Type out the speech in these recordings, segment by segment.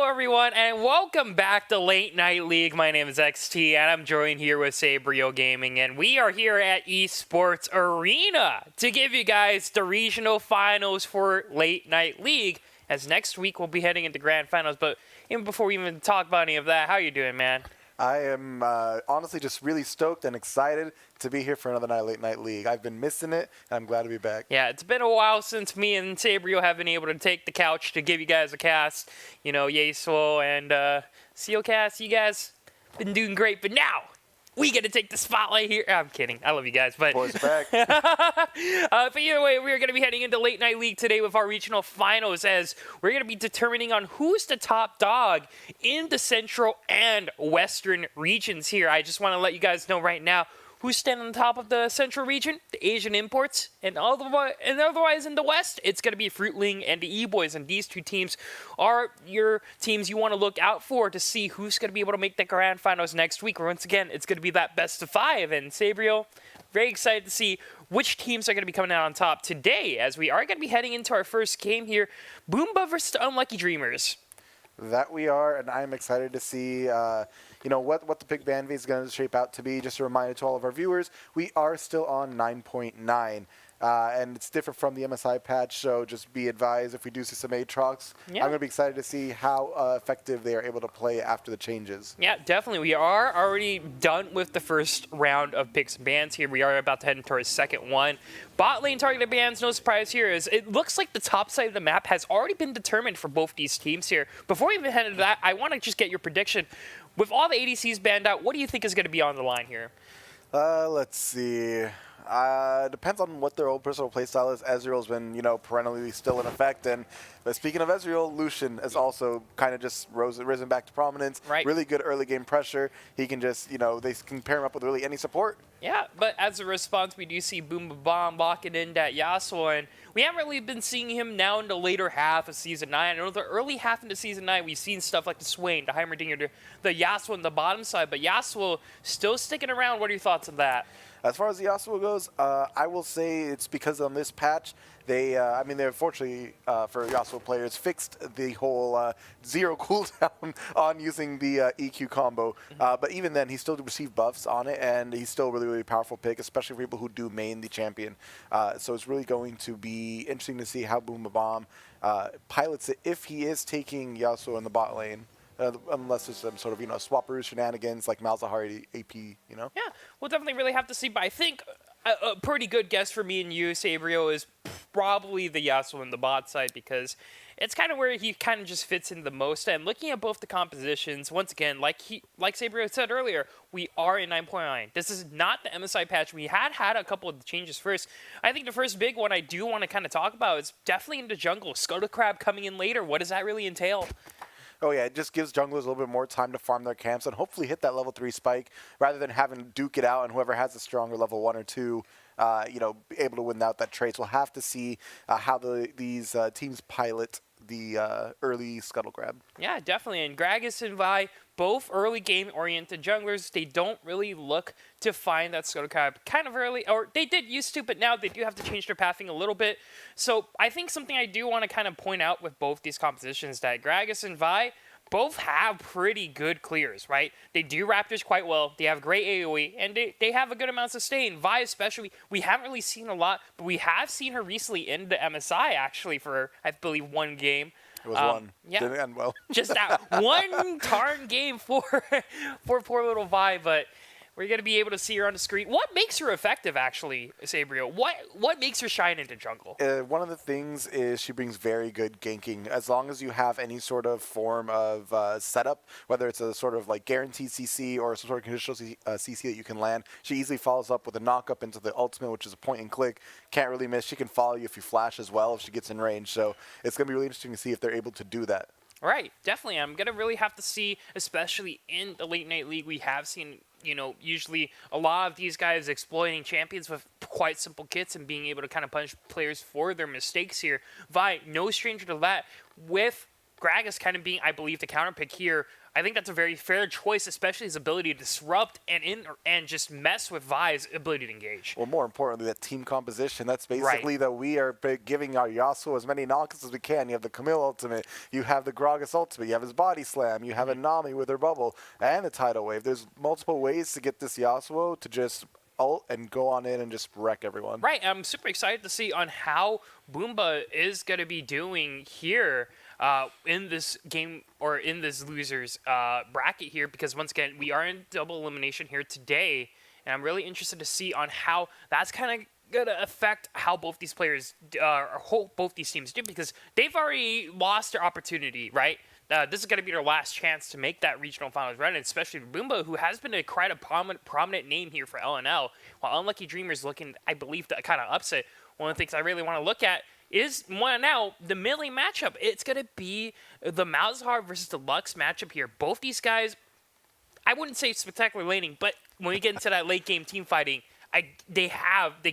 Hello, everyone, and welcome back to Late Night League. My name is XT, and I'm joined here with Sabrio Gaming, and we are here at Esports Arena to give you guys the regional finals for Late Night League, as next week we'll be heading into grand finals. But even before we even talk about any of that, how you doing, man? I am honestly just really stoked and excited to be here for another night Late Night League. I've been missing it, and I'm glad to be back. Yeah, it's been a while since me and Sabrio have been able to take the couch to give you guys a cast. You know, Yasuo and Sealcast, you guys been doing great, but now we get to take the spotlight here. I'm kidding. I love you guys, but Boys back. but either way, we're going to be heading into Late Night League today with our regional finals, as we're going to be determining on who's the top dog in the Central and Western regions here. I just want to let you guys know right now who's standing on top of the Central region, the Asian Imports, and otherwise in the West, it's going to be Fruitling and the E-Boys, and these two teams are your teams you want to look out for to see who's going to be able to make the grand finals next week. Once again, it's going to be that best of 5, and Sabrio, very excited to see which teams are going to be coming out on top today, as we are going to be heading into our first game here, Boomba versus the Unlucky Dreamers. That we are, and I'm excited to see what the pick band is going to shape out to be. Just a reminder to all of our viewers, we are still on 9.9. And it's different from the MSI patch, so just be advised if we do see some Aatrox, I'm going to be excited to see how effective they are able to play after the changes. Yeah, definitely. We are already done with the first round of picks and bans here. We are about to head into our second one. Bot lane targeted bans, no surprise here, is it looks like the top side of the map has already been determined for both these teams here. Before we even head into that, I want to just get your prediction. With all the ADCs banned out, what do you think is going to be on the line here? Let's see. Depends on what their own personal playstyle is. Ezreal's been, perennially still in effect. But speaking of Ezreal, Lucian has also kind of just risen back to prominence. Right. Really good early game pressure. He can just, they can pair him up with really any support. Yeah, but as a response, we do see Boomba Bomb locking in that Yasuo, and we haven't really been seeing him now in the later half of Season 9. I know the early half into Season 9, we've seen stuff like the Swain, the Heimerdinger, the Yasuo on the bottom side, but Yasuo still sticking around. What are your thoughts on that? As far as the Yasuo goes, I will say it's because on this patch, they unfortunately for Yasuo players fixed the whole 0 cooldown on using the EQ combo. But even then, he still received buffs on it, and he's still a really, really powerful pick, especially for people who do main the champion. So it's really going to be interesting to see how Boomba Bomb pilots it if he is taking Yasuo in the bot lane. Unless there's some sort of, swapperoo shenanigans like Malzahar AP, Yeah, we'll definitely really have to see, but I think a pretty good guess for me and you, Sabrio, is probably the Yasuo on the bot side, because it's kind of where he kind of just fits in the most. And looking at both the compositions, once again, like Sabrio said earlier, we are in 9.9. This is not the MSI patch. We had a couple of changes first. I think the first big one I do want to kind of talk about is definitely in the jungle. Scuttle Crab coming in later. What does that really entail? Oh, yeah, it just gives junglers a little bit more time to farm their camps and hopefully hit that level 3 spike rather than having to duke it out, and whoever has a stronger level 1 or 2, able to win out that trade. So we'll have to see how these teams pilot the early scuttle grab. Yeah, definitely. And Gragas and Vi, both early game-oriented junglers. They don't really look to find that scuttle crab kind of early, or they did used to, but now they do have to change their pathing a little bit. So I think something I do want to kind of point out with both these compositions, that Gragas and Vi both have pretty good clears, right? They do Raptors quite well. They have great AoE, and they have a good amount of sustain. Vi especially, we haven't really seen a lot, but we have seen her recently in the MSI, actually, for, I believe, one game. It was one. Yeah. Didn't end well. Just that one tarn game for poor little Vi, but we're going to be able to see her on the screen. What makes her effective, actually, Sabrio? What makes her shine into jungle? One of the things is she brings very good ganking. As long as you have any sort of form of setup, whether it's a sort of like guaranteed CC or some sort of conditional CC that you can land, she easily follows up with a knock-up into the ultimate, which is a point and click. Can't really miss. She can follow you if you flash as well if she gets in range. So it's going to be really interesting to see if they're able to do that. Right, definitely. I'm going to really have to see, especially in the Late Night League, we have seen, usually a lot of these guys exploiting champions with quite simple kits and being able to kind of punish players for their mistakes here. Vi, no stranger to that, with Gragas kind of being, I believe, the counter pick here. I think that's a very fair choice, especially his ability to disrupt and just mess with Vi's ability to engage. Well, more importantly, that team composition. That's basically Right. that we are giving our Yasuo as many knockouts as we can. You have the Camille ultimate, you have the Gragas ultimate, you have his body slam, you have a Nami with her bubble, and the tidal wave. There's multiple ways to get this Yasuo to just ult and go on in and just wreck everyone. Right. I'm super excited to see on how Boomba is going to be doing here in this game or in this losers bracket here, because once again, we are in double elimination here today, and I'm really interested to see on how that's kind of going to affect how both these players or both these teams do, because they've already lost their opportunity, right? This is going to be their last chance to make that regional finals run, and especially Boomba, who has been quite a prominent name here for LNL, while Unlucky Dreamers looking, I believe, to kind of upset. One of the things I really want to look at is now the mid lane matchup. It's going to be the Malzahar versus the Lux matchup here. Both these guys, I wouldn't say spectacular laning, but when we get into that late game team fighting, they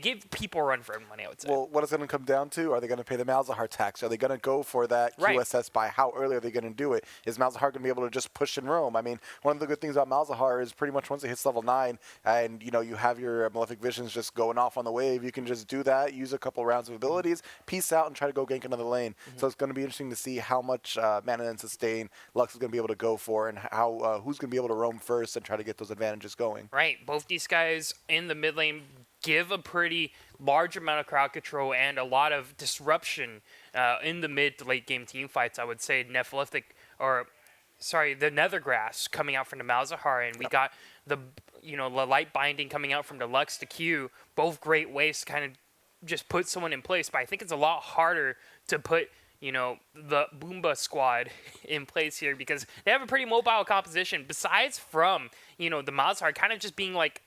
give people a run for their money, I would say. Well, what is it going to come down to? Are they going to pay the Malzahar tax? Are they going to go for that QSS buy? How early are they going to do it? Is Malzahar going to be able to just push and roam? I mean, one of the good things about Malzahar is pretty much once it hits level 9 and, you have your Malefic Visions just going off on the wave, you can just do that, use a couple rounds of abilities, peace out, and try to go gank another lane. So it's going to be interesting to see how much mana and sustain Lux is going to be able to go for, and how who's going to be able to roam first and try to get those advantages going. Right. Both these guys in the mid lane give a pretty large amount of crowd control and a lot of disruption in the mid to late game team fights. I would say the Nethergrass coming out from the Malzahar, and we got the light binding coming out from the Lux to Q. Both great ways to kind of just put someone in place, but I think it's a lot harder to put the Boomba squad in place here, because they have a pretty mobile composition. Besides from the Malzahar kind of just being like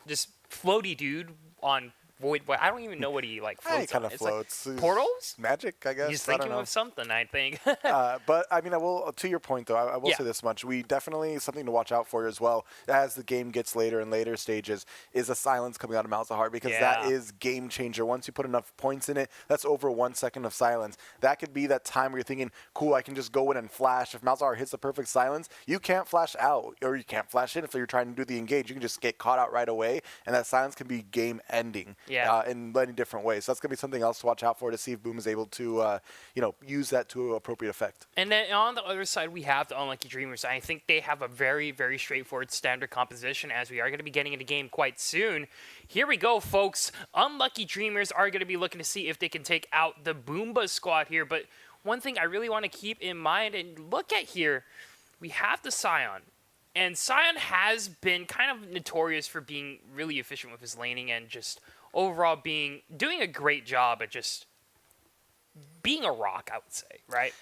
this floaty dude on Void. I don't even know what he floats. He kind of it's floats. Like portals? Magic, I guess. He's thinking of something, I think. But I mean, I will. To your point, though, I will say this much: we definitely something to watch out for as well as the game gets later and later stages. Is a silence coming out of Malzahar, because that is game changer. Once you put enough points in it, that's over 1 second of silence. That could be that time where you're thinking, "Cool, I can just go in and flash." If Malzahar hits the perfect silence, you can't flash out, or you can't flash in if you're trying to do the engage. You can just get caught out right away, and that silence can be game ending. In many different ways. So that's going to be something else to watch out for, to see if Boom is able to, use that to appropriate effect. And then on the other side, we have the Unlucky Dreamers. I think they have a very, very straightforward standard composition, as we are going to be getting into game quite soon. Here we go, folks. Unlucky Dreamers are going to be looking to see if they can take out the Boomba squad here. But one thing I really want to keep in mind and look at here, we have the Scion. And Scion has been kind of notorious for being really efficient with his laning and just overall doing a great job at just being a rock, I would say, right?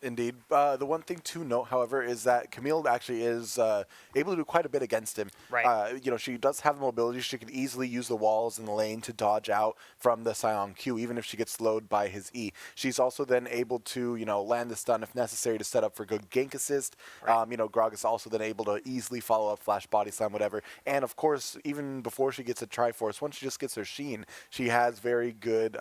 Indeed. The one thing to note, however, is that Camille actually is able to do quite a bit against him. Right. She does have the mobility. She can easily use the walls in the lane to dodge out from the Scion Q, even if she gets slowed by his E. She's also then able to, land the stun if necessary to set up for good gank assist. Right. Gragas also then able to easily follow up flash body slam, whatever. And of course, even before she gets a Triforce, once she just gets her Sheen, she has very good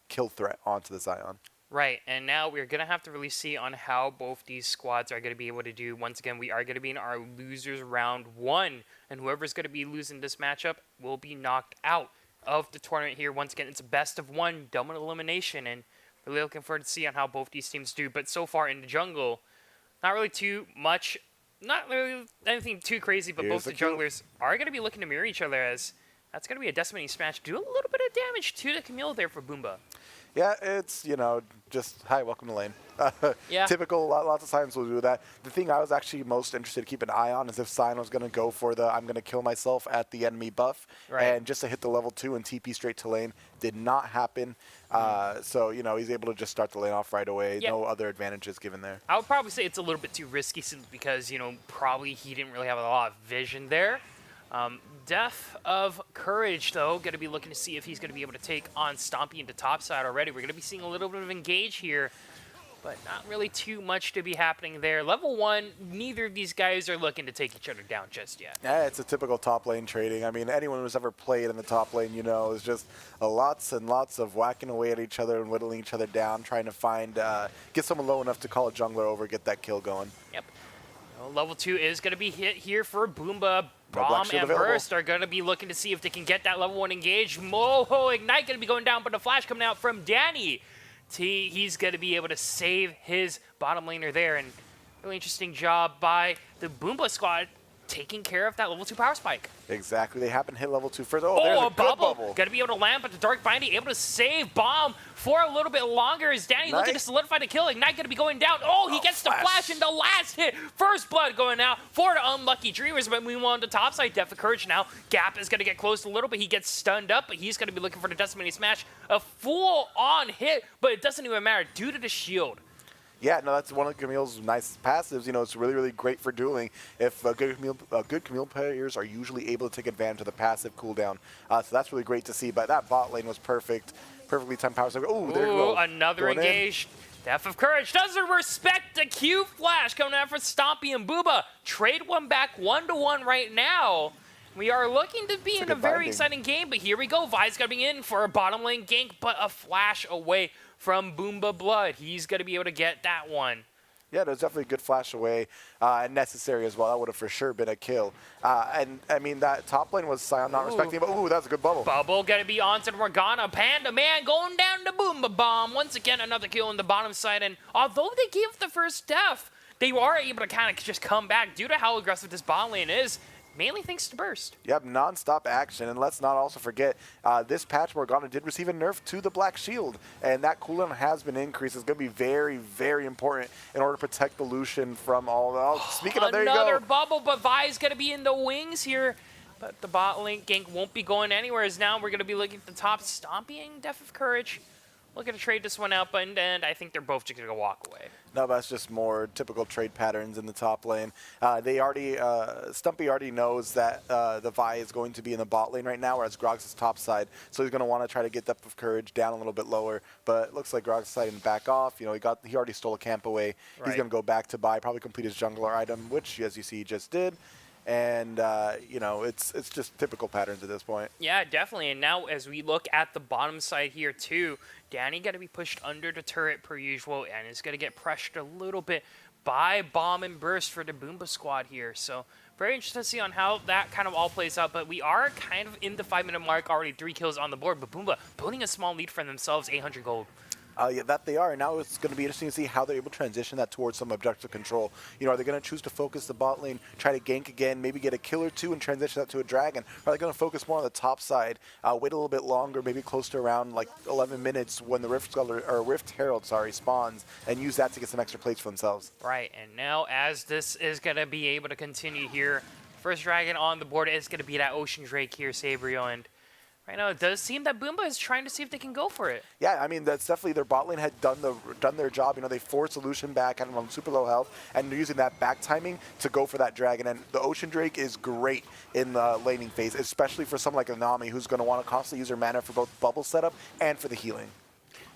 kill threat onto the Scion. Right, and now we're going to have to really see on how both these squads are going to be able to do. Once again, we are going to be in our losers round 1, and whoever's going to be losing this matchup will be knocked out of the tournament here. Once again, it's a best of 1, double elimination, and really looking forward to see on how both these teams do. But so far in the jungle, not really too much, not really anything too crazy, but both the junglers are going to be looking to mirror each other, as that's going to be a decimating smash. Do a little bit of damage to the Camille there for Boomba. Yeah, it's, just, hi, welcome to lane. Typical, lots of times we'll do that. The thing I was actually most interested to keep an eye on is if Sion was going to go for the I'm going to kill myself at the enemy buff. Right. And just to hit the level 2 and TP straight to lane. Did not happen. So, he's able to just start the lane off right away. Yep. No other advantages given there. I would probably say it's a little bit too risky, simply because, probably he didn't really have a lot of vision there. Death of Courage, though, going to be looking to see if he's going to be able to take on Stompy into topside already. We're going to be seeing a little bit of engage here, but not really too much to be happening there. Level 1, neither of these guys are looking to take each other down just yet. Yeah, it's a typical top lane trading. I mean, anyone who's ever played in the top lane, is just lots and lots of whacking away at each other and whittling each other down, trying to find, get someone low enough to call a jungler over, get that kill going. Yep. Level 2 is going to be hit here for Boomba. Black Bomb shield and available. Burst are going to be looking to see if they can get that level 1 engage. Moho Ignite going to be going down, but the flash coming out from Danny. He's going to be able to save his bottom laner there, and really interesting job by the Boomba squad taking care of that level 2 power spike. Exactly. They happen to hit level 2 first. Oh, there's a good bubble. Going to be able to land, but the Dark Binding able to save Bomb for a little bit longer as Danny looking to solidify the kill. Ignite going to be going down. Oh, he gets the flash in the last hit. First blood going out for the unlucky Dreamers, but we want the top side. Death of Courage now. Gap is going to get close a little bit. He gets stunned up, but he's going to be looking for the Decimating Smash. A full-on hit, but it doesn't even matter due to the shield. Yeah, no, that's one of Camille's nice passives. You know, it's really, really great for dueling. If good Camille players are usually able to take advantage of the passive cooldown. So that's really great to see. But that bot lane was perfect. Perfectly timed power. Oh, there you go. Another engage. Death of Courage doesn't respect the Q flash coming out for Stompy and Booba. Trade one back 1-1 right now. We are looking to be in a very exciting game, but here we go. Vi's coming in for a bottom lane gank, but a flash away from Boomba Blood. He's going to be able to get that one. Yeah, there's definitely a good flash away and necessary as well. That would have for sure been a kill. And, I mean, that top lane was Sion not respecting, but ooh, that's a good bubble. Bubble going to be onto Morgana. Panda Man going down to Boomba Bomb. Once again, another kill on the bottom side. And although they gave the first death, they are able to kind of just come back due to how aggressive this bottom lane is. Mainly thanks to Burst. Yep, non-stop action. And let's not also forget, this patch, Morgana did receive a nerf to the Black Shield. And that cooldown has been increased. It's going to be very, very important in order to protect the Lucian from all the... Oh, speaking of, there you go. Another bubble, but Vi's going to be in the wings here. But the bot lane gank won't be going anywhere, as now we're going to be looking at the top, stomping Death of Courage. Looking to trade this one out, but in the end, I think they're both just going to walk away. No, that's just more typical trade patterns in the top lane. Stumpy already knows that the Vi is going to be in the bot lane right now, whereas Grog's is top side. So he's going to want to try to get Depth of Courage down a little bit lower. But it looks like Grog's deciding to back off. You know, he already stole a camp away. Right. He's going to go back to buy, probably complete his jungler item, which, as you see, he just did. And, you know, it's just typical patterns at this point. Yeah, definitely. And now as we look at the bottom side here, too, Danny got to be pushed under the turret per usual and is going to get pressured a little bit by Bomb and Burst for the Boomba squad here. So very interested to see on how that kind of all plays out. But we are kind of in the 5-minute mark, already 3 kills on the board. But Boomba building a small lead for themselves, 800 gold. Yeah, that they are. And now it's going to be interesting to see how they're able to transition that towards some objective control. You know, are they going to choose to focus the bot lane, try to gank again, maybe get a kill or two and transition that to a dragon? Or are they going to focus more on the top side, wait a little bit longer, maybe close to around like 11 minutes when the Rift Herald spawns, and use that to get some extra plates for themselves? Right, and now as this is going to be able to continue here, first dragon on the board is going to be that Ocean Drake here, Sabrio, and right now, it does seem that Boomba is trying to see if they can go for it. Yeah, I mean, that's definitely their bot lane had done their job. You know, they forced Lucian back kind of on super low health, and they're using that back timing to go for that dragon. And the Ocean Drake is great in the laning phase, especially for someone like Anami, who's going to want to constantly use her mana for both bubble setup and for the healing.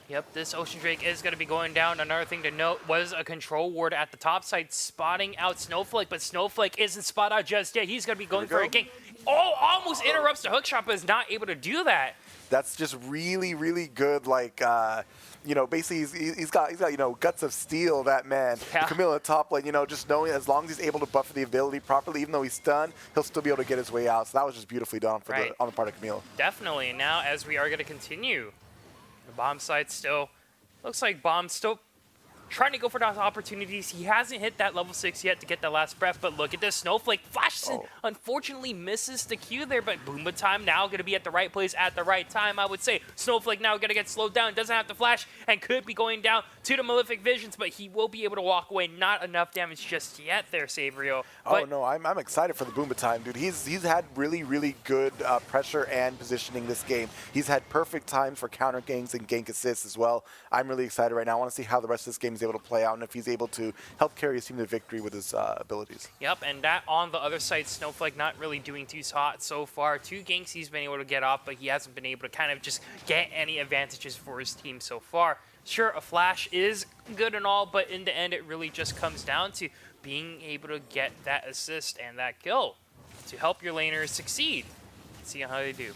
Yep, this Ocean Drake is going to be going down. Another thing to note was a control ward at the top side spotting out Snowflake, but Snowflake isn't spot out just yet. He's going to be going for a gank. Oh, almost interrupts the hookshot, but is not able to do that. That's just really, really good, like, you know, basically he's got, you know, guts of steel, that man. Yeah. Camille at top lane, you know, just knowing as long as he's able to buffer the ability properly, even though he's stunned, he'll still be able to get his way out. So that was just beautifully done for on the part of Camille. Definitely. And now as we are going to continue, the bomb side still, looks like Bomb's still trying to go for those opportunities. He hasn't hit that level 6 yet to get the last breath, but look at this. Snowflake flashes in, unfortunately misses the Q there, but Boomba time now going to be at the right place at the right time, I would say. Snowflake now going to get slowed down, doesn't have to flash, and could be going down to the Malefic Visions, but he will be able to walk away. Not enough damage just yet there, Sabrio. Oh, no, I'm excited for the Boomba time, dude. He's had really, really good pressure and positioning this game. He's had perfect times for counter ganks and gank assists as well. I'm really excited right now. I want to see how the rest of this game is able to play out and if he's able to help carry his team to victory with his abilities. Yep, and that on the other side, Snowflake not really doing too hot so far. 2 ganks he's been able to get off, but he hasn't been able to kind of just get any advantages for his team so far. Sure, a flash is good and all, but in the end, it really just comes down to being able to get that assist and that kill to help your laners succeed. See how they do.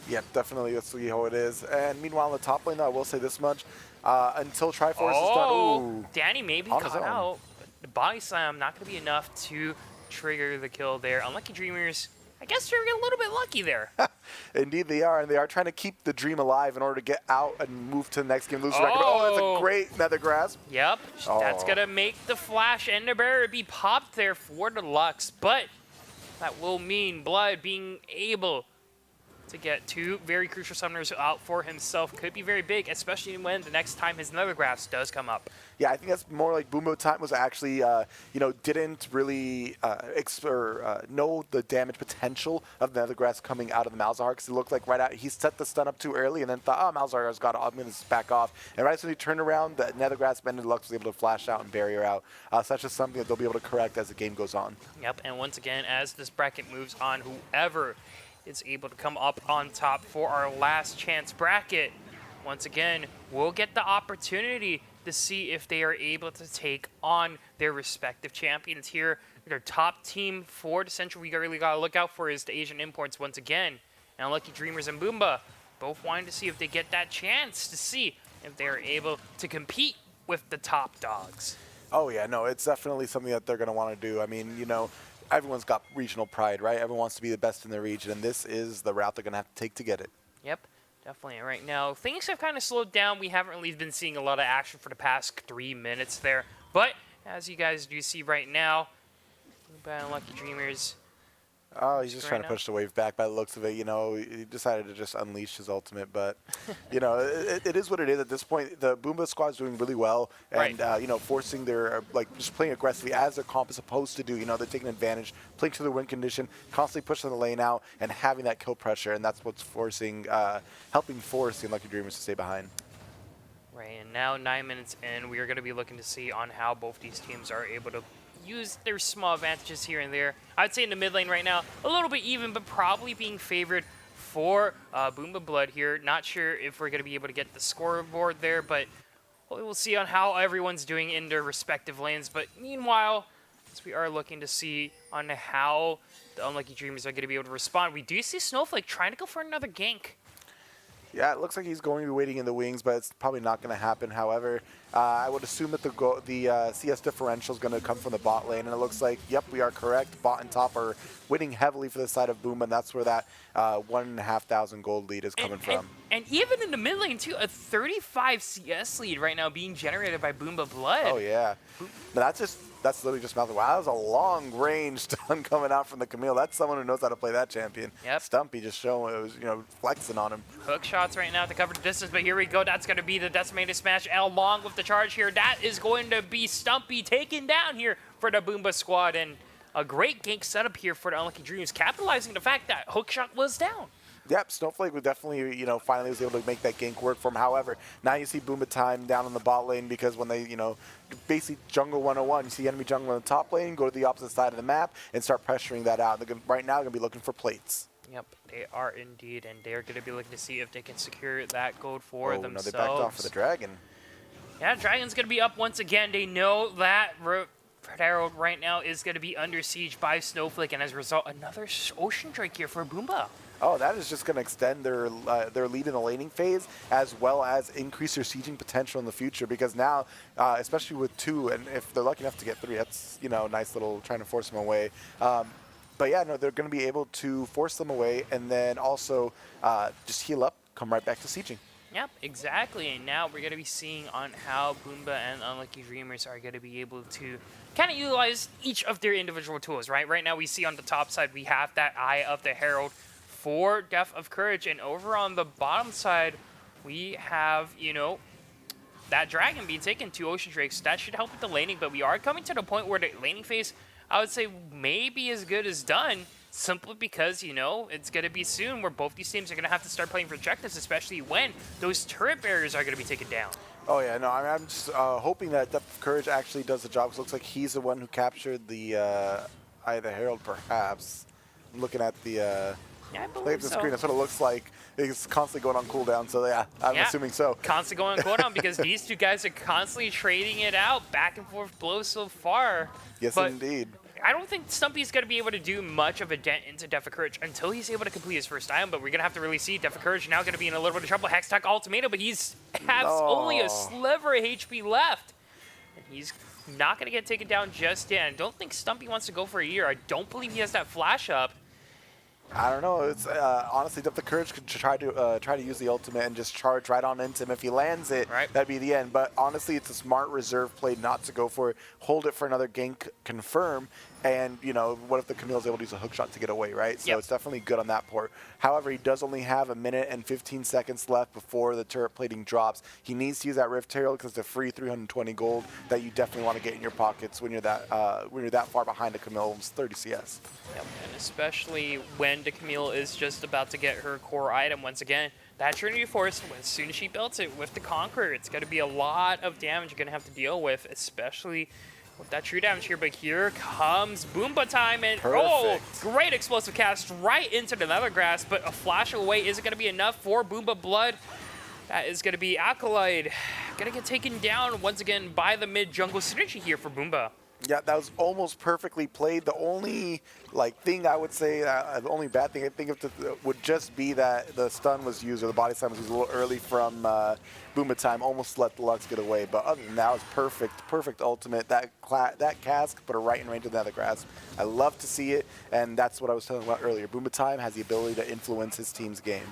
Yeah, definitely. Let's see how it is. And meanwhile, on the top lane, I will say this much. Until Triforce is done. Ooh, Danny maybe got out. the body slam not going to be enough to trigger the kill there. Unlucky Dreamers, I guess they're a little bit lucky there. Indeed they are, and they are trying to keep the dream alive in order to get out and move to the next game. Lose the record. Oh, that's a great nether grasp. Yep, that's going to make the flash Ender Barrier be popped there for the Lux, but that will mean Blood being able to get two very crucial summoners out for himself could be very big, especially when the next time his nether grasp does come up. Yeah, I think that's more like Boombo time was actually, didn't really know the damage potential of the nether grasp coming out of the Malzahar, because it looked like right out, he set the stun up too early and then thought, oh, Malzahar's got it, I'm going to back off. And right as when he turned around, the nether grasp and the Lux was able to flash out and barrier out. So that's just something that they'll be able to correct as the game goes on. Yep, and once again, as this bracket moves on, whoever is able to come up on top for our last chance bracket, once again, we'll get the opportunity to see if they are able to take on their respective champions here. Their top team for the Central we really got to look out for is the Asian Imports once again. And Unlucky Dreamers and Boomba both wanting to see if they get that chance to see if they are able to compete with the top dogs. Oh yeah, no, it's definitely something that they're going to want to do. I mean, everyone's got regional pride, right? Everyone wants to be the best in their region, and this is the route they're going to have to take to get it. Yep, definitely. Right now, things have kind of slowed down. We haven't really been seeing a lot of action for the past 3 minutes there. But as you guys do see right now, Unlucky Dreamers. Oh, he's just trying to push the wave back by the looks of it. He decided to just unleash his ultimate. But, it is what it is at this point. The Boomba squad is doing really well. And, forcing their, just playing aggressively as their comp is supposed to do. They're taking advantage, playing to the win condition, constantly pushing the lane out, and having that kill pressure. And that's what's helping force the Unlucky Dreamers to stay behind. Right, and now 9 minutes in, we are going to be looking to see on how both these teams are able to use their small advantages here and there. I'd say in the mid lane right now, a little bit even, but probably being favored for Boomba Blood here. Not sure if we're going to be able to get the scoreboard there, but we'll see on how everyone's doing in their respective lanes. But meanwhile, as we are looking to see on how the Unlucky Dreamers are going to be able to respond, we do see Snowflake trying to go for another gank. Yeah, it looks like he's going to be waiting in the wings, but it's probably not going to happen. However, I would assume that the CS differential is going to come from the bot lane, and it looks like, yep, we are correct. Bot and top are winning heavily for the side of Boom, and that's where that 1,500 gold lead is coming from. And even in the mid lane, too, a 35 CS lead right now being generated by Boomba Blood. Oh, yeah. But that's literally just mouthing. Wow, that was a long-range stun coming out from the Camille. That's someone who knows how to play that champion. Yep. Stumpy just showing it was, flexing on him. Hook shots right now to cover the distance, but here we go. That's going to be the decimated smash along with the charge here. That is going to be Stumpy taken down here for the Boomba squad, and a great gank setup here for the Unlucky Dreams, capitalizing the fact that hook shot was down. Yep, Snowflake would definitely, finally was able to make that gank work for him. However, now you see Boomba time down on the bot lane because when they, basically jungle 101, you see enemy jungle in the top lane, go to the opposite side of the map, and start pressuring that out. Right now, they're going to be looking for plates. Yep, they are indeed, and they're going to be looking to see if they can secure that gold for themselves. No, they backed off for the Dragon. Yeah, Dragon's going to be up once again. They know that Herald right now is going to be under siege by Snowflake, and as a result, another Ocean Drake here for Boomba. Oh, that is just going to extend their lead in the laning phase, as well as increase their sieging potential in the future. Because now, especially with 2, and if they're lucky enough to get 3, that's nice little trying to force them away. But yeah, no, they're going to be able to force them away, and then also just heal up, come right back to sieging. Yep, exactly. And now we're going to be seeing on how Boomba and Unlucky Dreamers are going to be able to kind of utilize each of their individual tools, right? Right now we see on the top side we have that Eye of the Herald for Death of Courage, and over on the bottom side we have, that Dragon being taken to Ocean Drakes. That should help with the laning, but we are coming to the point where the laning phase, I would say, may be as good as done, simply because, it's going to be soon where both these teams are going to have to start playing for objectives, especially when those turret barriers are going to be taken down. Oh, yeah, no, I'm just hoping that Death of Courage actually does the job. Because it looks like he's the one who captured the Eye of the Herald, perhaps. I'm looking at the... Yeah, I believe so. Screen. That's what it looks like. It's constantly going on cooldown, so yeah, I'm assuming so. Constantly going on cooldown because these two guys are constantly trading it out, back and forth blows so far. Yes, but indeed. I don't think Stumpy's going to be able to do much of a dent into Death of Courage until he's able to complete his first item, but we're going to have to really see. Death of Courage now going to be in a little bit of trouble. Hextech Ultimatum, but he's has only a sliver of HP left. And he's not going to get taken down just yet. I don't think Stumpy wants to go for a year. I don't believe he has that flash up. I don't know. It's honestly, if the courage could try to use the ultimate and just charge right on into him. If he lands it, that'd be the end. But honestly, it's a smart reserve play not to go for it. Hold it for another gank, confirm, and what if the Camille's able to use a hook shot to get away, right? So it's definitely good on that port. However, he does only have 1 minute and 15 seconds left before the turret plating drops. He needs to use that Rift Herald because it's a free 320 gold that you definitely want to get in your pockets when you're that far behind a Camille, almost 30 CS. Yep, and especially when the Camille is just about to get her core item once again. That Trinity Force, as soon as she builds it with the Conqueror, it's going to be a lot of damage you're going to have to deal with, especially with that true damage here. But here comes Boomba time, and great explosive cast right into the Nether Grass, but a flash away isn't going to be enough for Boomba Blood. That is going to be Acolyte. Going to get taken down once again by the mid-jungle synergy here for Boomba. Yeah, that was almost perfectly played. The only thing I would say, the only bad thing I think of would just be that the stun was used, or the body stun was used a little early from Boomba time. Almost let the Lux get away, but other than that, it was perfect ultimate. That cask put her right in range of the Nether Grasp. I love to see it, and that's what I was talking about earlier. Boomba time has the ability to influence his team's game.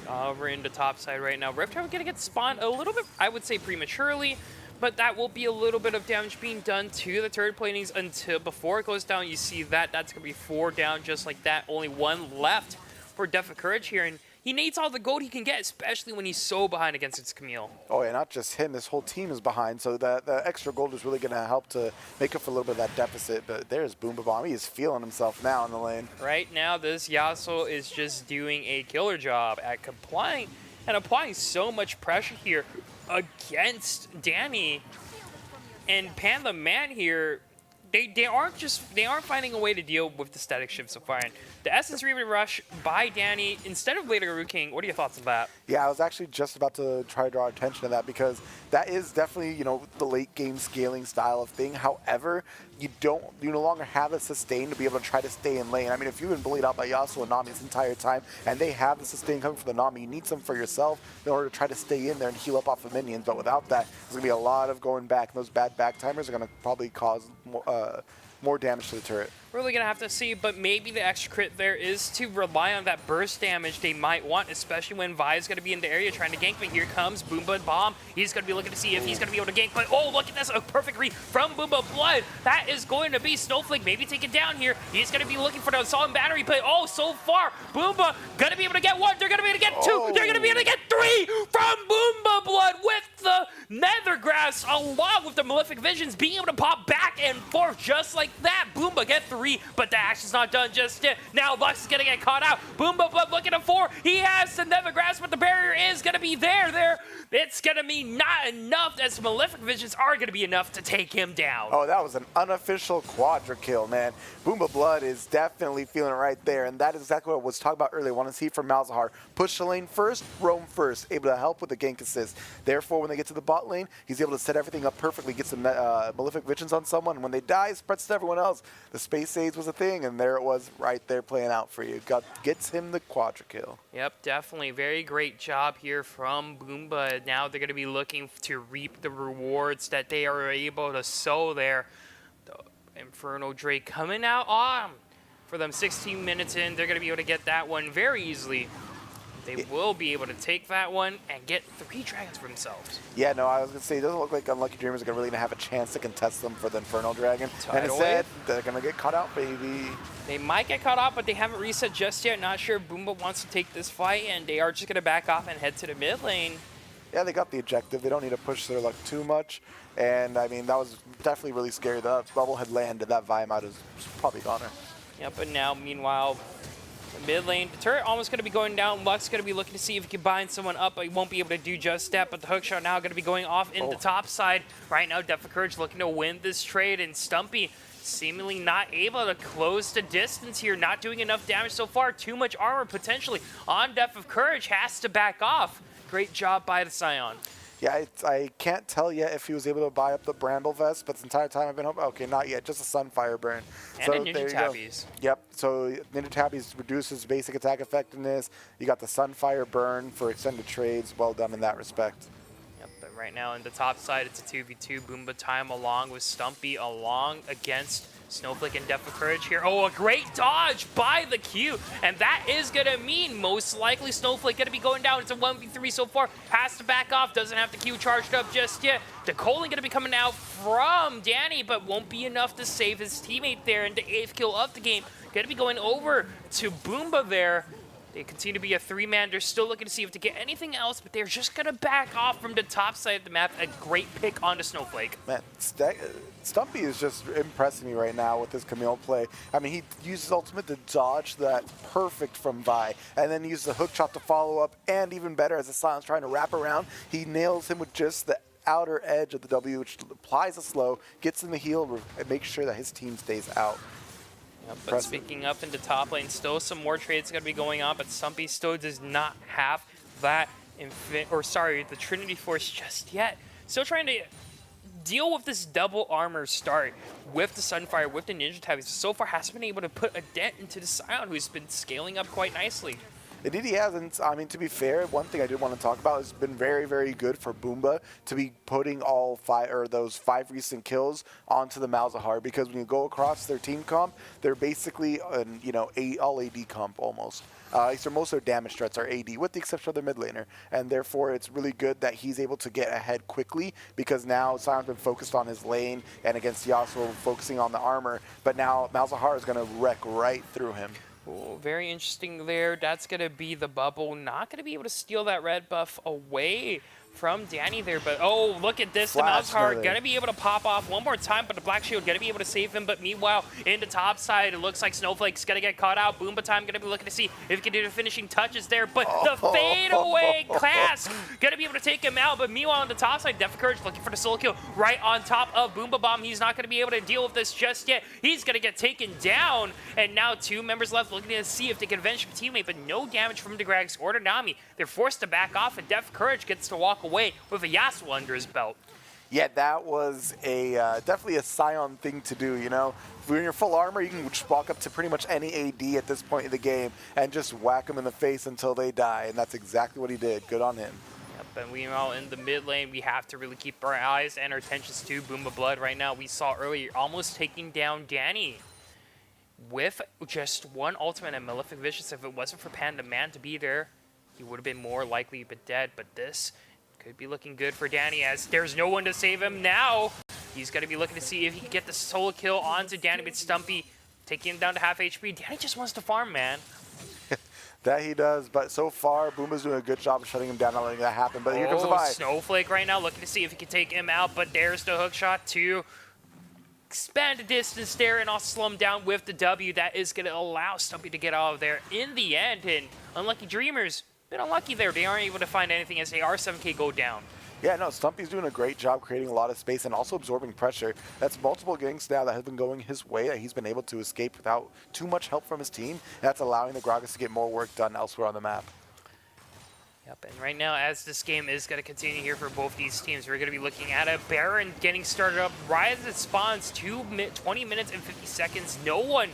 Over into top side right now. Rift Herald gonna get spawned a little bit, I would say, prematurely. But that will be a little bit of damage being done to the turret platings until before it goes down. You see that's going to be 4 down just like that. Only 1 left for Death of Courage here. And he needs all the gold he can get, especially when he's so behind against its Camille. Oh, yeah, not just him. This whole team is behind. So the extra gold is really going to help to make up for a little bit of that deficit. But there's Boomba Bomb. He is feeling himself now in the lane. Right now, this Yasuo is just doing a killer job at complying and applying so much pressure here against Danny and Pan the Man here. They aren't finding a way to deal with the static shift so far. And the Essence Reaver rush by Danny instead of later Ru King. What are your thoughts on that? Yeah, I was actually just about to try to draw attention to that because that is definitely, the late game scaling style of thing. However, you no longer have the sustain to be able to try to stay in lane. I mean, if you've been bullied out by Yasuo and Nami this entire time, and they have the sustain coming from the Nami, you need some for yourself in order to try to stay in there and heal up off of minions. But without that, there's going to be a lot of going back. And those bad back timers are going to probably cause more damage to the turret. Really gonna have to see, but maybe the extra crit there is to rely on that burst damage they might want, especially when Vi's gonna be in the area trying to gank. But here comes Boomba Bomb. He's gonna be looking to see if he's gonna be able to gank. But oh, look at this, a perfect read from Boomba Blood. That is going to be Snowflake, maybe taken down here. He's gonna be looking for the Assault and Battery, but oh, so far, Boomba gonna be able to get 1. They're gonna be able to get 2. They're gonna be able to get 3 from Boomba Blood with the Nether Grass, along with the Malefic Visions being able to pop back and forth just like that. Boomba get 3, but the action's not done just yet. Now Lux is gonna get caught out. Boomba Blood looking at 4. He has the Nether Grass, but the barrier is gonna be there. It's gonna be not enough, as Malefic Visions are gonna be enough to take him down. Oh, that was an unofficial quadra kill, man. Boomba Blood is definitely feeling it right there, and that is exactly what I was talking about earlier. I want to see from Malzahar. Push the lane first, roam first, able to help with the gank assist. Therefore, when they get to the bot lane, he's able to set everything up perfectly, get some Malefic Visions on someone, and when they die, spreads to everyone else. The space aids was a thing, and there it was right there playing out for you. Gets him the quadra kill. Yep, definitely. Very great job here from Boomba. Now they're going to be looking to reap the rewards that they are able to sow there. The Inferno Drake coming out on for them 16 minutes in. They're going to be able to get that one very easily. They will be able to take that one and get 3 dragons for themselves. Yeah, no, I was going to say, it doesn't look like Unlucky Dreamers are really going to have a chance to contest them for the Infernal Dragon. And instead, they're going to get caught out, baby. They might get caught out, but they haven't reset just yet. Not sure if Boomba wants to take this fight, and they are just going to back off and head to the mid lane. Yeah, they got the objective. They don't need to push their luck too much. And, I mean, that was definitely really scary. The bubble had landed. That Vime out is probably goner. Yeah, but now, meanwhile, the mid lane, the turret almost going to be going down. Lux going to be looking to see if he can bind someone up, but he won't be able to do just that. But the hookshot now going to be going off in the top side. Right now, Death of Courage looking to win this trade, and Stumpy seemingly not able to close the distance here, not doing enough damage so far. Too much armor potentially on Death of Courage, has to back off. Great job by the Scion. Yeah, I can't tell yet if he was able to buy up the Bramble Vest, but this entire time I've been hoping, okay, not yet, just a Sunfire Burn. And so a Ninja Tabbies. Yep, so Ninja Tabbies reduces basic attack effectiveness. You got the Sunfire Burn for extended trades. Well done in that respect. Yep, the But right now in the top side, it's a 2v2. Boomba time along with Stumpy along against Snowflake and Death of Courage here. Oh, a great dodge by the Q. And that is going to mean most likely Snowflake going to be going down. It's a 1v3 so far. Has to back off. Doesn't have the Q charged up just yet. DeColin going to be coming out from Danny, but won't be enough to save his teammate there. And the 8th kill of the game. Going to be going over to Boomba there. They continue to be a 3-man. They're still looking to see if they get anything else, but they're just going to back off from the top side of the map. A great pick onto Snowflake. Man, Stumpy is just impressing me right now with this Camille play. I mean, he uses ultimate to dodge that perfect from Vi, and then uses the hook shot to follow up, and even better, as the Silence trying to wrap around, he nails him with just the outer edge of the W, which applies a slow, gets in the heal, and makes sure that his team stays out. Yep, but speaking up into top lane, still some more trades going to be going on, but Stumpy still does not have that the Trinity Force just yet. Still trying to deal with this double armor start with the Sunfire, with the Ninja Tabbies. So far hasn't been able to put a dent into the Scion, who's been scaling up quite nicely. Indeed, he hasn't. I mean, to be fair, one thing I did want to talk about has been very, very good for Boomba to be putting all those 5 recent kills onto the Malzahar, because when you go across their team comp, they're basically an, all AD comp almost. So most of their damage threats are AD, with the exception of their mid laner, and therefore it's really good that he's able to get ahead quickly, because now Sion's been focused on his lane and against Yasuo focusing on the armor, but now Malzahar is going to wreck right through him. Oh, very interesting there. That's going to be the bubble. Not going to be able to steal that red buff away from Danny there, but oh, look at this. The Malzahar going to be able to pop off one more time, but the Black Shield going to be able to save him. But meanwhile, in the top side, it looks like Snowflake's going to get caught out. Boomba time going to be looking to see if he can do the finishing touches there, but the fadeaway cast going to be able to take him out. But meanwhile, on the top side, Death of Courage looking for the solo kill right on top of Boomba Bomb. He's not going to be able to deal with this just yet. He's going to get taken down, and now 2 members left looking to see if they can avenge their teammate, but no damage from DeGrags or Nami. They're forced to back off, and Death of Courage gets to walk away with a Yasuo under his belt. Yeah, that was a definitely a Scion thing to do, When you're full armor, you can just walk up to pretty much any AD at this point in the game and just whack them in the face until they die, and that's exactly what he did. Good on him. Yep, and meanwhile, in the mid lane, we have to really keep our eyes and our attentions to Boomba Blood right now. We saw earlier almost taking down Danny with just one ultimate and Malefic Vicious. If it wasn't for Panda Man to be there, he would have been more likely but dead, but this could be looking good for Danny, as there's no one to save him now. He's going to be looking to see if he can get the solo kill onto Danny, but Stumpy taking him down to half HP. Danny just wants to farm, man. That he does, but so far, Boomba's doing a good job of shutting him down, not letting that happen. But here comes the buy. Snowflake right now looking to see if he can take him out, but there's the hook shot to expand the distance there and also slow him down with the W. That is going to allow Stumpy to get out of there in the end, and Unlucky Dreamers, bit unlucky there. They aren't able to find anything as they are 7K go down. Yeah, no, Stumpy's doing a great job creating a lot of space and also absorbing pressure. That's multiple ganks now that have been going his way that he's been able to escape without too much help from his team. That's allowing the Gragas to get more work done elsewhere on the map. Yep, and right now, as this game is going to continue here for both these teams, we're going to be looking at a Baron getting started up. Riot spawns 20 minutes and 50 seconds. No one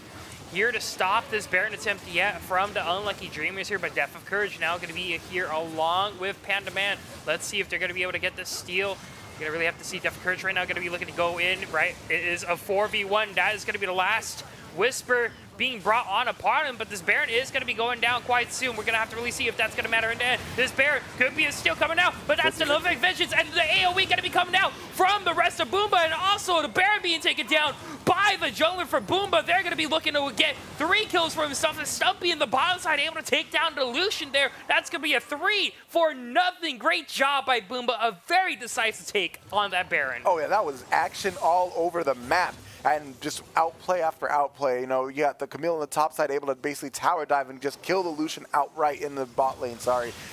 here to stop this Baron attempt yet from the Unlucky Dreamers here, but Death of Courage now going to be here along with Panda Man. Let's see if they're going to be able to get this steal. You're going to really have to see Death of Courage right now going to be looking to go in, right? It is a 4v1. That is going to be the last Whisper being brought on upon him, but this Baron is going to be going down quite soon. We're going to have to really see if that's going to matter in the end. This Baron could be a steal coming out, but that's the Malefic Vengeance, and the AoE going to be coming out from the rest of Boomba, and also the Baron being taken down by the jungler for Boomba. They're going to be looking to get 3 kills for himself, and Stumpy in the bottom side able to take down the Lucian there. That's going to be a 3-for-0. Great job by Boomba. A very decisive take on that Baron. Oh yeah, that was action all over the map. And just outplay after outplay. You got the Camille on the top side able to basically tower dive and just kill the Lucian outright in the bot lane,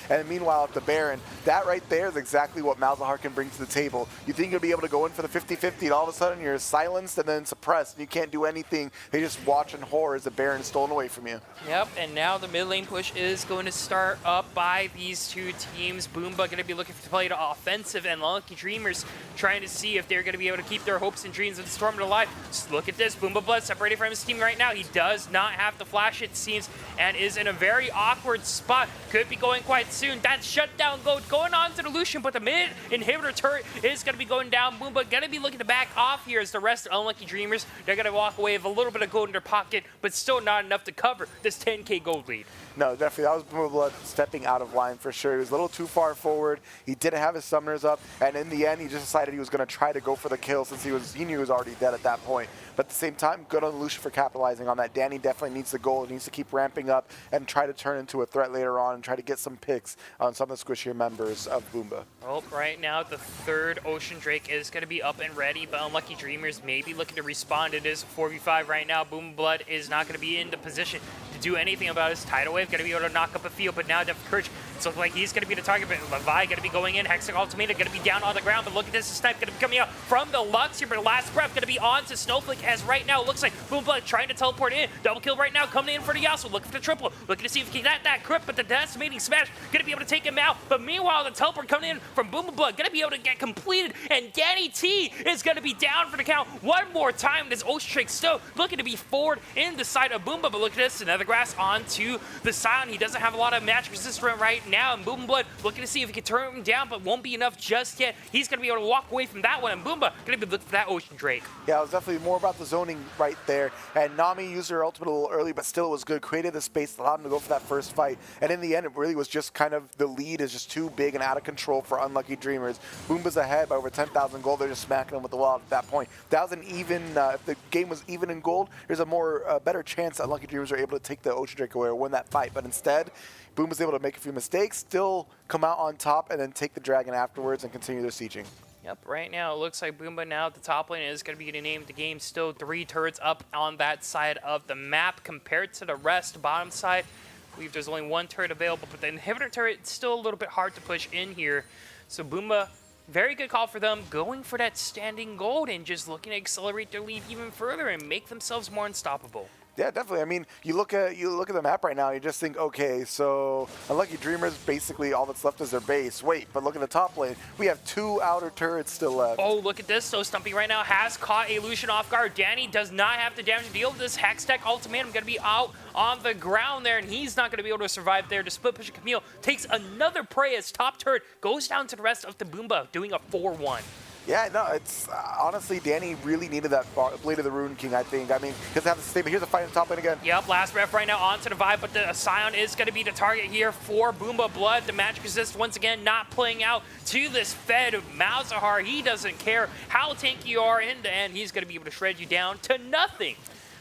And meanwhile, at the Baron, that right there is exactly what Malzahar can bring to the table. You think you'll be able to go in for the 50-50, and all of a sudden you're silenced and then suppressed, and you can't do anything. They just watch in horror as the Baron is stolen away from you. Yep, and now the mid lane push is going to start up by these two teams. Boomba going to be looking to play the offensive, and Lucky Dreamers trying to see if they're going to be able to keep their hopes and dreams and storm it alive. Look at this. Boomba Blood separated from his team right now. He does not have the flash, it seems, and is in a very awkward spot. Could be going quite soon. That shutdown goad going on to the Lucian, but the mid inhibitor turret is going to be going down. Boomba going to be looking to back off here as the rest of Unlucky Dreamers, they're going to walk away with a little bit of gold in their pocket, but still not enough to cover this 10K gold lead. No, definitely. That was Boomba Blood stepping out of line for sure. He was a little too far forward. He didn't have his summoners up, and in the end, he just decided he was going to try to go for the kill since he knew he was already dead at that point. But at the same time, good on Lucian for capitalizing on that. Danny definitely needs the goal. He needs to keep ramping up and try to turn into a threat later on and try to get some picks on some of the squishier members of Boomba. Well, right now, the third Ocean Drake is going to be up and ready, but Unlucky Dreamers may be looking to respond. It is 4v5 right now. Boomba Blood is not going to be in the position to do anything about his tidal wave. Going to be able to knock up a field, but now Depth of Courage, it's looking like he's going to be the target, but Levi going to be going in. Hextech Ultimate going to be down on the ground, but look at this. Snipe going to be coming out from the Lux here, but last breath going to be on to Snowflake, as right now it looks like Boomba Blood trying to teleport in. Double kill right now, coming in for the Yasuo, looking for the triple, looking to see if he can get that crit, but the decimating smash going to be able to take him out. But meanwhile, the teleport coming in from Boomba Blood going to be able to get completed, and Danny T is going to be down for the count one more time. This Ocean Drake still looking to be forward in the side of Boomba, but look at this, another grass onto the Scion. He doesn't have a lot of match resistance right now, and Boomba Blood looking to see if he can turn him down, but won't be enough just yet. He's going to be able to walk away from that one, and Boomba going to be looking for that Ocean Drake. Yeah, it was definitely more about the zoning right there, and Nami used her ultimate a little early, but still it was good. Created the space, allowed him to go for that first fight, and in the end, it really was just kind of the lead is just too big and out of control for Unlucky Dreamers. Boomba's ahead by over 10,000 gold. They're just smacking him with the wall at that point. That was an even, if the game was even in gold, there's a more better chance that Unlucky Dreamers are able to take the Ocean Drake away or win that fight, but instead, Boom was able to make a few mistakes, still come out on top, and then take the dragon afterwards and continue their sieging. Yep, right now it looks like Boomba now at the top lane is going to be the name of the game. Still 3 turrets up on that side of the map compared to the rest. Bottom side, I believe there's only 1 turret available, but the inhibitor turret is still a little bit hard to push in here. So Boomba, very good call for them, going for that standing gold and just looking to accelerate their lead even further and make themselves more unstoppable. Yeah, definitely. I mean, you look at the map right now, you just think, okay, so Unlucky Dreamers, basically all that's left is their base. Wait, but look at the top lane. We have 2 outer turrets still left. Oh, look at this. So Stumpy right now has caught a Lucian off guard. Danny does not have the damage to deal with this. Hextech Ultimatum going to be out on the ground there, and he's not going to be able to survive there. To split push, Camille takes another prey as top turret goes down to the rest of the Boomba, doing a 4-1. Yeah, no, it's honestly, Danny really needed that Blade of the Rune King, I think. I mean, he doesn't have the statement. Here's a fight in the top lane again. Yep, last ref right now onto the Vibe, but the Scion is going to be the target here for Boomba Blood. The magic resist once again not playing out to this Fed of Malzahar. He doesn't care how tanky you are in the end. He's going to be able to shred you down to nothing.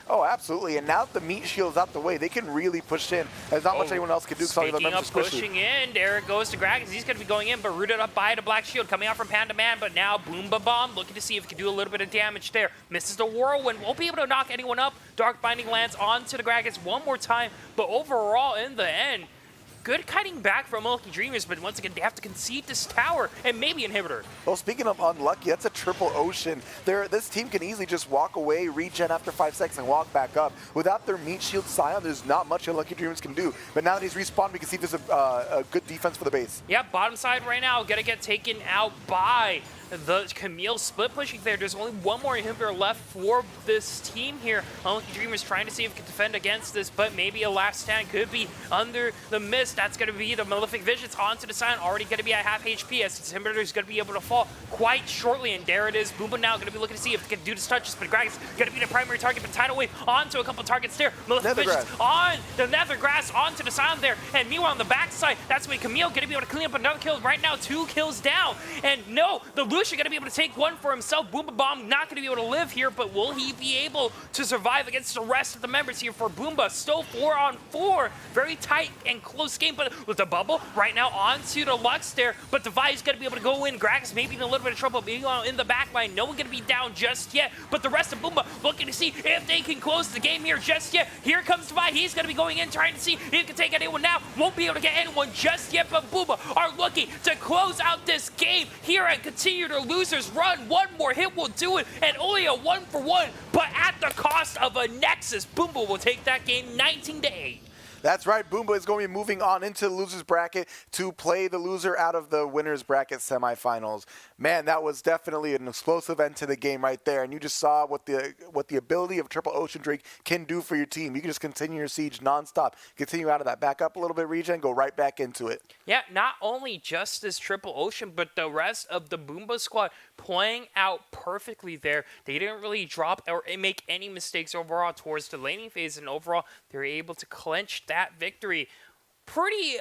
Oh, absolutely. And now that the meat shield's out the way, they can really push in. There's not much anyone else can do. Speaking of pushing in, there it goes to Gragas. He's going to be going in, but rooted up by the Black Shield coming out from Panda Man. But now Boomba Bomb looking to see if he can do a little bit of damage there. Misses the Whirlwind. Won't be able to knock anyone up. Dark Binding lands onto the Gragas one more time. But overall, in the end, good kiting back from Unlucky Dreamers, but once again, they have to concede this tower and maybe Inhibitor. Well, speaking of unlucky, that's a triple ocean. This team can easily just walk away, regen after 5 seconds, and walk back up. Without their meat shield Scion, there's not much Unlucky Dreamers can do. But now that he's respawned, we can see there's a good defense for the base. Yeah, bottom side right now, gonna get taken out by the Camille split pushing there. There's only one more inhibitor left for this team here. Unlucky Dreamers trying to see if it can defend against this, but maybe a last stand could be under the mist. That's going to be the Malefic Visions onto the Scion, already going to be at half HP as this inhibitor is going to be able to fall quite shortly, and there it is. Boomba now going to be looking to see if it can do this touches, but Gragas going to be the primary target, but Tidal Wave onto a couple targets there. Malefic Visions on the Nethergrass onto the Scion there, and meanwhile on the backside, that's when Camille going to be able to clean up another kill. Right now, 2 kills down, and no, the Lucian going to be able to take one for himself. Boomba Bomb not going to be able to live here, but will he be able to survive against the rest of the members here for Boomba? Still 4-on-4. Very tight and close game, but with the bubble right now onto the Lux there, but Devi's going to be able to go in. Gragas maybe in a little bit of trouble being in the back line. No one going to be down just yet, but the rest of Boomba looking to see if they can close the game here just yet. Here comes Devi. He's going to be going in, trying to see if he can take anyone now. Won't be able to get anyone just yet, but Boomba are looking to close out this game here and continue their losers run. One more hit will do it, and only a 1-for-1, but at the cost of a Nexus. Boomba will take that game 19-8. That's right. Boomba is going to be moving on into the loser's bracket to play the loser out of the winner's bracket semifinals. Man, that was definitely an explosive end to the game right there. And you just saw what the ability of Triple Ocean Drake can do for your team. You can just continue your siege nonstop. Continue out of that. Back up a little bit, regen, go right back into it. Yeah, not only just this Triple Ocean, but the rest of the Boomba squad playing out perfectly there. They didn't really drop or make any mistakes overall towards the laning phase, and overall they were able to clinch that victory pretty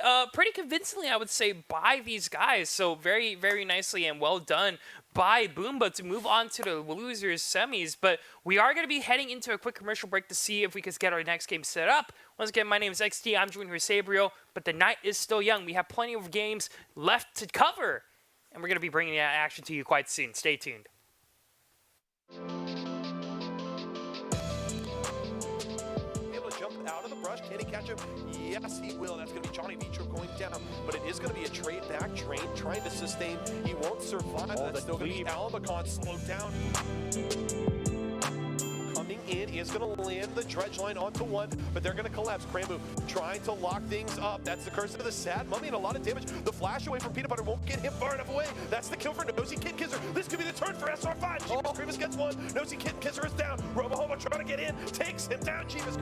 convincingly, I would say, by these guys. So very, very nicely and well done by Boomba to move on to the losers semis. But we are going to be heading into a quick commercial break to see if we can get our next game set up. Once again, my name is XT. I'm joined here with Sabrio, but the night is still young. We have plenty of games left to cover, and we're going to be bringing that action to you quite soon. Stay tuned. Out of the brush, can he catch him? Yes, he will. That's going to be Johnny Vitro going down, but it is going to be a trade back train trying to sustain. He won't survive. That's still going to be Albacon slowed down. Coming in is going to land the dredge line onto one, but they're going to collapse. Crambu trying to lock things up. That's the curse of the Sad Mummy and a lot of damage. The flash away from Peanut Butter won't get him far enough away. That's the kill for Nosy Kid Kisser. This could be the turn for SR5. Jeebus Grievous gets one. Nosy Kid Kisser is down. Robohomo trying to get in. Takes him down. Jeebus.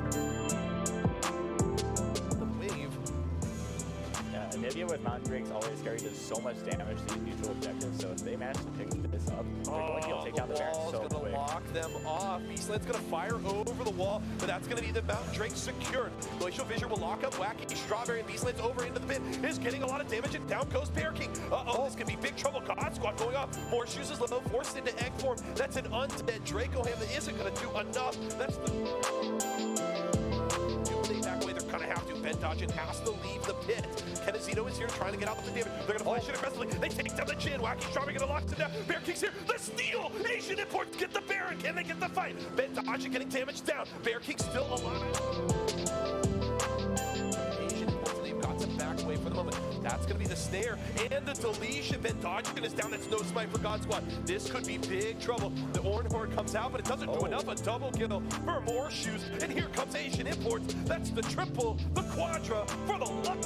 Anivia with Mountain Drakes always carries so much damage to these neutral objectives, so if they manage to pick this up, they're going to be able to take down the Baron so gonna quick. Lock them off. Beastland's going to fire over the wall, but that's going to be the Mountain Drake secured. Glacial Fissure will lock up Wacky Strawberry, and Beastland's over into the pit. Is getting a lot of damage, and down goes Bear King. This can be big trouble. God Squad going off. More shoes is low, forced into egg form. That's an undead Draco Ham that isn't going to do enough. That's the... Back away, they're going to have to. Ben Dodgen has to leave the pit. Kenazito is here trying to get out with the damage. They're going to flash it aggressively. They take down the Jin. Wacky Strawberry going to lock him down. Bear King's here. The steal! Asian Imports get the Baron. Can they get the fight? Ben Dodgen getting damage down. Bear King still alive. Asian Imports, they've got to back away for the moment. That's going to be the snare and the deletion. Ben Dodgen is down. That's no smite for God Squad. This could be big trouble. The Orin Horde comes out, but it doesn't do enough. A double kill for more shoes. And here comes Asian Imports. That's the triple, the quadra for the luck.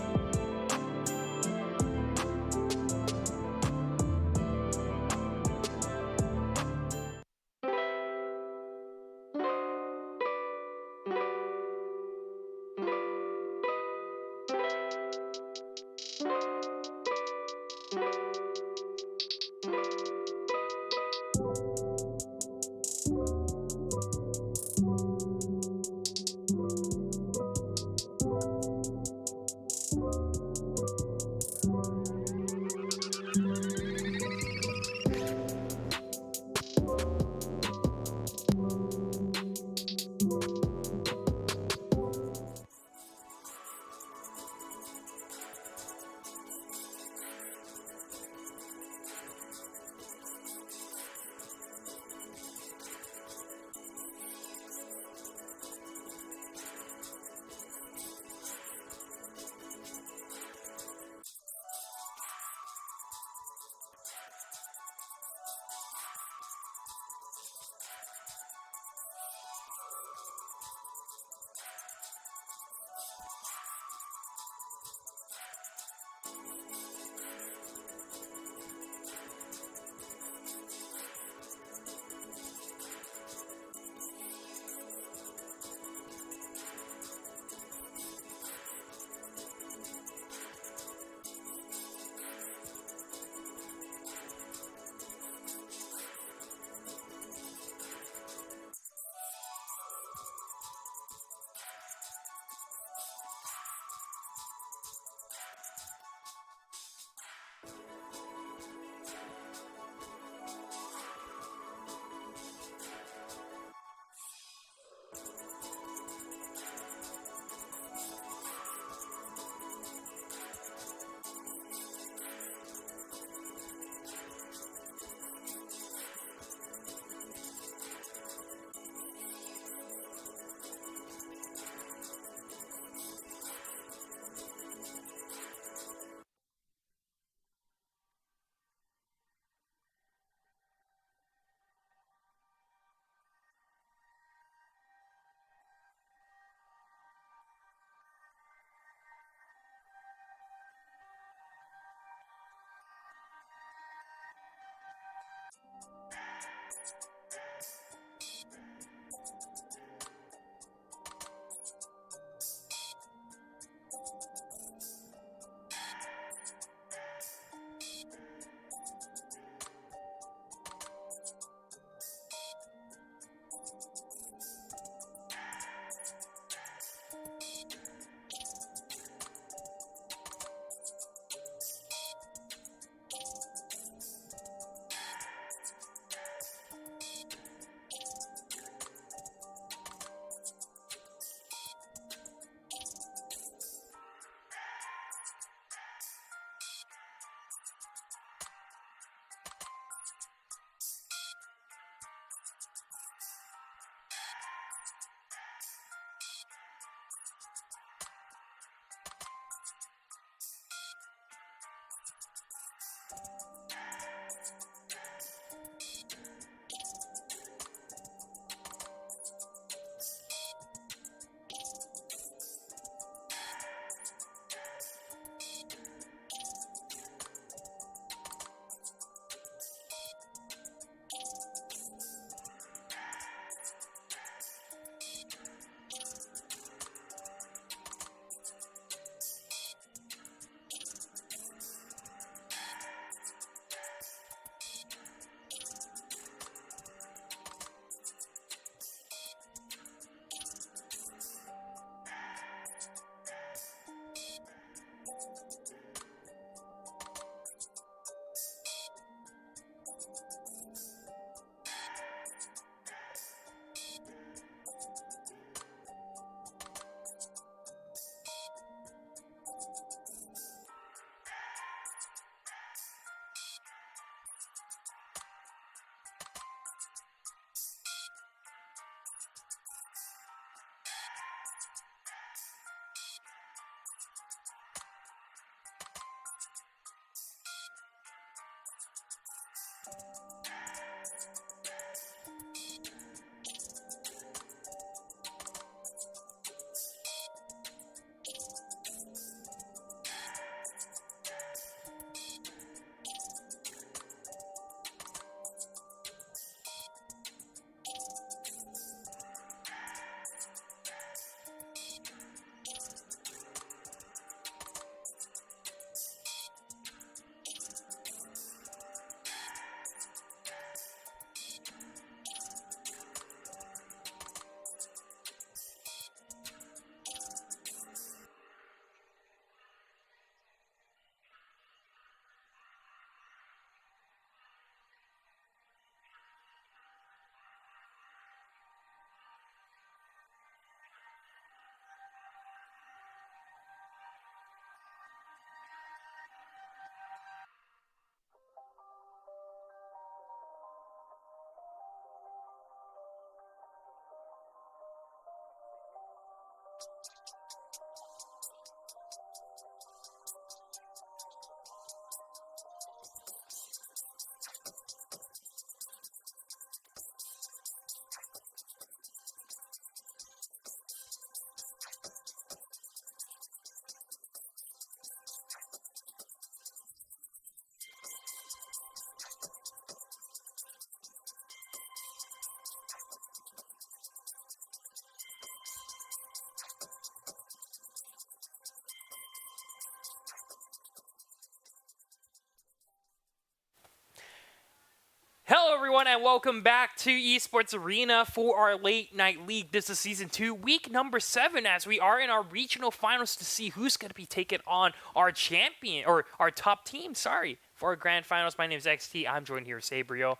Hello, everyone, and welcome back to Esports Arena for our late night league. This is Season 2, week number 7, as we are in our regional finals to see who's going to be taking on our champion, or our top team, sorry, for our grand finals. My name is XT. I'm joined here with Sabrio,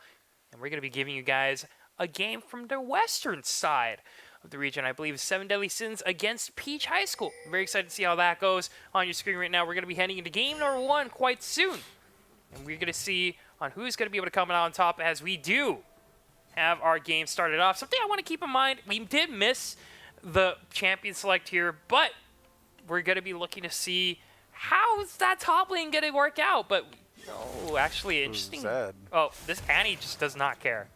and we're going to be giving you guys a game from the western side of the region. I believe it's 7 Deadly Sins against Peach High School. I'm very excited to see how that goes. On your screen right now, we're going to be heading into game number 1 quite soon. And we're going to see on who's going to be able to come out on top as we do have our game started off. Something I want to keep in mind, we did miss the champion select here, but we're going to be looking to see how's that top lane going to work out. But, oh, actually, interesting. Oh, this Annie just does not care.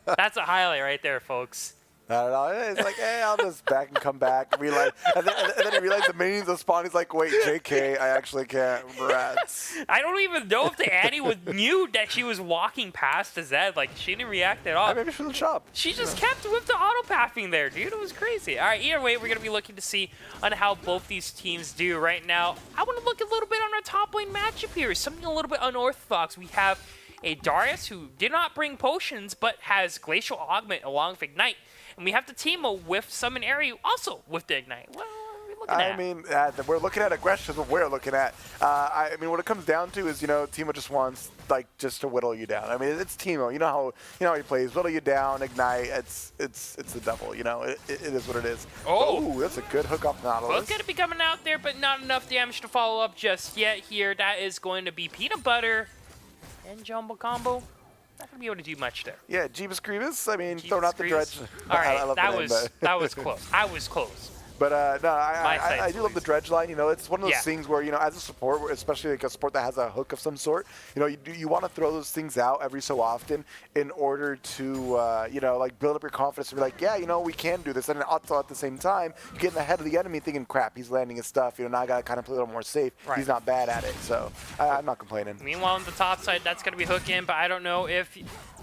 That's a highlight right there, folks. I don't know. It's like, hey, I'll just back and come back. Realize, and then he realized the minions will spawn. He's like, wait, JK, I actually can't. Rats. I don't even know if the Annie knew that she was walking past the Zed. Like, she didn't react at all. Maybe she's in the shop. She just kept with the auto-pathing there, dude. It was crazy. All right, either way, we're going to be looking to see on how both these teams do right now. I want to look a little bit on our top lane matchup here. Something a little bit unorthodox. We have a Darius who did not bring potions, but has Glacial Augment along with Ignite. And we have the Teemo with Summon Area also with the Ignite. What are we looking at? I mean, we're looking at aggression is what we're looking at. I mean, what it comes down to is, you know, Teemo just wants, like, just to whittle you down. I mean, it's Teemo. You know how he plays. Whittle you down, Ignite. It's the devil, you know. It is what it is. Oh, that's a good hook off Nautilus. Both going to be coming out there, but not enough damage to follow up just yet here. That is going to be Peanut Butter and Jumbo Combo. Not going to be able to do much there. Yeah, Jeebus Grievous. I mean, throwing out the dredge. All right, I love that the name, that was close. I was close. But no, I do love the dredge line. You know, it's one of those things where, you know, as a support, especially like a support that has a hook of some sort, you know, you want to throw those things out every so often in order to, you know, like build up your confidence and be like, yeah, you know, we can do this. And also at the same time, you get in the head of the enemy thinking, crap, he's landing his stuff. You know, now I got to kind of play a little more safe. Right. He's not bad at it. So I'm not complaining. Meanwhile, on the top side, that's going to be hooking, but I don't know if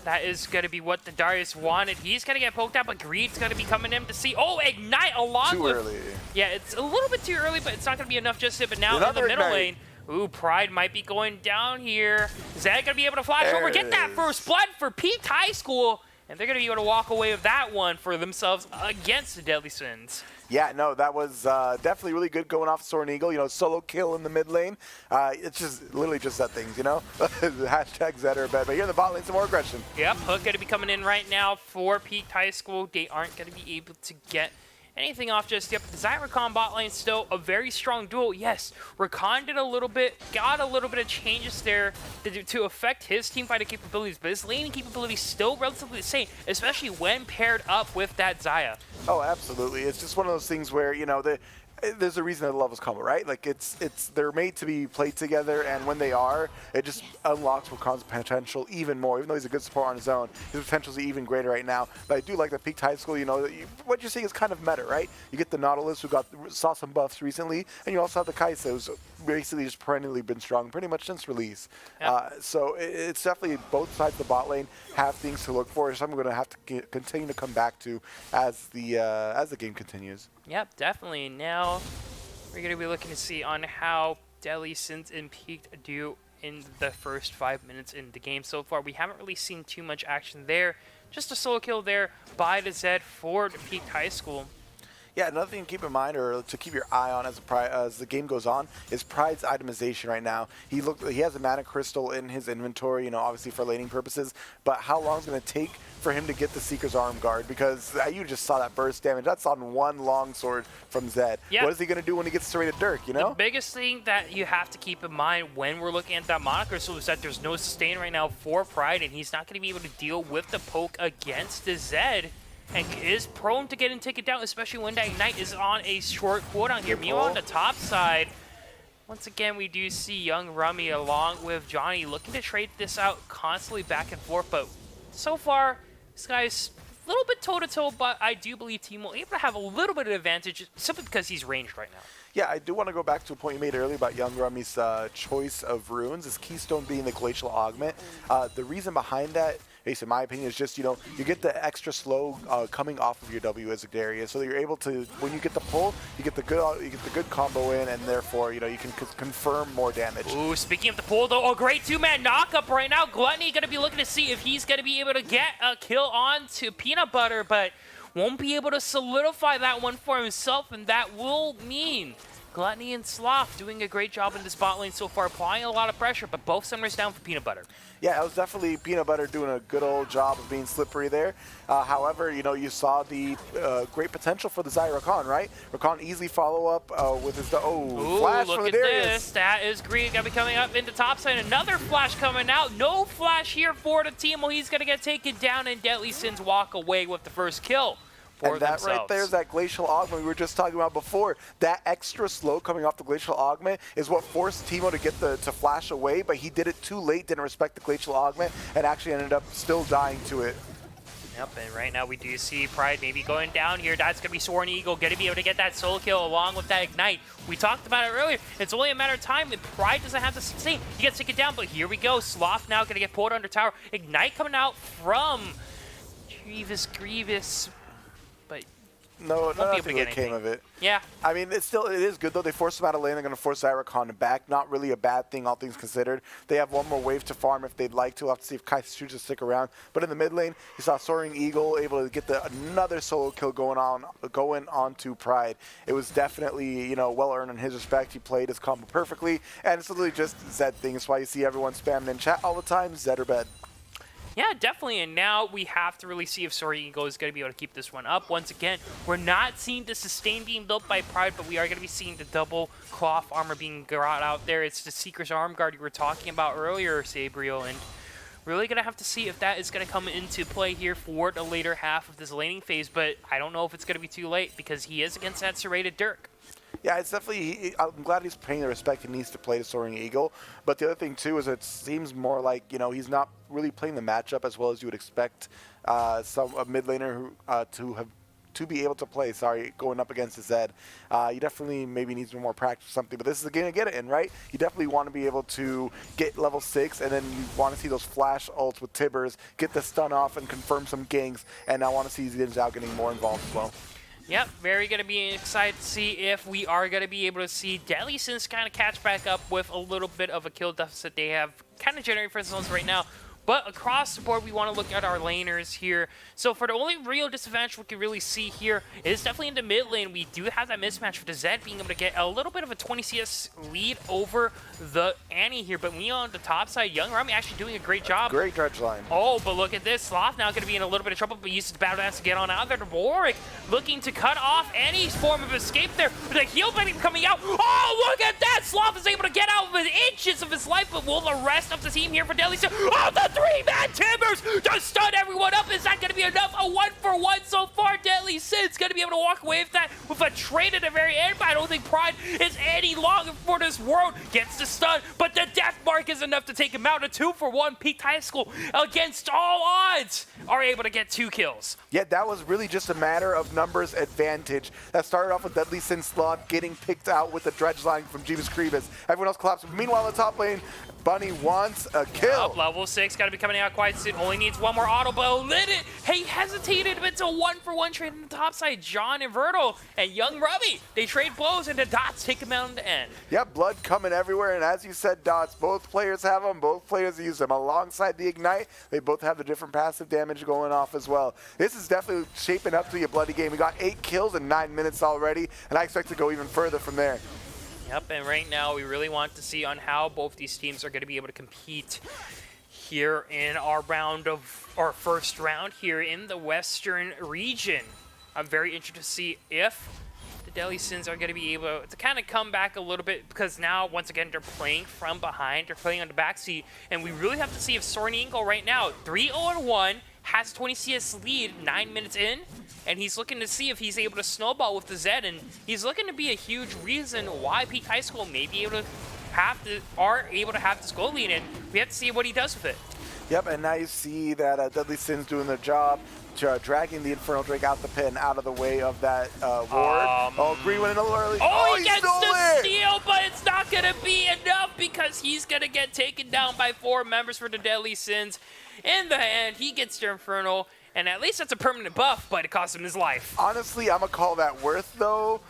that is going to be what the Darius wanted. He's going to get poked out, but Greed's going to be coming in to see. Oh, Ignite along Too with... early. Yeah, it's a little bit too early, but it's not going to be enough just yet. But now in the middle lane, ooh, Pride might be going down here. Zed going to be able to flash over, get that first blood for Peak High School, and they're going to be able to walk away with that one for themselves against the Deadly Sins. Yeah, no, that was definitely really good going off Soaring Eagle. You know, solo kill in the mid lane. It's just literally just that things, you know? Hashtag Zed or bed. But here in the bot lane, some more aggression. Yep, Hook going to be coming in right now for Peak High School. They aren't going to be able to get anything off just yet. But the Zyrakan bot lane still a very strong duel. Yes, Rakan did a little bit, got a little bit of changes there to affect his teamfighting capabilities, but his laning capabilities still relatively the same, especially when paired up with that Zaya. Oh, absolutely. It's just one of those things where, you know, there's a reason that love is combo, right? Like they're made to be played together, and when they are, it just unlocks Rakan's potential even more. Even though he's a good support on his own, his potential is even greater right now. But I do like the Peak High School. You know, what you're seeing is kind of meta, right? You get the Nautilus, who saw some buffs recently, and you also have the Kaisa, who's basically just perennially been strong pretty much since release. Yep. So it's definitely both sides of the bot lane have things to look for. Something we're going to have to continue to come back to as the game continues. Yep, definitely. Now we're going to be looking to see on how Deadly Sins and Peak do in the first 5 minutes in the game so far. We haven't really seen too much action there. Just a solo kill there by the Zed for the Peak High School. Yeah, another thing to keep in mind, or to keep your eye on as the game goes on, is Pride's itemization right now. He has a mana crystal in his inventory, you know, obviously for laning purposes. But how long is it going to take for him to get the Seeker's Arm Guard? Because you just saw that burst damage. That's on one longsword from Zed. Yep. What is he going to do when he gets serrated Dirk, you know? The biggest thing that you have to keep in mind when we're looking at that mana crystal is that there's no sustain right now for Pride, and he's not going to be able to deal with the poke against the Zed. and is prone to getting taken down, especially when that Ignite is on a short cooldown here. Meanwhile, on the top side, once again, we do see Young Rummy along with Johnny looking to trade this out constantly back and forth, but so far, this guy's a little bit toe-to-toe, but I do believe Teemo able to have a little bit of advantage simply because he's ranged right now. Yeah, I do want to go back to a point you made earlier about Young Rummy's choice of runes, his keystone being the Glacial Augment. The reason behind that, at least in my opinion, is just, you get the extra slow coming off of your W as Xdaria, so that you're able to, when you get the pull, you get the good combo in, and therefore, you can confirm more damage. Ooh, speaking of the pull, though, a great two-man knockup right now. Gluttony going to be looking to see if he's going to be able to get a kill on to Peanut Butter, but won't be able to solidify that one for himself, and that will mean Gluttony and Sloth doing a great job in this bot lane so far, applying a lot of pressure, but both summoners down for Peanut Butter. Yeah, it was definitely Peanut Butter doing a good old job of being slippery there. However, you saw the great potential for the Zai Rakan, right? Rakan easily follow up with his flash look from at Darius. this. That is green. Gonna be coming up into topside. Another flash coming out. No flash here for the team. Well, he's gonna get taken down, and Deadly Sins walk away with the first kill. And that right there is that Glacial Augment we were just talking about before. That extra slow coming off the Glacial Augment is what forced Teemo to get to flash away, but he did it too late, didn't respect the Glacial Augment, and actually ended up still dying to it. Yep, and right now we do see Pride maybe going down here. That's going to be Soaring Eagle, going to be able to get that solo kill along with that Ignite. We talked about it earlier. It's only a matter of time if Pride doesn't have to sustain. He gets taken down, but here we go. Sloth now going to get pulled under tower. Ignite coming out from Grievous, but No, nothing really came of it. Yeah. I mean, it is good, though. They forced him out of lane. They're going to force Zyrakan back. Not really a bad thing, all things considered. They have one more wave to farm if they'd like to. We'll have to see if Kai chooses to stick around. But in the mid lane, you saw Soaring Eagle able to get another solo kill going on to Pride. It was definitely, well earned in his respect. He played his combo perfectly. And it's literally just Zed thing. That's why you see everyone spamming in chat all the time, Zed or bed. Yeah, definitely, and now we have to really see if Soaring Eagle is going to be able to keep this one up. Once again, we're not seeing the sustain being built by Pride, but we are going to be seeing the double cloth armor being brought out there. It's the Seeker's Arm Guard you were talking about earlier, Sabriel, and really going to have to see if that is going to come into play here for the later half of this laning phase, but I don't know if it's going to be too late because he is against that serrated Dirk. Yeah, it's definitely, I'm glad he's paying the respect he needs to play to Soaring Eagle. But the other thing, too, is it seems more like, he's not really playing the matchup as well as you would expect a mid laner to be able to play, going up against the Zed. You definitely maybe need some more practice or something, but this is the game to get it in, right? You definitely want to be able to get level 6, and then you want to see those flash ults with Tibbers, get the stun off and confirm some ganks, and I want to see Xin Zhao getting more involved as well. Yep, very going to be excited to see if we are going to be able to see Deadly Sins kind of catch back up with a little bit of a kill deficit they have kind of generated for themselves right now. But across the board, we want to look at our laners here. So for the only real disadvantage we can really see here is definitely in the mid lane. We do have that mismatch for the Zed being able to get a little bit of a 20 CS lead over the Annie here. But we on the top side, Young Rummy actually doing a great job. Great dredge line. Oh, but look at this. Sloth now going to be in a little bit of trouble, but uses the battle dance to get on out there. The Warwick looking to cut off any form of escape there. The heal bending coming out. Oh, look at that. Sloth is able to get out within inches of his life, but will the rest of the team here for Deadly Sins? Oh, the three-man Timbers to stun everyone up. Is that going to be enough? A 1-for-1 so far. Deadly Sins going to be able to walk away with that with a trade at the very end, but I don't think Pride is any longer for this world. Gets the stun, but the death mark is enough to take him out. A 2-for-1 peaked high school against all odds are able to get 2 kills. Yeah, that was really just a matter of numbers advantage. That started off with Deadly Sin Sloth getting picked out with the dredge line from Jeebus Grievous. Everyone else collapsed. Meanwhile, in the top lane, Bunny wants a kill. Level 6 got to be coming out quite soon. Only needs one more auto, but lit it. He hesitated, but it's a 1-for-1 trade on the top side. John and Vertal and Young Rummy, they trade blows, and the Dots take him out in the end. Yep, blood coming everywhere, and as you said, Dots, both players have them, both players use them. Alongside the Ignite, they both have the different passive damage going off as well. This is definitely shaping up to be a bloody game. We got 8 kills in 9 minutes already, and I expect to go even further from there. Yep, and right now we really want to see on how both these teams are going to be able to compete here in our first round here in the Western region. I'm very interested to see if the Deadly Sins are going to be able to kind of come back a little bit, because now, once again, they're playing from behind. They're playing on the backseat, and we really have to see if Soaring Eagle right now, 3-0-1, has 20 CS lead 9 minutes in, and he's looking to see if he's able to snowball with the Zed, and he's looking to be a huge reason why Peak High School may be able to are able to have this goal lead, and we have to see what he does with it. Yep, and now you see that Deadly Sins doing their job, dragging the Infernal Drake out the pit and out of the way of that ward. Green went in a little early. He gets the steal, but it's not going to be enough because he's going to get taken down by 4 members for the Deadly Sins. In the end, he gets the Infernal, and at least that's a permanent buff, but it cost him his life. Honestly, I'm going to call that worth, though.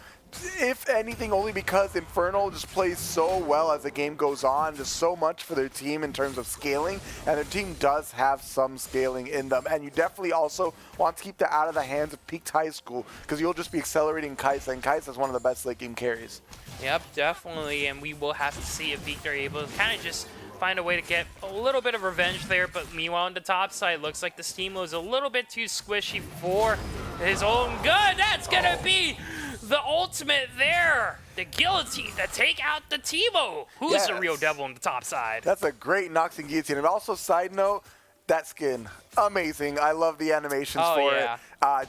If anything, only because Infernal just plays so well as the game goes on. Just so much for their team in terms of scaling, and their team does have some scaling in them. And you definitely also want to keep that out of the hands of Peaked High School, because you'll just be accelerating Kaisa, and Kaisa is one of the best late game carries. Yep, definitely, and we will have to see if Peaked are able to kind of just find a way to get a little bit of revenge there. But meanwhile, on the top side, looks like the Steamo is a little bit too squishy for his own good. That's gonna be the ultimate there. The guillotine to take out the Timo, who's the real devil on the top side. That's a great Noxing guillotine. And also, side note, that skin, amazing. I love the animations for it.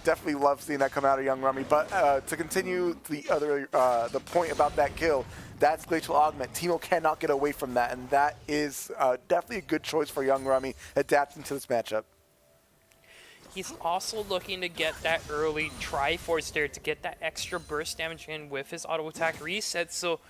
Definitely love seeing that come out of Young Rummy. But to continue the point about that kill, that's Glacial Augment. Timo cannot get away from that, and that is definitely a good choice for Young Rummy adapting to this matchup. He's also looking to get that early Triforce there to get that extra burst damage in with his auto attack reset. So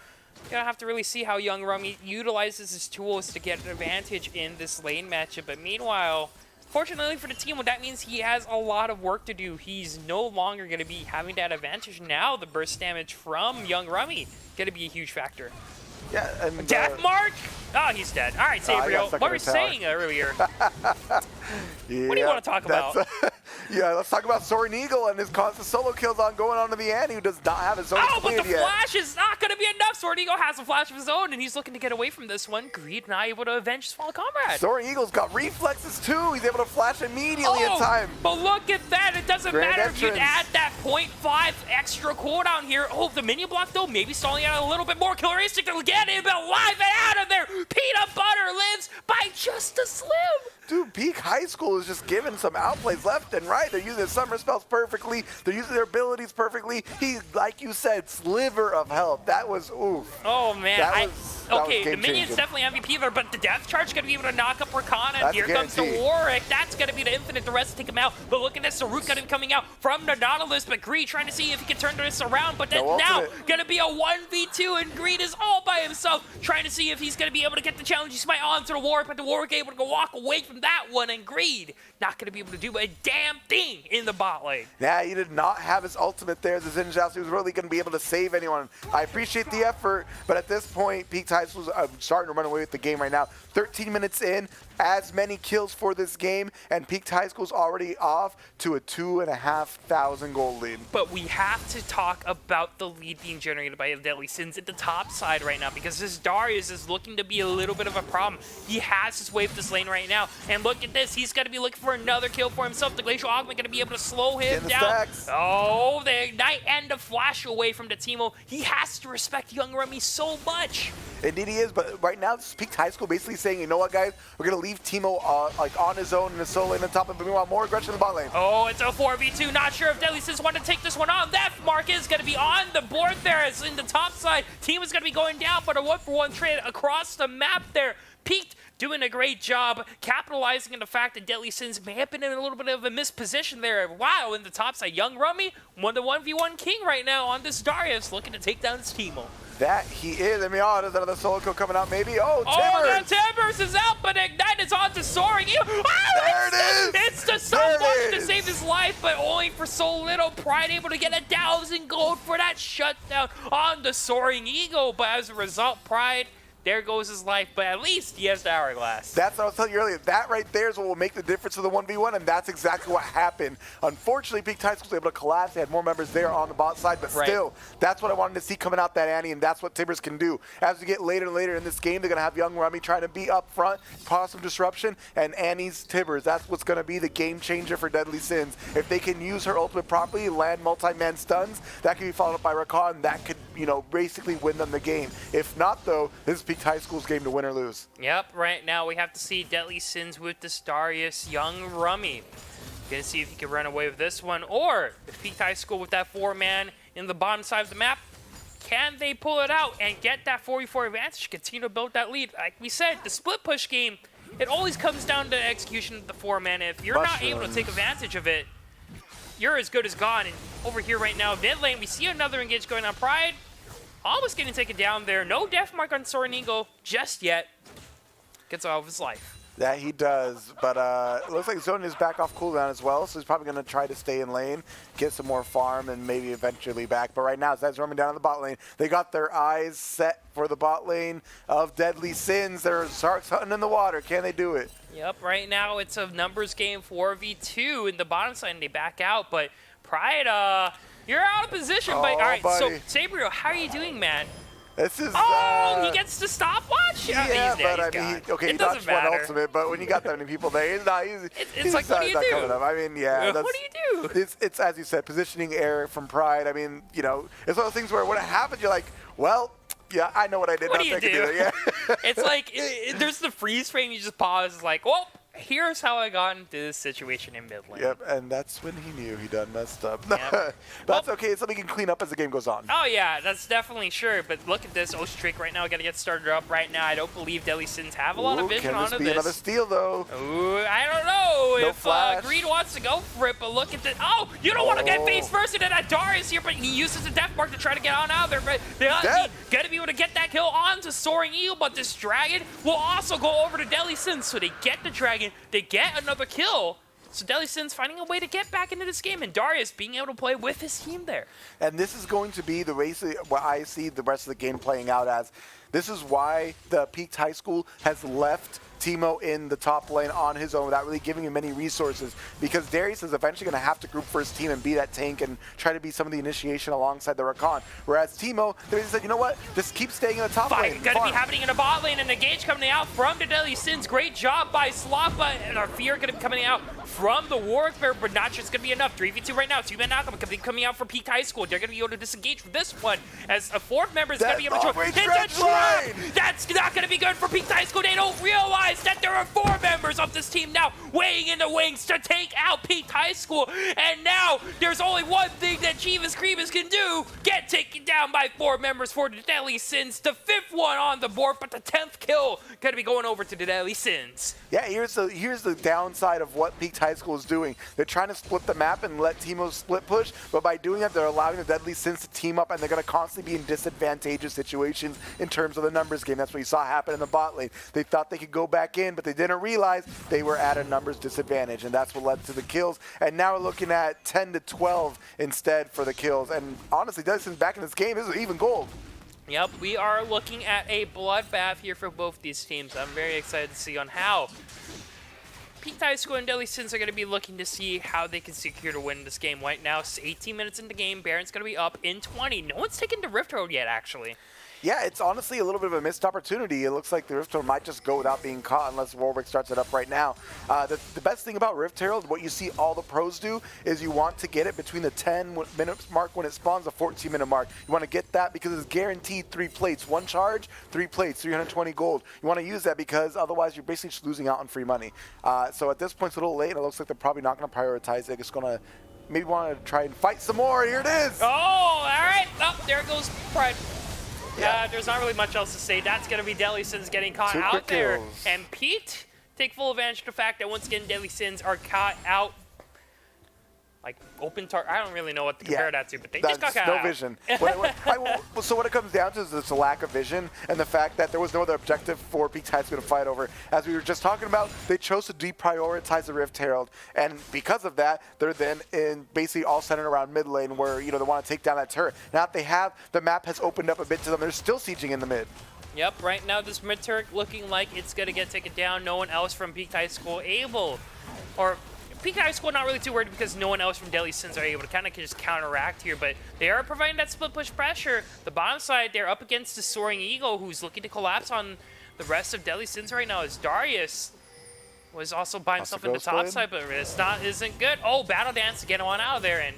you're gonna have to really see how Young Rummy utilizes his tools to get an advantage in this lane matchup. But meanwhile, fortunately for the team, that means he has a lot of work to do. He's no longer gonna be having that advantage. Now the burst damage from Young Rummy gonna be a huge factor. Yeah, and Death Mark? Oh, he's dead. All right, Sabriel, what were you saying earlier? What do you want to talk about? Yeah, let's talk about Soaring Eagle and his constant solo kills going on to the Annie, who does not have his own but the yet. flash is not going to be enough. Soaring Eagle has a flash of his own, and he's looking to get away from this one. Greed not able to avenge his fallen comrade. Soaring Eagle's got reflexes too. He's able to flash immediately in time. But look at that. It doesn't matter if you add that 0.5 extra cooldown here. The minion block, though, maybe stalling out a little bit more. Killer Instinct to get him alive and out of there. Peanut Butter lives by just a slim. Dude, Peak High School is just giving some outplays left and right. They're using their summer spells perfectly. They're using their abilities perfectly. He, like you said, sliver of health. That was, oof. Oh, man. Okay, the minion's game-changing. definitely MVP there, but the Death Charge is going to be able to knock up Rakana. Here comes the Warwick. That's going to be the Infinite. The rest take him out. But look at this. Sarut going to be coming out from the Nautilus, but Greed trying to see if he can turn this around. But then now going to be a 1v2, and Greed is all by himself trying to see if he's going to be able to get the challenge. He's might onto the Warwick, but the Warwick able to go walk away from that one, and Greed not going to be able to do a damn thing in the bot lane. Yeah, he did not have his ultimate there. The Zinjas, he was really going to be able to save anyone. I appreciate the effort, but at this point, Peak High School's starting to run away with the game right now. 13 minutes in, as many kills for this game, and Peak High School's already off to a 2,500 goal lead. But we have to talk about the lead being generated by Deadly Sins at the top side right now, because this Darius is looking to be a little bit of a problem. He has his wave this lane right now, and look at this. He's going to be looking for another kill for himself. The Glacial Augment going to be able to slow him down. Stacks. Oh, the Ignite and the flash away from the Timo. He has to respect Young Rummy so much. Indeed he is, but right now, Peak High School basically saying, you know what, guys? We're going to leave Timo on his own in the solo lane on top of him. We want more aggression in the bot lane. Oh, it's a 4v2. Not sure if Deadly Sins want to take this one on. That mark is going to be on the board there. As in the top side, team is going to be going down, but a 1-for-1 trade across the map there. Peaked doing a great job capitalizing on the fact that Deadly Sins may have been in a little bit of a misposition there. Wow, in the top side, Young Rummy, 1-1v1 king right now on this Darius, looking to take down his Timo. That he is. I mean, there's another solo kill coming out maybe. Oh, Timbers! Oh, Timbers is out, but Ignite is on to Soaring. There it is! It's the so much to save his life, but only for so little. Pride able to get 1,000 gold for that shutdown on the Soaring Eagle, but as a result, Pride, there goes his life, but at least he has the Hourglass. That's what I was telling you earlier. That right there is what will make the difference of the 1v1, and that's exactly what happened. Unfortunately, Peak High School was able to collapse. They had more members there on the bot side, but still, that's what I wanted to see coming out that Annie, and that's what Timbers can do. As we get later and later in this game, they're going to have Young Rummy trying to be up front, cause some disruption, and Annie's Timbers. That's what's going to be the game changer for Deadly Sins. If they can use her ultimate properly, land multi-man stuns, that can be followed up by Rakan, that could basically win them the game. If not, though, this is Peaked High School's game to win or lose. Yep, right now we have to see Deadly Sins with the Darius Young Rummy. Gonna see if he can run away with this one, or if Peaked High School with that 4-man in the bottom side of the map, can they pull it out and get that 44 advantage, continue to build that lead? Like we said, the split push game, it always comes down to execution of the 4-man. If you're not able to take advantage of it, you're as good as gone. And over here right now, mid lane, we see another engage going on. Pride almost getting taken down there. No death mark on Soaring Eagle just yet. Gets off his life. Yeah, he does, but it looks like Zone is back off cooldown as well, so he's probably going to try to stay in lane, get some more farm, and maybe eventually back. But right now, Zed's roaming down in the bot lane. They got their eyes set for the bot lane of Deadly Sins. There are sharks hunting in the water. Can they do it? Yep, right now it's a numbers game 4v2 in the bottom side, and they back out, but Pride, you're out of position. Oh, but all right, buddy. so Sabrio, how are you doing, man? This is. He gets the stopwatch. Yeah, he's dead, but I he's mean, gone. he dodged one ultimate, but when you got that many people there, he's not. It's like, what do you do? Coming up. I mean, yeah. What do you do? It's as you said, positioning error from Pride. I mean, it's one of those things where when it happens, you're like, well, yeah, I know what I did. What do you do? Yeah. It's like there's the freeze frame. You just pause. It's like, well, here's how I got into this situation in mid lane. Yep, and that's when he knew he done messed up. Yep. That's okay. It's something he can clean up as the game goes on. Oh yeah, that's definitely sure. But look at this Ocean Drake right now. Got to get started up right now. I don't believe Deadly Sins have a lot of vision can this onto be this. another steal though? Ooh, I don't know No if flash. Greed wants to go for it, but look at this. Oh, you don't want to get face first into that Darius here, but he uses the death mark to try to get on out there. But they got to be able to get that kill onto Soaring Eagle, but this dragon will also go over to Deadly Sins. So they get the dragon, they get another kill. So Deadly Sins finding a way to get back into this game, and Darius being able to play with his team there. And this is going to be the race, what I see the rest of the game playing out as. This is why the Peaked High School has left Teemo in the top lane on his own without really giving him many resources, because Darius is eventually going to have to group for his team and be that tank and try to be some of the initiation alongside the Rakan. Whereas Teemo, they said, you know what, just keep staying in the top lane. Fight gonna be happening in the bot lane, and the engage coming out from the Deadly Sins. Great job by Slappa, and our Fear gonna be coming out from the Warwick Bear, but not just gonna be enough. 3v2 right now, 2-man knockup gonna be coming out for Peaked High School. They're gonna be able to disengage from this one, as a fourth member is gonna be able to join. It's a trap! That's not gonna be good for Peaked High School. They don't realize that there are 4 members of this team now weighing in the wings to take out Peaked High School, and now there's only one thing that Chivas Creepers can do: get taken down by 4 members for the Deadly Sins. The 5th one on the board, but the 10th kill gonna be going over to the Deadly Sins. Yeah, here's the downside of what Peaked High School is doing. They're trying to split the map and let Teemo split push, but by doing that, they're allowing the Deadly Sins to team up, and they're going to constantly be in disadvantageous situations in terms of the numbers game. That's what you saw happen in the bot lane. They thought they could go back in, but they didn't realize they were at a numbers disadvantage, and that's what led to the kills. And now we're looking at 10 to 12 instead for the kills. And honestly, Deadly Sins back in this game, this is even gold. Yep, we are looking at a bloodbath here for both these teams. I'm very excited to see on how Peaked High School and Deadly Sins are going to be looking to see how they can secure to win this game. Right now, it's 18 minutes in the game. Baron's going to be up in 20. No one's taken the Rift Road yet, actually. Yeah, it's honestly a little bit of a missed opportunity. It looks like the Rift Herald might just go without being caught unless Warwick starts it up right now. The best thing about Rift Herald, what you see all the pros do, is you want to get it between the 10-minute mark when it spawns, the 14-minute mark. You want to get that because it's guaranteed 3 plates. 1 charge, 3 plates, 320 gold. You want to use that because otherwise you're basically just losing out on free money. So at this point, it's a little late, and it looks like they're probably not going to prioritize it. They're just going to maybe want to try and fight some more. Here it is. Oh, all right. Oh, there goes Pride. Yeah. There's not really much else to say. That's going to be Deadly Sins getting caught 2 out quick there. kills. And Pete take full advantage of the fact that once again, Deadly Sins are caught out. Like open target. I don't really know what to compare that to, but they just got caught no out. vision. So what it comes down to is it's a lack of vision and the fact that there was no other objective for Peaked High School to fight over. As we were just talking about, they chose to deprioritize the Rift Herald, and because of that, they're then in basically all centered around mid lane where they want to take down that turret. Now that they have, the map has opened up a bit to them. They're still sieging in the mid. Yep, right now this mid turret looking like it's going to get taken down. No one else from Peaked High School able, or Peaked High School not really too worried because no one else from Deadly Sins are able to kind of just counteract here, but they are providing that split push pressure. The bottom side, they're up against the Soaring Eagle, who's looking to collapse on the rest of Deadly Sins right now, as Darius was also by himself in the top side, but isn't good. Oh, Battle Dance to get on out of there, and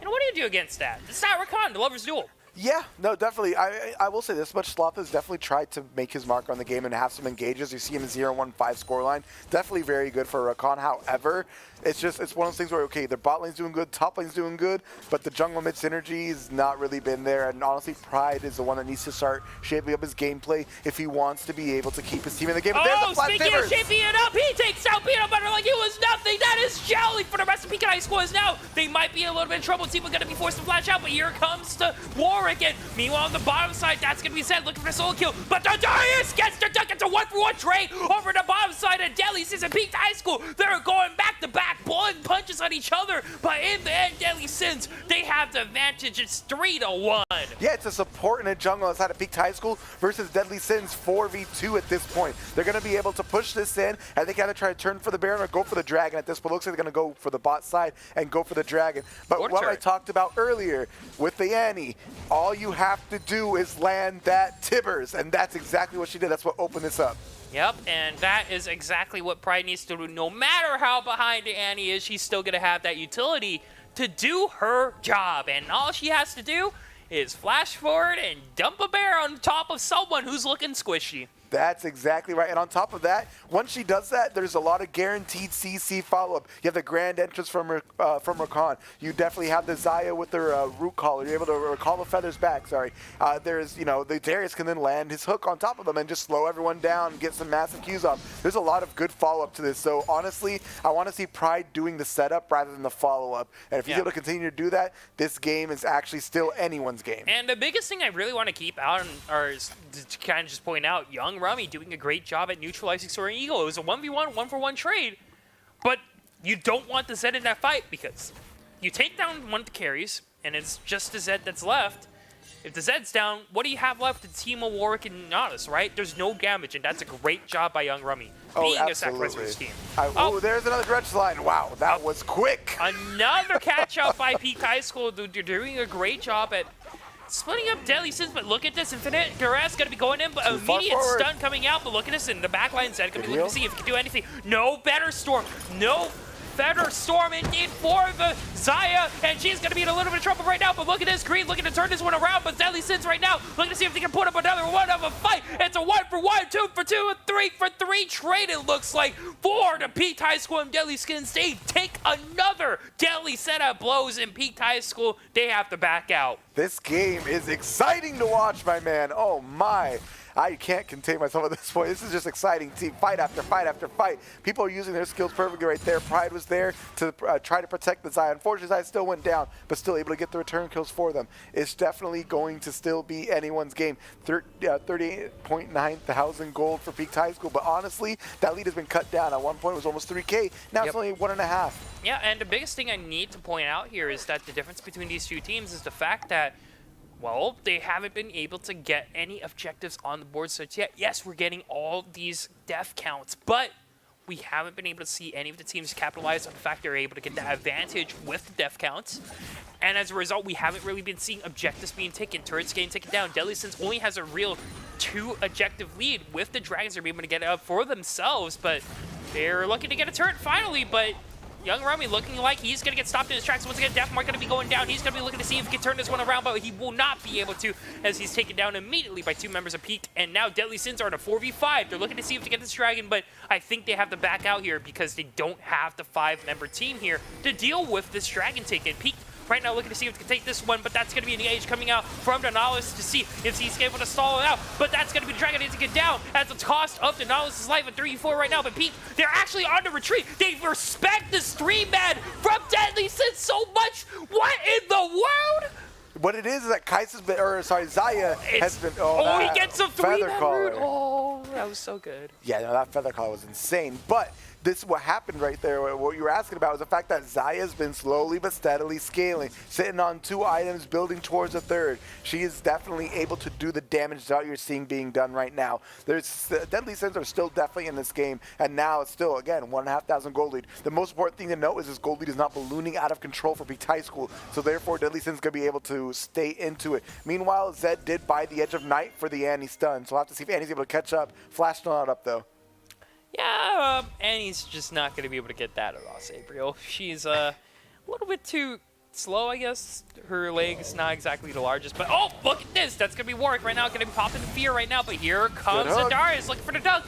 what do you do against that? It's not Rakan, the Lover's Duel. Yeah, no, definitely. I will say this much. Sloth has definitely tried to make his mark on the game and have some engages. You see him in 0-1-5 scoreline. Definitely very good for Rakan. However, it's one of those things where, okay, the bot lane's doing good, top lane's doing good, but the jungle mid synergy has not really been there. And honestly, Pride is the one that needs to start shaping up his gameplay if he wants to be able to keep his team in the game. Oh, speaking of shaping it up, he takes out Peanut Butter like it was nothing. That is jelly for the rest of Pekin High School. Is now they might be in a little bit of trouble. Team are going to be forced to flash out, but here comes the Warwick. And meanwhile, on the bottom side, that's going to be Zed looking for a solo kill. But the Darius gets the duck. It's a 1-for-1 trade over the bottom side of Delhi. Since in Pekin High School, they're going back to back, pulling punches on each other. But in the end, Delhi Sins, they have the advantage. It's 3-1. Yeah, it's a support in a jungle outside of Peaked High School versus Deadly Sins 4v2 at this point. They're going to be able to push this in. I think either try to turn for the Baron or go for the Dragon at this point. Looks like they're going to go for the bot side and go for the Dragon. But what I talked about earlier with the Annie, all you have to do is land that Tibbers, and that's exactly what she did. That's what opened this up. Yep, and that is exactly what Pride needs to do. No matter how behind Annie is, she's still going to have that utility to do her job. And all she has to do is flash forward and dump a bear on top of someone who's looking squishy. That's exactly right. And on top of that, once she does that, there's a lot of guaranteed CC follow-up. You have the grand entrance from Rakan. You definitely have the Xayah with her root collar. You're able to call the feathers back, sorry. There's, the Darius can then land his hook on top of them and just slow everyone down and get some massive Qs off. There's a lot of good follow-up to this. So honestly, I want to see Pride doing the setup rather than the follow-up. And if he's able to continue to do that, this game is actually still anyone's game. And the biggest thing I really want to keep out or is to kind of just point out, Young Rummy doing a great job at neutralizing Soaring Eagle. It was a 1v1, 1-for-1 trade, but you don't want the Zed in that fight because you take down one of the carries, and it's just the Zed that's left. If the Zed's down, what do you have left? The team of Warwick and Nautis, right? There's no damage, and that's a great job by Young Rummy being a sacrifice for his team. There's another dredge line. Wow, that was quick. Another catch-up by Peak High School. They're doing a great job at splitting up Deadly Sins, but look at this. Infinite Duress going to be going in, but immediate stun coming out. But look at this in the backline. Zed going to be looking to see if he can do anything. No better storm. No better storm indeed for the Xayah, and she's going to be in a little bit of trouble right now. But look at this. Green looking to turn this one around, but Deadly Sins right now looking to see if they can put up another one of a fight. It's a 1-for-1, 2-for-2, a 3-for-3 trade, it looks like, for the Peaked High School and Deadly Skins. They take another deadly set of blows in Peaked High School. They have to back out. This game is exciting to watch, my man. Oh, my. I can't contain myself at this point. This is just exciting. Team fight after fight after fight. People are using their skills perfectly right there. Pride was there to try to protect the Xayah. Unfortunately, Xayah still went down, but still able to get the return kills for them. It's definitely going to still be anyone's game. 38.9 thousand gold for Peaked High School, but honestly, that lead has been cut down. At one point, it was almost 3K. Now it's only 1.5. Yeah, and the biggest thing I need to point out here is that the difference between these two teams is the fact that, well, they haven't been able to get any objectives on the board so yet. Yes, we're getting all these death counts, but we haven't been able to see any of the teams capitalize on the fact they're able to get that advantage with the death counts. And as a result, we haven't really been seeing objectives being taken, turrets getting taken down. Deadly Sins only has a real 2-objective lead with the Dragons. They're able to get it up for themselves, but they're looking to get a turret finally, but Young Rummy looking like he's going to get stopped in his tracks. Once again, Deathmark going to be going down. He's going to be looking to see if he can turn this one around, but he will not be able to as he's taken down immediately by 2 members of Peak. And now Deadly Sins are in a 4v5. They're looking to see if they get this Dragon, but I think they have to back out here because they don't have the 5-member team here to deal with this Dragon taken. Peak right now looking to see if they can take this one, but that's going to be an engage coming out from the Nautilus to see if he's able to stall it out. But that's going to be the Dragon needs to get down at the cost of the Nautilus' life at 3-4 right now. But Pete, they're actually on the retreat. They respect this 3-man from Deadly Sins so much. What in the world? What it is that Xayah has been. Oh, he gets a 3-man root. Oh, that was so good. Yeah, no, that feather call was insane. But this is what happened right there. What you were asking about was the fact that Xayah's been slowly but steadily scaling, sitting on 2 items, building towards a 3rd. She is definitely able to do the damage that you're seeing being done right now. There's Deadly Sins are still definitely in this game, and now it's still, again, 1,500 gold lead. The most important thing to note is this gold lead is not ballooning out of control for Peaked High School, so therefore Deadly Sins is going to be able to stay into it. Meanwhile, Zed did buy the Edge of Night for the Annie stun, so we'll have to see if Annie's able to catch up. Flash not up, though. Yeah, Annie's just not going to be able to get that at all, Sabriel. She's a little bit too slow, I guess. Her leg's not exactly the largest, but oh, look at this. That's going to be Warwick right now. Going to be popping fear right now, but here comes Adarius looking for the dunk.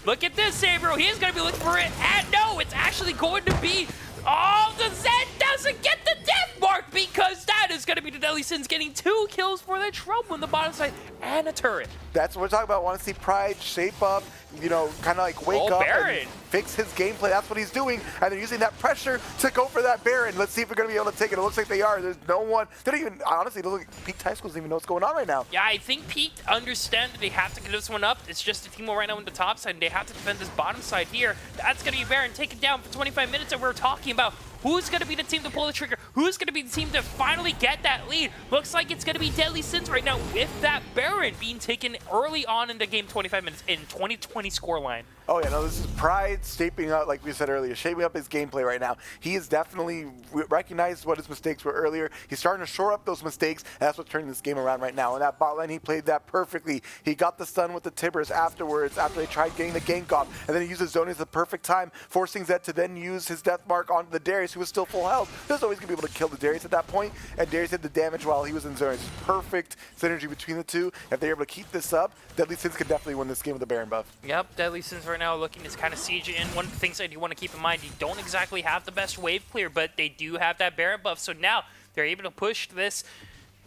Look at this, Sabro. He's going to be looking for it, and no, it's actually going to be, oh, the Zen doesn't get the death mark because that is going to be the Deadly Sins getting 2 kills for the Trouble on the bottom side and a turret. That's what we're talking about. Want to see Pride shape up, you know, kind of like wake up and fix his gameplay. That's what he's doing, and they're using that pressure to go for that Baron. Let's see if we're going to be able to take it. It looks like they are. There's no one. They don't even, honestly, it looks like Peak High School doesn't even know what's going on right now. Yeah, I think Peak understand that they have to get this one up. It's just a team right now on the top side, and they have to defend this bottom side here. That's going to be Baron taken down for 25 minutes, and we're talking about who's going to be the team to pull the trigger? Who's going to be the team to finally get that lead? Looks like it's going to be Deadly Sins right now with that Baron being taken early on in the game, 25 minutes in 2020 scoreline. Oh, yeah, no, this is Pride shaping up, like we said earlier, shaping up his gameplay right now. He has definitely recognized what his mistakes were earlier. He's starting to shore up those mistakes, and that's what's turning this game around right now. And that bot lane, he played that perfectly. He got the stun with the Tibbers afterwards, after they tried getting the gank off, and then he used his zone at the perfect time, forcing Zed to then use his death mark onto the Darius, who was still full health. There's always going to be able to kill the Darius at that point, and Darius did the damage while he was in zone. It's perfect synergy between the two. If they're able to keep this up, Deadly Sins could definitely win this game with the Baron buff. Yep, Deadly Sins right now looking to kind of siege it in. One of the things I do want to keep in mind, you don't exactly have the best wave clear, but they do have that Baron buff, so now they're able to push this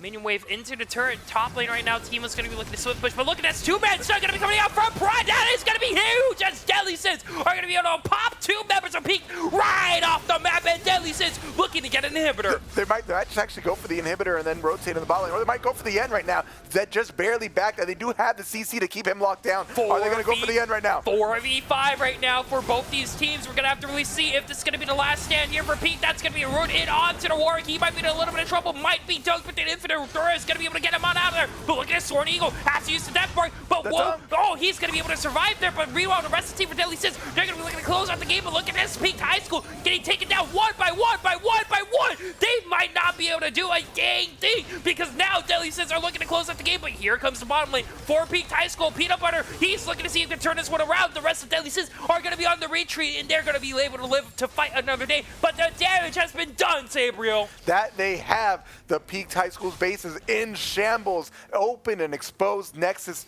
minion wave into the turret. Top lane right now, Team is going to be looking to swift push, but look at this, 2-man still going to be coming out from Pride. That is going to be huge as Deadly Sins are going to be able to pop 2 members of Peak right off the map, and Deadly Sins looking to get an inhibitor. They might just actually go for the inhibitor and then rotate in the bot lane, or they might go for the end right now. Zed just barely backed, and they do have the CC to keep him locked down. Are they going to go for the end right now? 4v5 right now for both these teams. We're going to have to really see if this is going to be the last stand here for Peak. That's going to be a root in onto the Warwick. He might be in a little bit of trouble, might be dunked, but the infinite Thor is going to be able to get him on out of there. But look at this, Sworn Eagle has to use the death mark, but whoa, oh, he's going to be able to survive there, but meanwhile, the rest of the team for Deadly Sins, they're going to be looking to close out the game, but look at this, Peak High School getting taken down one by one by one by one. They might not be able to do a dang thing, because now Deadly Sins are looking to close out the game, but here comes the bottom lane for Peak High School. Peanut Butter, he's looking to see if he can turn this one around. The rest of Deadly Sins are going to be on the retreat, and they're going to be able to live to fight another day, but the damage has been done, Sabriel. That they have the Peak High School's bases in shambles, open and exposed. Nexus,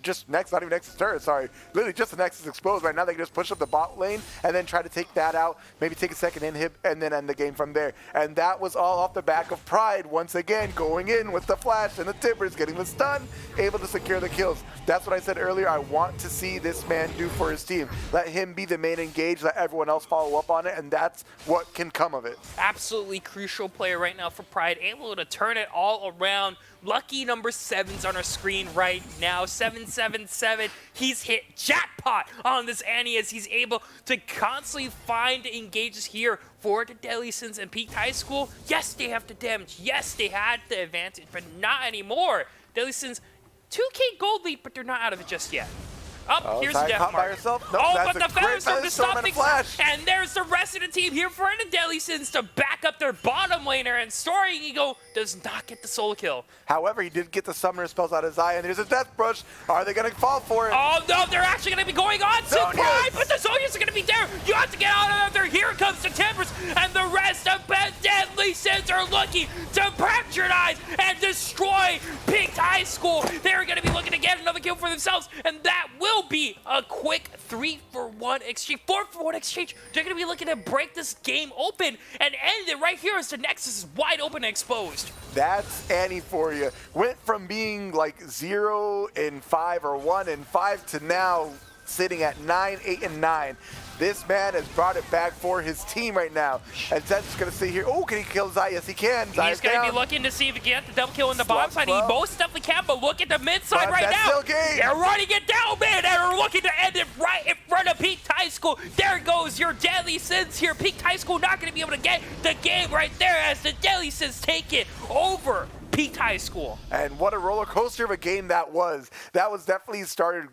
just Nexus, not even Nexus turret, sorry. Literally just the Nexus exposed. Right now they can just push up the bot lane and then try to take that out, maybe take a second inhib, and then end the game from there. And that was all off the back of Pride, once again, going in with the flash and the Tibbers, getting the stun, able to secure the kills. That's what I said earlier. I want to see this man do for his team. Let him be the main engage, let everyone else follow up on it, and that's what can come of it. Absolutely crucial player right now for Pride, able to turn it all around. Lucky number 7's on our screen right now, 777. He's hit jackpot on this Annie as he's able to constantly find engages here for the Deadly Sins and Peak High School. Yes, they have the damage. Yes, they had the advantage, but not anymore. Deadly Sins, 2K gold lead, but they're not out of it just yet. Oh, here's the death mark. Nope, oh, but the feathers start to stop and things. And there's the rest of the team here for the Deadly Sins to back up their bottom laner. And Soaring Eagle does not get the solo kill. However, he did get the summoner spells out of his eye, and there's a death brush. Are they going to fall for it? Oh, no, they're actually going to be going on to Pride, but the Zonias are going to be there. You have to get out of there. Here comes the Timbers, and the rest of Deadly Sins are looking to patronize and destroy Peak High School. They're going to be looking to get another kill for themselves, and that will be a quick 3-for-1 exchange, 4-for-1 exchange. They're going to be looking to break this game open and end it right here as the Nexus is wide open and exposed. That's Annie for you. Went from being like 0-5 or 1-5 to now sitting at 9-8-9. This man has brought it back for his team right now. And Zed's going to sit here. Oh, can he kill Zai? Yes, he can. He's going to be looking to see if he can get the double kill in the bottom side. He most definitely can, but look at the mid side right now. They're running it down, man. They're looking to end it right in front of Peak High School. There goes your Deadly Sins here. Peak High School not going to be able to get the game right there as the Deadly Sins take it over Peaked High School. And what a roller coaster of a game that was. That was definitely started.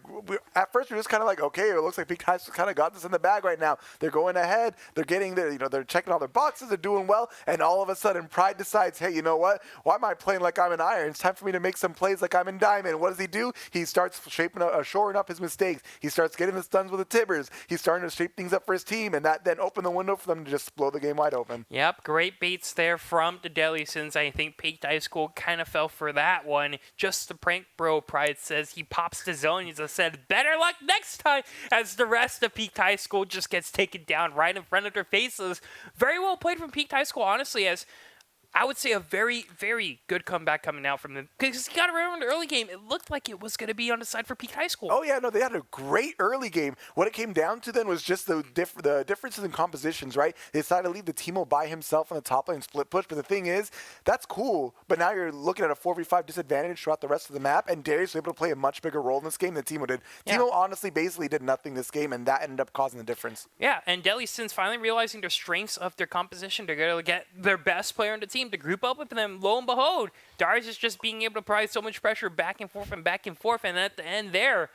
At first, we were just kind of like, okay, it looks like Peaked High School kind of got this in the bag right now. They're going ahead. They're getting their, they're checking all their boxes. They're doing well. And all of a sudden, Pride decides, hey, you know what? Why am I playing like I'm in Iron? It's time for me to make some plays like I'm in Diamond. What does he do? He starts shoring up his mistakes. He starts getting the stuns with the Tibbers. He's starting to shape things up for his team, and that then opened the window for them to just blow the game wide open. Yep, great baits there from the Delisons. I think Peaked High School kind of fell for that one. Just the prank bro, Pride says. He pops the zone. He just said, better luck next time, as the rest of Peaked High School just gets taken down right in front of their faces. Very well played from Peaked High School, honestly, as I would say a very, very good comeback coming out from them. Because you got to remember in the early game, it looked like it was going to be on the side for Peaked High School. Oh, yeah, no, they had a great early game. What it came down to then was just the differences in compositions, right? They decided to leave the Teemo by himself on the top lane and split push. But the thing is, that's cool. But now you're looking at a 4v5 disadvantage throughout the rest of the map, and Darius was able to play a much bigger role in this game than Teemo did. Yeah. Teemo honestly basically did nothing this game, and that ended up causing the difference. Yeah, and Delisons finally realizing their strengths of their composition. They're going to get their best player on the team to group up with them. And lo and behold, Darius is just being able to provide so much pressure back and forth. And at the end there,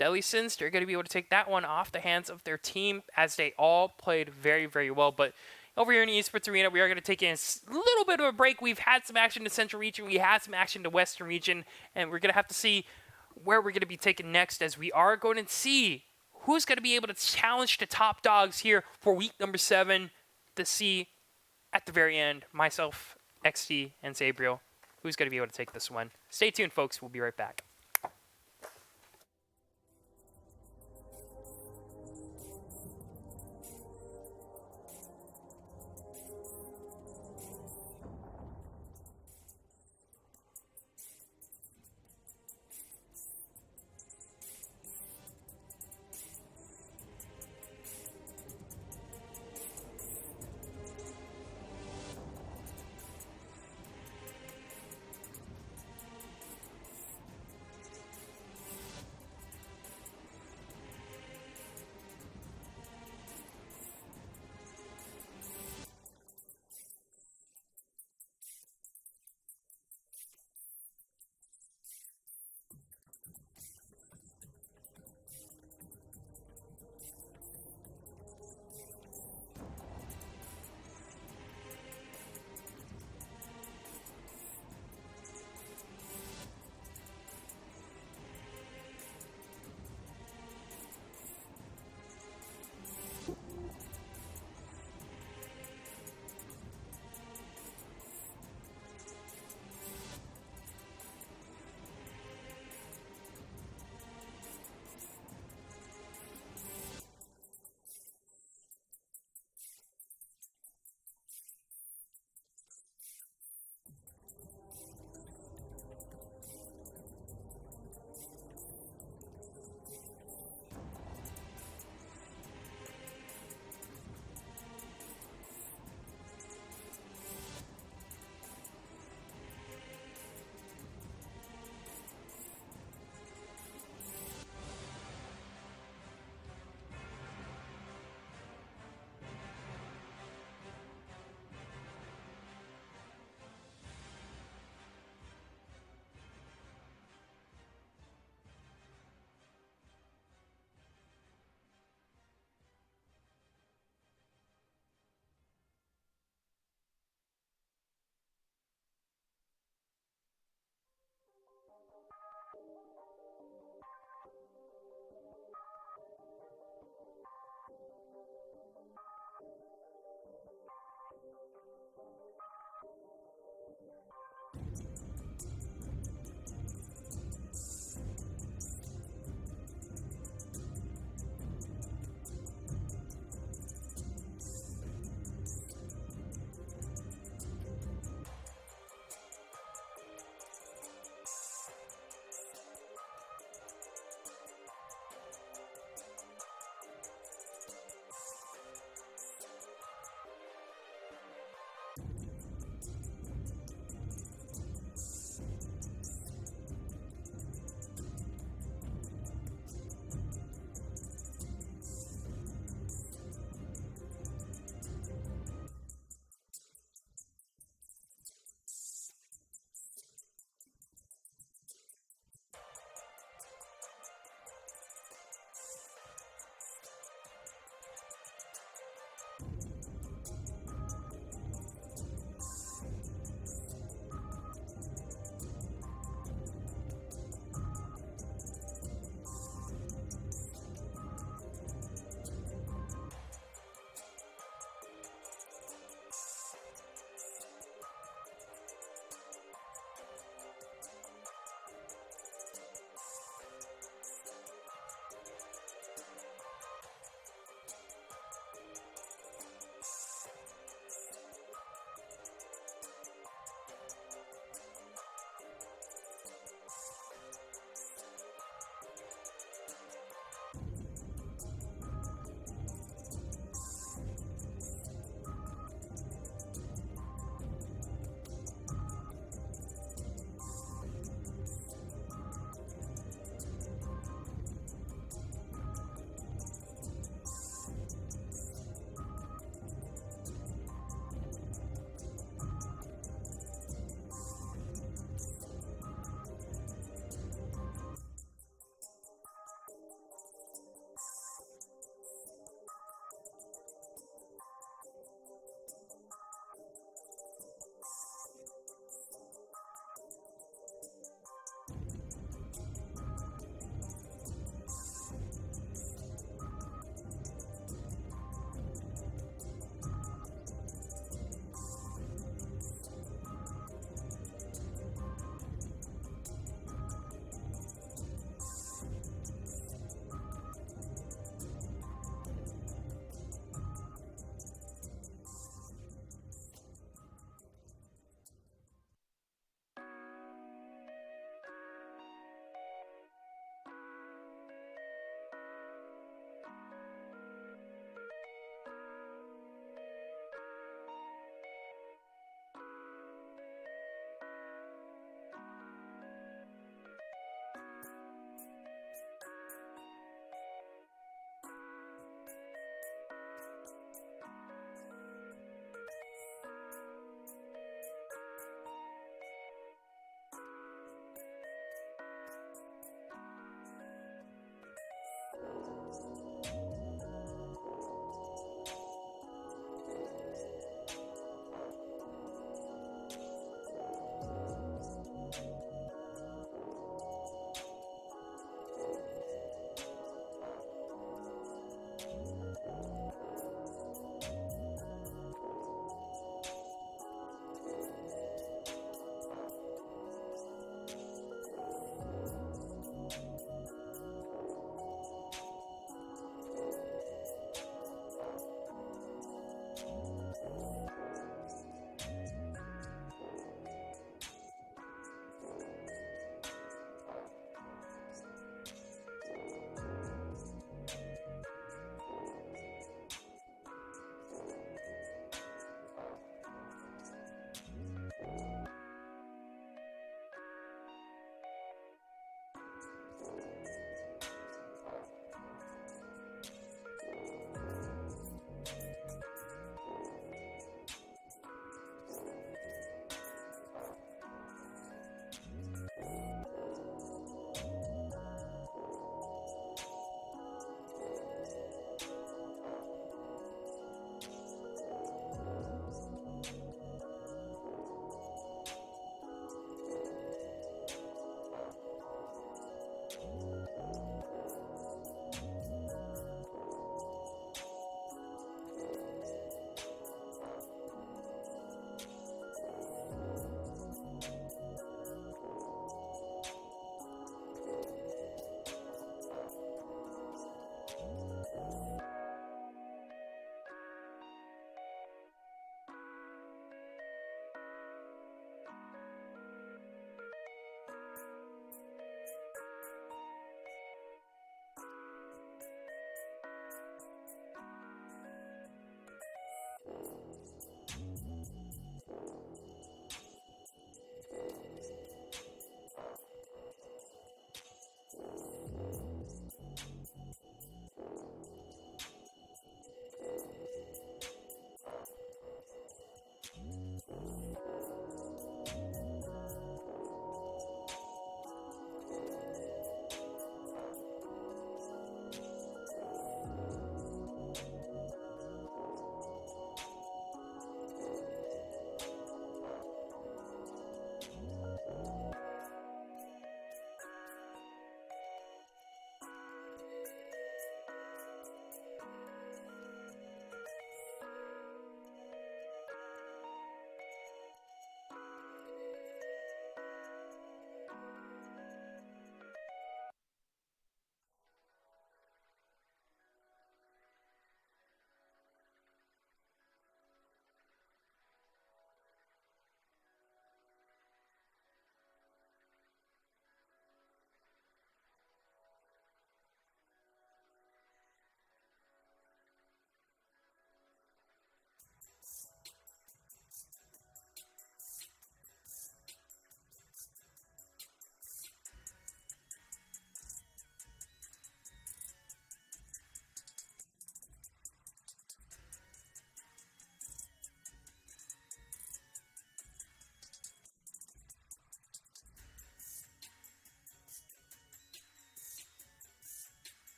Delisons, they're going to be able to take that one off the hands of their team, as they all played very, very well. But over here in the Esports Arena, we are going to take in a little bit of a break. We've had some action in the Central Region. We had some action in the Western Region. And we're going to have to see where we're going to be taken next, as we are going to see who's going to be able to challenge the top dogs here for week number 7 to see at the very end, myself, XT, and Sabriel, who's going to be able to take this one. Stay tuned, folks. We'll be right back.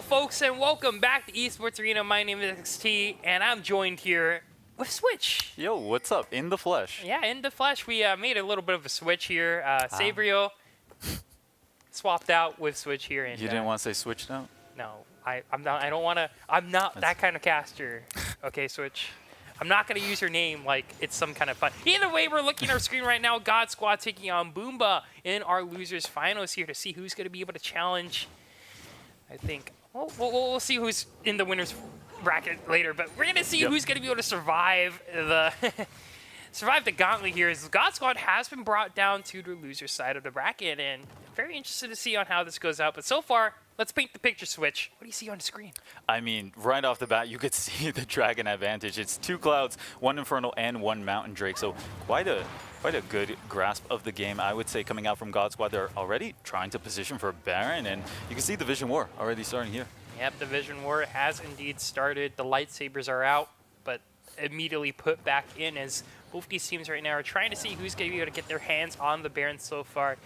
folks, and welcome back to Esports Arena. My name is XT, and I'm joined here with Switch. Yo, what's up? In the flesh. Yeah, in the flesh, we made a little bit of a switch here. Sabrio swapped out with Switch here. And, You didn't want to say switch now? No, I'm not. I don't want to. I'm not that kind of caster. Okay, Switch. I'm not going to use your name like it's some kind of fun. Either way, we're looking at our screen right now. God Squad taking on Boomba in our losers finals here to see who's going to be able to challenge. I think we'll see who's in the winners bracket later, but we're going to see who's going to be able to survive the survive the gauntlet here. As God Squad has been brought down to the loser side of the bracket, and I'm very interested to see on how this goes out. But so far, let's paint the picture, Switch. What do you see on the screen? I mean, right off the bat, you could see the Dragon advantage. It's 2 Clouds, 1 Infernal, and 1 Mountain Drake. So quite a good grasp of the game, I would say, coming out from God Squad. They're already trying to position for Baron, and you can see the Vision War already starting here. Yep, the Vision War has indeed started. The lightsabers are out, but immediately put back in as both these teams right now are trying to see who's going to be able to get their hands on the Baron so far.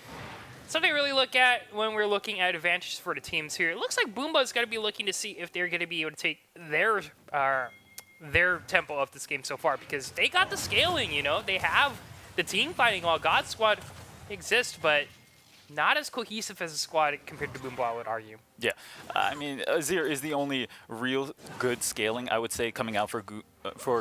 Something to really look at when we're looking at advantages for the teams here. It looks like Boomba is going to be looking to see if they're going to be able to take their tempo of this game so far, because they got the scaling, you know. They have the team fighting while God Squad exists, but not as cohesive as a squad compared to Boomba, I would argue. Yeah, I mean, Azir is the only real good scaling, I would say, coming out for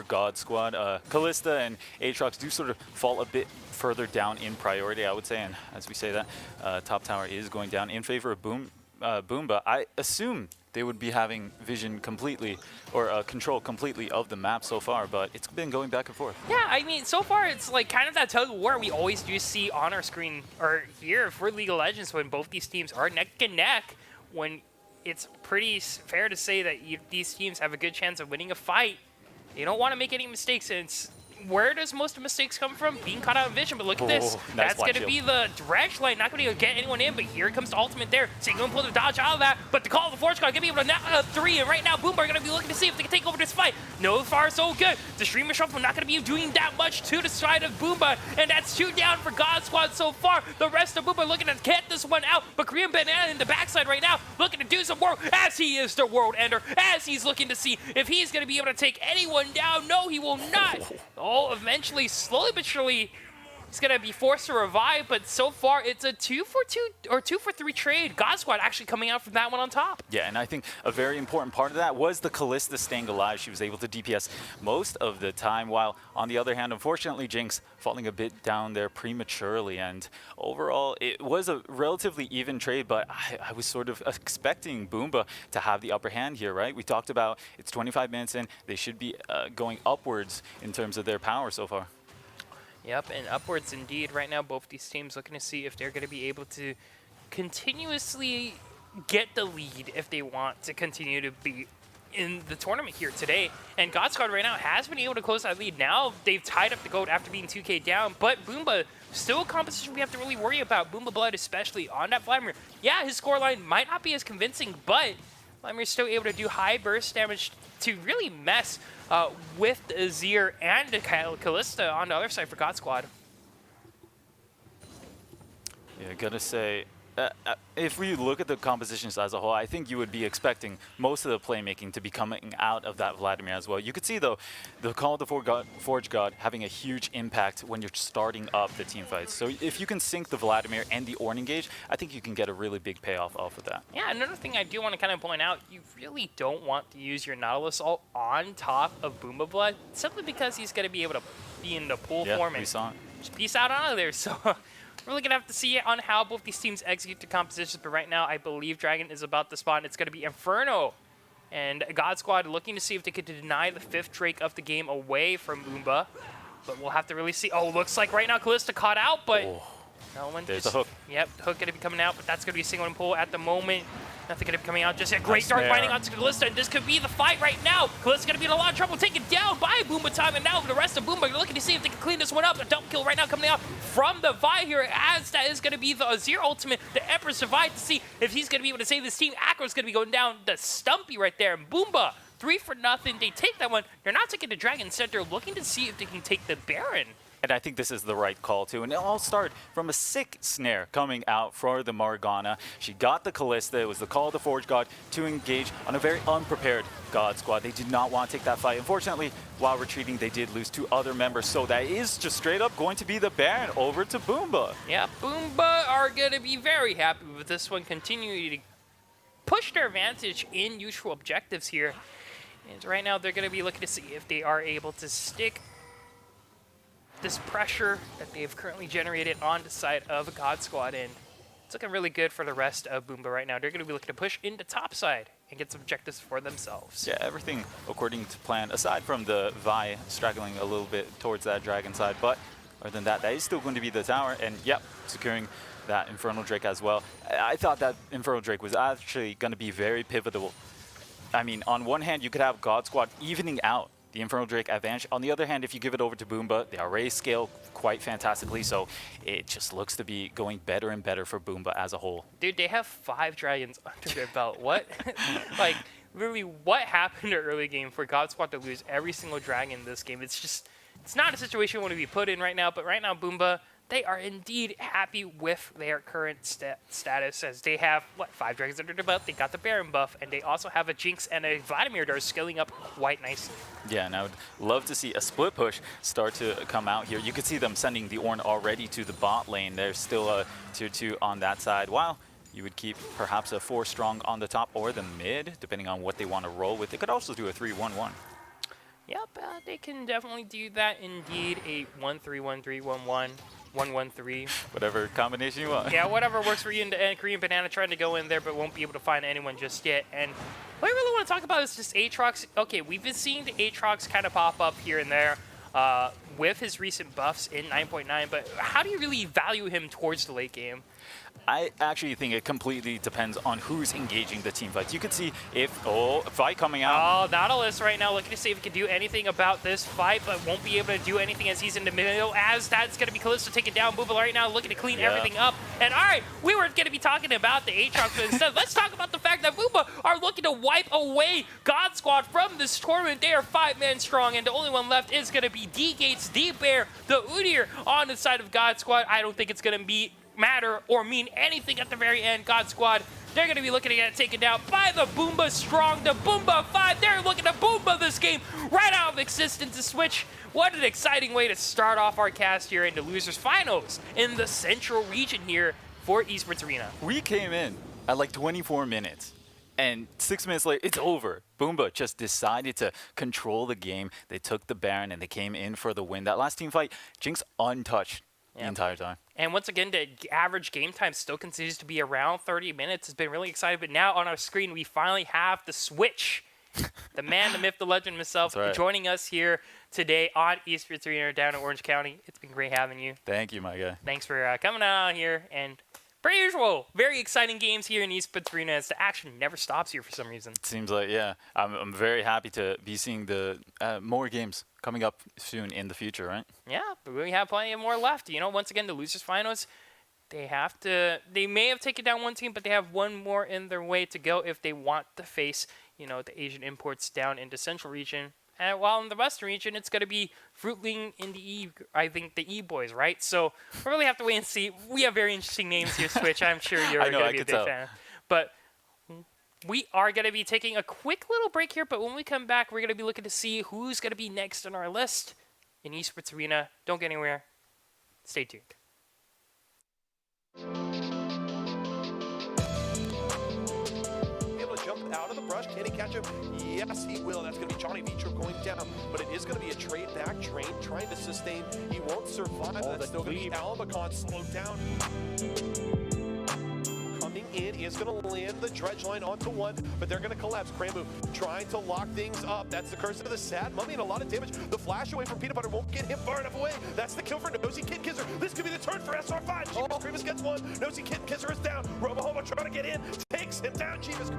God Squad. Kalista and Aatrox do sort of fall a bit further down in priority, I would say, and as we say that, top tower is going down in favor of Boomba. I assume they would be having vision completely, or control completely of the map so far, but it's been going back and forth. Yeah, I mean, so far it's like kind of that tug of war we always do see on our screen, or here for League of Legends, when both these teams are neck and neck, when it's pretty fair to say that these teams have a good chance of winning a fight. They don't want to make any mistakes, and where does most of the mistakes come from? Being caught out of vision, but look at this. Nice. That's going to be the direct line. Not going to get anyone in, but here comes the ultimate there. So you're going to pull the dodge out of that, but the Call of the Forge God going to be able to knock out 3, and right now Boomba are going to be looking to see if they can take over this fight. No far so good. The Streamer Shuffle not going to be doing that much to the side of Boomba, and that's 2 down for God Squad so far. The rest of Boomba looking to get this one out, but Korean Banana in the backside right now looking to do some work as he is the world ender, as he's looking to see if he's going to be able to take anyone down. No, he will not. Oh, eventually, slowly but surely, he's going to be forced to revive, but so far it's a 2-for-2 or 2-for-3 trade. God Squad actually coming out from that one on top. Yeah, and I think a very important part of that was the Kalista staying alive. She was able to DPS most of the time, while on the other hand, unfortunately, Jinx falling a bit down there prematurely. And overall, it was a relatively even trade, but I was sort of expecting Boomba to have the upper hand here, right? We talked about it's 25 minutes in. They should be going upwards in terms of their power so far. Yep, and upwards indeed. Right now, both these teams looking to see if they're going to be able to continuously get the lead if they want to continue to be in the tournament here today. And God Squad right now has been able to close that lead. Now they've tied up the GOAT after being 2K down, but Boomba, still a composition we have to really worry about. Boomba Blood especially on that Vladimir. Yeah, his scoreline might not be as convincing, but Vladimir's still able to do high burst damage to really mess with Azir and Kalista on the other side for God Squad. Yeah, gotta say, if we look at the compositions as a whole, I think you would be expecting most of the playmaking to be coming out of that Vladimir as well. You could see, though, the Call of the Forge God having a huge impact when you're starting up the team fights. So if you can sync the Vladimir and the Orn engage, I think you can get a really big payoff off of that. Yeah, another thing I do want to kind of point out, you really don't want to use your Nautilus ult on top of Boomba Blood, simply because he's going to be able to be in the pull form and just peace out out of there. So we're really going to have to see on how both these teams execute the compositions, but right now I believe Dragon is about to spawn. It's going to be Inferno. And God Squad looking to see if they could deny the 5th Drake of the game away from Boomba. But we'll have to really see. Oh, looks like right now Kalista caught out, but no one. There's the hook. Yep, hook going to be coming out, but that's going to be a single and pull at the moment. Nothing going to be coming out just yet. Great start binding onto Kalista, and this could be the fight right now. Kalista's going to be in a lot of trouble, taken down by Boomba time, and now the rest of Boomba are looking to see if they can clean this one up. A double kill right now coming out from the Vi here, as that is going to be the Azir ultimate. The Emperor's Divide to see if he's going to be able to save this team. Acro's going to be going down the Stumpy right there, and Boomba 3 for nothing. They take that one. They're not taking the Dragon Center, looking to see if they can take the Baron And I think this is the right call, too. And it all started from a sick snare coming out for the Morgana. She got the Callista. It was the call of the Forge God to engage on a very unprepared God squad. They did not want to take that fight. Unfortunately, while retreating, they did lose 2 other members. So that is just straight up going to be the Baron over to Boomba. Yeah, Boomba are going to be very happy with this one, continuing to push their advantage in neutral objectives here. And right now, they're going to be looking to see if they are able to stick this pressure that they've currently generated on the side of God Squad, and it's looking really good for the rest of Boomba right now. They're going to be looking to push into top side and get some objectives for themselves. Yeah, everything according to plan, aside from the Vi straggling a little bit towards that Dragon side, but other than that, that is still going to be the tower, and yep, securing that Infernal Drake as well. I thought that Infernal Drake was actually going to be very pivotal. I mean, on one hand, you could have God Squad evening out the Infernal Drake advantage. On the other hand, if you give it over to Boomba, they already scale quite fantastically, so it just looks to be going better and better for Boomba as a whole. Dude, they have 5 dragons under their belt. What? Like, really, what happened in early game for God Squad to lose every single dragon in this game? It's just, it's not a situation we want to be put in right now, but right now, Boomba, they are indeed happy with their current status, as they have, what, 5 dragons under their belt. They got the Baron buff, and they also have a Jinx and a Vladimir that are scaling up quite nicely. Yeah, and I would love to see a split push start to come out here. You could see them sending the Ornn already to the bot lane. There's still a tier 2 on that side, while you would keep perhaps a 4 strong on the top or the mid, depending on what they want to roll with. They could also do a 3-1-1. Yep, they can definitely do that. Indeed, a 1-3-1-3-1-1. 1-1-3. Whatever combination you want. Yeah, whatever works for you. And Korean Banana trying to go in there, but won't be able to find anyone just yet. And what I really want to talk about is just Aatrox. Okay, we've been seeing the Aatrox kind of pop up here and there with his recent buffs in 9.9, but how do you really value him towards the late game? I actually think it completely depends on who's engaging the team fights. You could see if, fight coming out. Oh, Nautilus right now looking to see if he can do anything about this fight, but won't be able to do anything as he's in the middle, as that's going to be Callisto taking down Boomba right now, looking to clean everything up. And all right, we were going to be talking about the Aatrox, but instead, let's talk about the fact that Boomba are looking to wipe away God Squad from this tournament. They are 5-man strong, and the only one left is going to be D-Gates, D-Bear, the Udyr on the side of God Squad. I don't think it's going to matter or mean anything at the very end. God Squad, they're going to be looking to get taken down by the Boomba strong, the Boomba 5. They're looking to Boomba this game right out of existence to switch. What an exciting way to start off our cast here into Losers Finals in the Central region here for Esports Arena. We came in at like 24 minutes. And 6 minutes later, it's over. Boomba just decided to control the game. They took the Baron and they came in for the win. That last team fight, Jinx untouched the entire time. And once again, the average game time still continues to be around 30 minutes. It's been really exciting. But now on our screen, we finally have the switch. The man, the myth, the legend himself joining us here today on Esports Arena down in Orange County. It's been great having you. Thank you, my guy. Thanks for coming out here. And per usual, very exciting games here in Esports Arena as the action never stops here for some reason. Seems like, yeah. I'm very happy to be seeing the more games coming up soon in the future, right? Yeah, but we have plenty of more left. You know, once again, the Losers Finals, they may have taken down one team, but they have one more in their way to go if they want to face, you know, the Asian imports down into Central region. And while in the Western region, it's going to be Fruitling in the the E-Boys, right? So we really have to wait and see. We have very interesting names here, Switch. I'm sure you're going to be a big fan. But we are going to be taking a quick little break here, but when we come back, we're going to be looking to see who's going to be next on our list in Esports Arena. Don't get anywhere. Stay tuned. Able to jump out of the brush. Can he catch him? Yes, he will. That's going to be Johnny Vitro going down, but it is going to be a trade back. Train trying to sustain. He won't survive. That's still going to be Alabacon slowed down. Coming in is going to land the dredge line onto one, but they're going to collapse. Crambu trying to lock things up. That's the curse of the Sad Mummy and a lot of damage. The flash away from Peanut Butter won't get him far enough away. That's the kill for Nosy Kid Kisser. This could be the turn for SR5. Jeebus Grievous gets one. Nosy Kid Kisser is down. Robohomo trying to get in. Takes him down. Jeebus.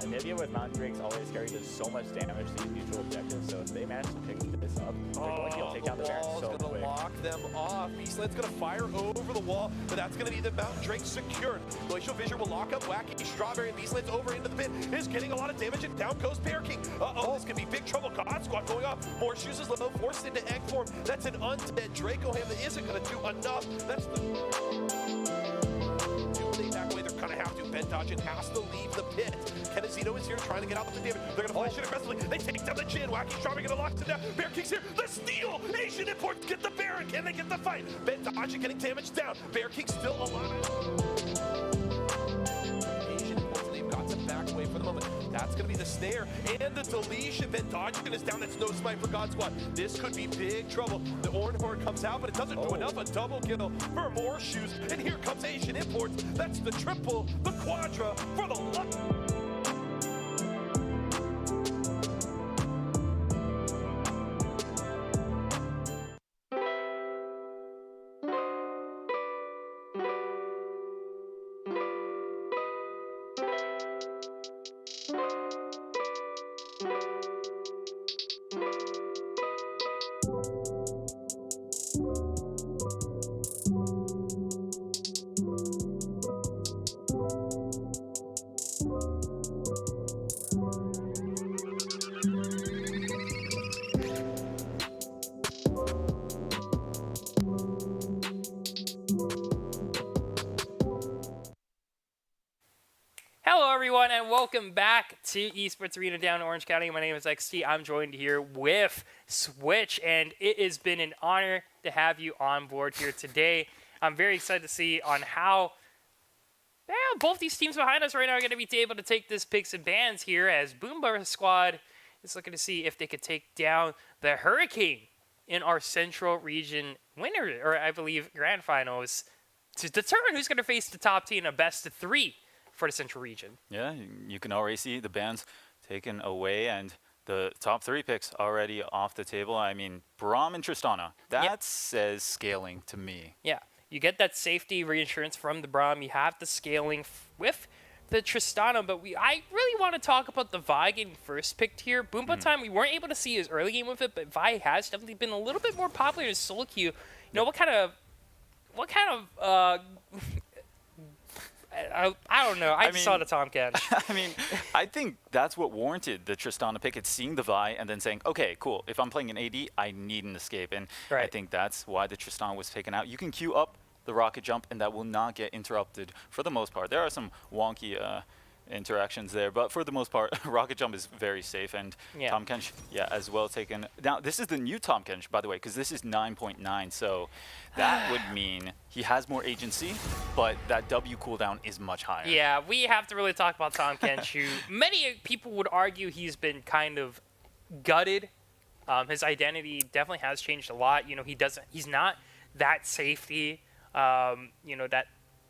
Anivia with Mountain Drakes always carry does so much damage to these neutral objectives, so if they manage to pick this up, they're going to take down the Baron so quick. lock them off. Beastland's gonna fire over the wall, but that's gonna be the Mountain Drake secured. Glacial Vision will lock up Wacky Strawberry, and Beastland's over into the pit. Is getting a lot of damage, and down goes Bear King. This could be big trouble. God Squad going off. More shoes is low, forced into egg form. That's an undead Dracoham that isn't gonna do enough. That's the... back away, they're gonna have to. Ben Dodgen has to leave the pit. Kenazito is here trying to get out with the damage. They're gonna flash it aggressively. They take down the Jin. Wacky Strawberry gonna lock him down. Bear King's here. The steal! Asian Imports get the Baron. Can they get the fight? Ben Dodgen getting damage down. Bear King still alive. Asian Imports, they've got to back away for the moment. That's gonna be the snare and the deletion. Ben Dodgen is down. That's no smite for God Squad. This could be big trouble. The Orange Horde comes out, but it doesn't do enough. A double kill for more shoes. And here comes Asian Imports. That's the triple, the quadra for the luck. Hello, everyone, and welcome back to Esports Arena down in Orange County. My name is XT. I'm joined here with Switch, and it has been an honor to have you on board here today. I'm very excited to see on how both these teams behind us right now are going to be able to take this picks and bans here, as Boomba Squad is looking to see if they could take down the Hurricane in our Central Region winner, or I believe grand finals, to determine who's going to face the top team in a best of 3 for the Central Region. Yeah, you can already see the bans taken away and the top 3 picks already off the table. I mean, Braum and Tristana, that says scaling to me. Yeah, you get that safety reinsurance from the Braum. You have the scaling with the Tristana, but I really want to talk about the Vi getting first picked here. Boomba time, we weren't able to see his early game with it, but Vi has definitely been a little bit more popular in solo queue. You know, what kind of I don't know. I just saw the Tom Kench. I mean, I think that's what warranted the Tristana pick. It's seeing the Vi and then saying, okay, cool. If I'm playing an AD, I need an escape. And I think that's why the Tristana was taken out. You can queue up the rocket jump, and that will not get interrupted for the most part. There are some wonky interactions there, but for the most part, rocket jump is very safe. And Tom Kench, as well taken. Now, this is the new Tom Kench, by the way, because this is 9.9. So that would mean he has more agency, but that W cooldown is much higher. Yeah, we have to really talk about Tom Kench, who many people would argue he's been kind of gutted. His identity definitely has changed a lot. You know, he's not that safety, you know, that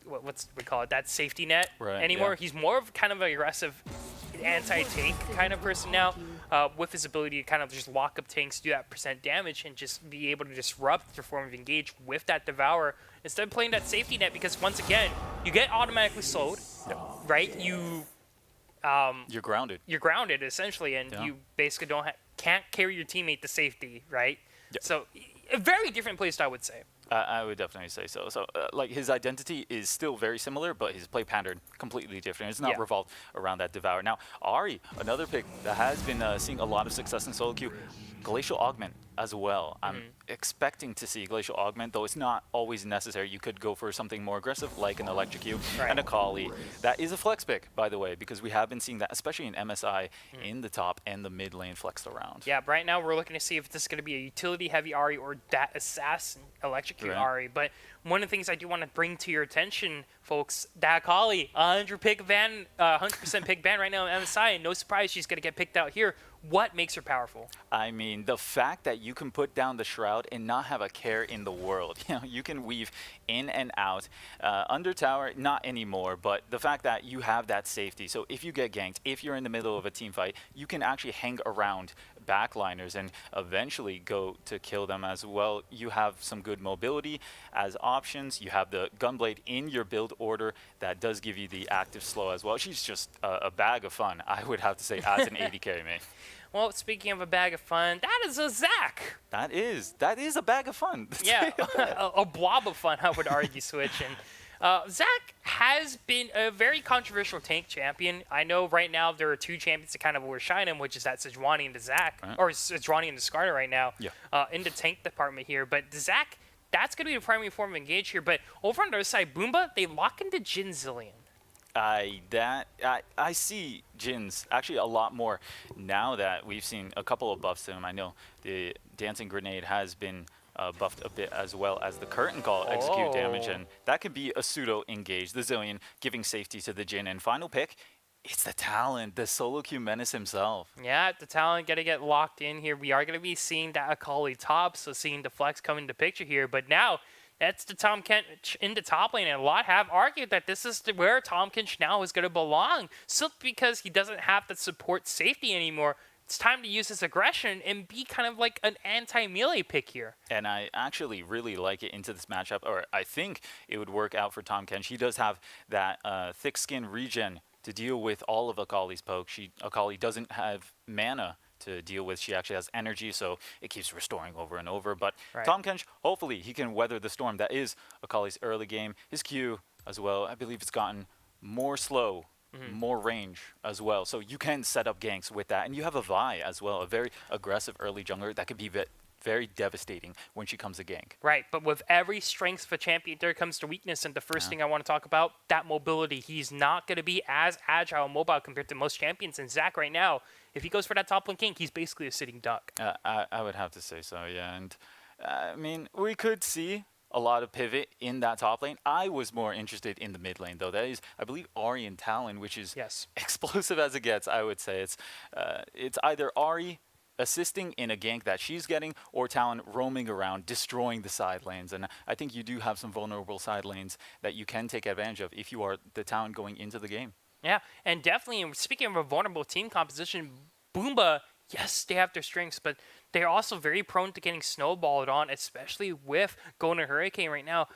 what's we call it, that safety net anymore. Yeah. He's more of kind of an aggressive anti-tank kind of person now, with his ability to kind of just lock up tanks, do that % damage, and just be able to disrupt your form of engage with that Devour instead of playing that safety net, because once again, you get automatically slowed, right? You're grounded. You're grounded, essentially, and you basically can't carry your teammate to safety, right? So a very different playstyle, I would say. I would definitely say so. So, like, his identity is still very similar, but his play pattern completely different. It's not revolved around that Devour. Now, Ari, another pick that has been seeing a lot of success in solo queue, Glacial Augment as well. I'm expecting to see Glacial Augment, though it's not always necessary. You could go for something more aggressive, like an Electrocute and a Kali. That is a flex pick, by the way, because we have been seeing that, especially in MSI, in the top and the mid lane flexed around. Yeah, right now we're looking to see if this is going to be a utility-heavy Ari or that Assassin Electrocute Ari. But one of the things I do want to bring to your attention, folks, that Kali, 100% pick ban right now in MSI, and no surprise she's going to get picked out here. What makes her powerful? I mean, the fact that you can put down the Shroud and not have a care in the world. You know, you can weave in and out. Under tower, not anymore, but the fact that you have that safety. So if you get ganked, if you're in the middle of a team fight, you can actually hang around backliners and eventually go to kill them as well. You have some good mobility as options. You have the Gunblade in your build order that does give you the active slow as well. She's just a bag of fun, I would have to say, as an AD carry main. Well, speaking of a bag of fun, that is a Zach. That is a bag of fun. Yeah, a blob of fun, I would argue, Switch. And Zach has been a very controversial tank champion. I know right now there are two champions that kind of overshine him, which is that Sejuani and the Zach, or Sejuani and the Skarner right now, in the tank department here. But the Zach, that's going to be the primary form of engage here. But over on the other side, Boomba, they lock into Jin Zillion. I see Jin's actually a lot more now that we've seen a couple of buffs to him. I know the Dancing Grenade has been buffed a bit as well as the Curtain Call execute damage, and that could be a pseudo engage. The Zillion giving safety to the Jin, and final pick, it's the Talon, the solo queue menace himself. Yeah, the Talon going to get locked in here. We are going to be seeing that Akali top, so seeing the flex come into picture here, but now that's the Tahm Kench in the top lane, and a lot have argued that this is where Tahm Kench now is going to belong, simply because he doesn't have the support safety anymore. It's time to use his aggression and be kind of like an anti-melee pick here. And I actually really like it into this matchup, or I think it would work out for Tahm Kench. He does have that thick skin regen to deal with all of Akali's poke. Akali doesn't have mana to deal with. She actually has energy, so it keeps restoring over and over. But Tahm Kench, hopefully he can weather the storm that is Akali's early game. His Q as well, I believe it's gotten more slow, more range as well. So you can set up ganks with that. And you have a Vi as well, a very aggressive early jungler that could be very devastating when she comes to gank. Right, but with every strength of a champion, there comes to weakness. And the first thing I want to talk about, that mobility. He's not going to be as agile and mobile compared to most champions. And Zach right now, if he goes for that top lane gank, he's basically a sitting duck. I would have to say so, yeah. And I mean, we could see a lot of pivot in that top lane. I was more interested in the mid lane, though. That is, I believe, Ahri and Talon, which is explosive as it gets, I would say. It's either Ahri assisting in a gank that she's getting, or Talon roaming around, destroying the side lanes. And I think you do have some vulnerable side lanes that you can take advantage of if you are the Talon going into the game. Yeah, and definitely, speaking of a vulnerable team composition, Boomba, yes, they have their strengths, but they're also very prone to getting snowballed on, especially with going to Hurricane right now.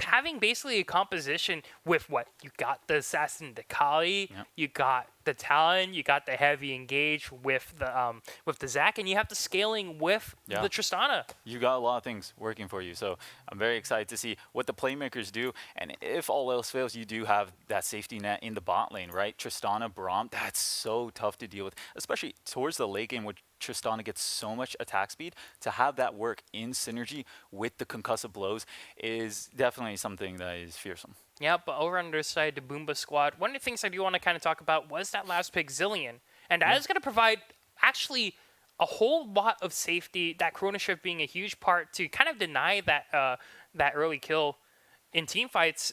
Having basically a composition with what? You got the Assassin, the Kali, you got the Talon, you got the heavy engage with the Zac, and you have the scaling with the Tristana. You got a lot of things working for you, so I'm very excited to see what the playmakers do. And if all else fails, you do have that safety net in the bot lane, right? Tristana, Braum, that's so tough to deal with, especially towards the late game, which Tristana gets so much attack speed. To have that work in synergy with the concussive blows is definitely something that is fearsome. Yeah, but over on the other side, the Boomba squad, one of the things I do want to kind of talk about was that last pick, Zillion. And that is going to provide actually a whole lot of safety, that Chrono Shift being a huge part to kind of deny that that early kill in team fights.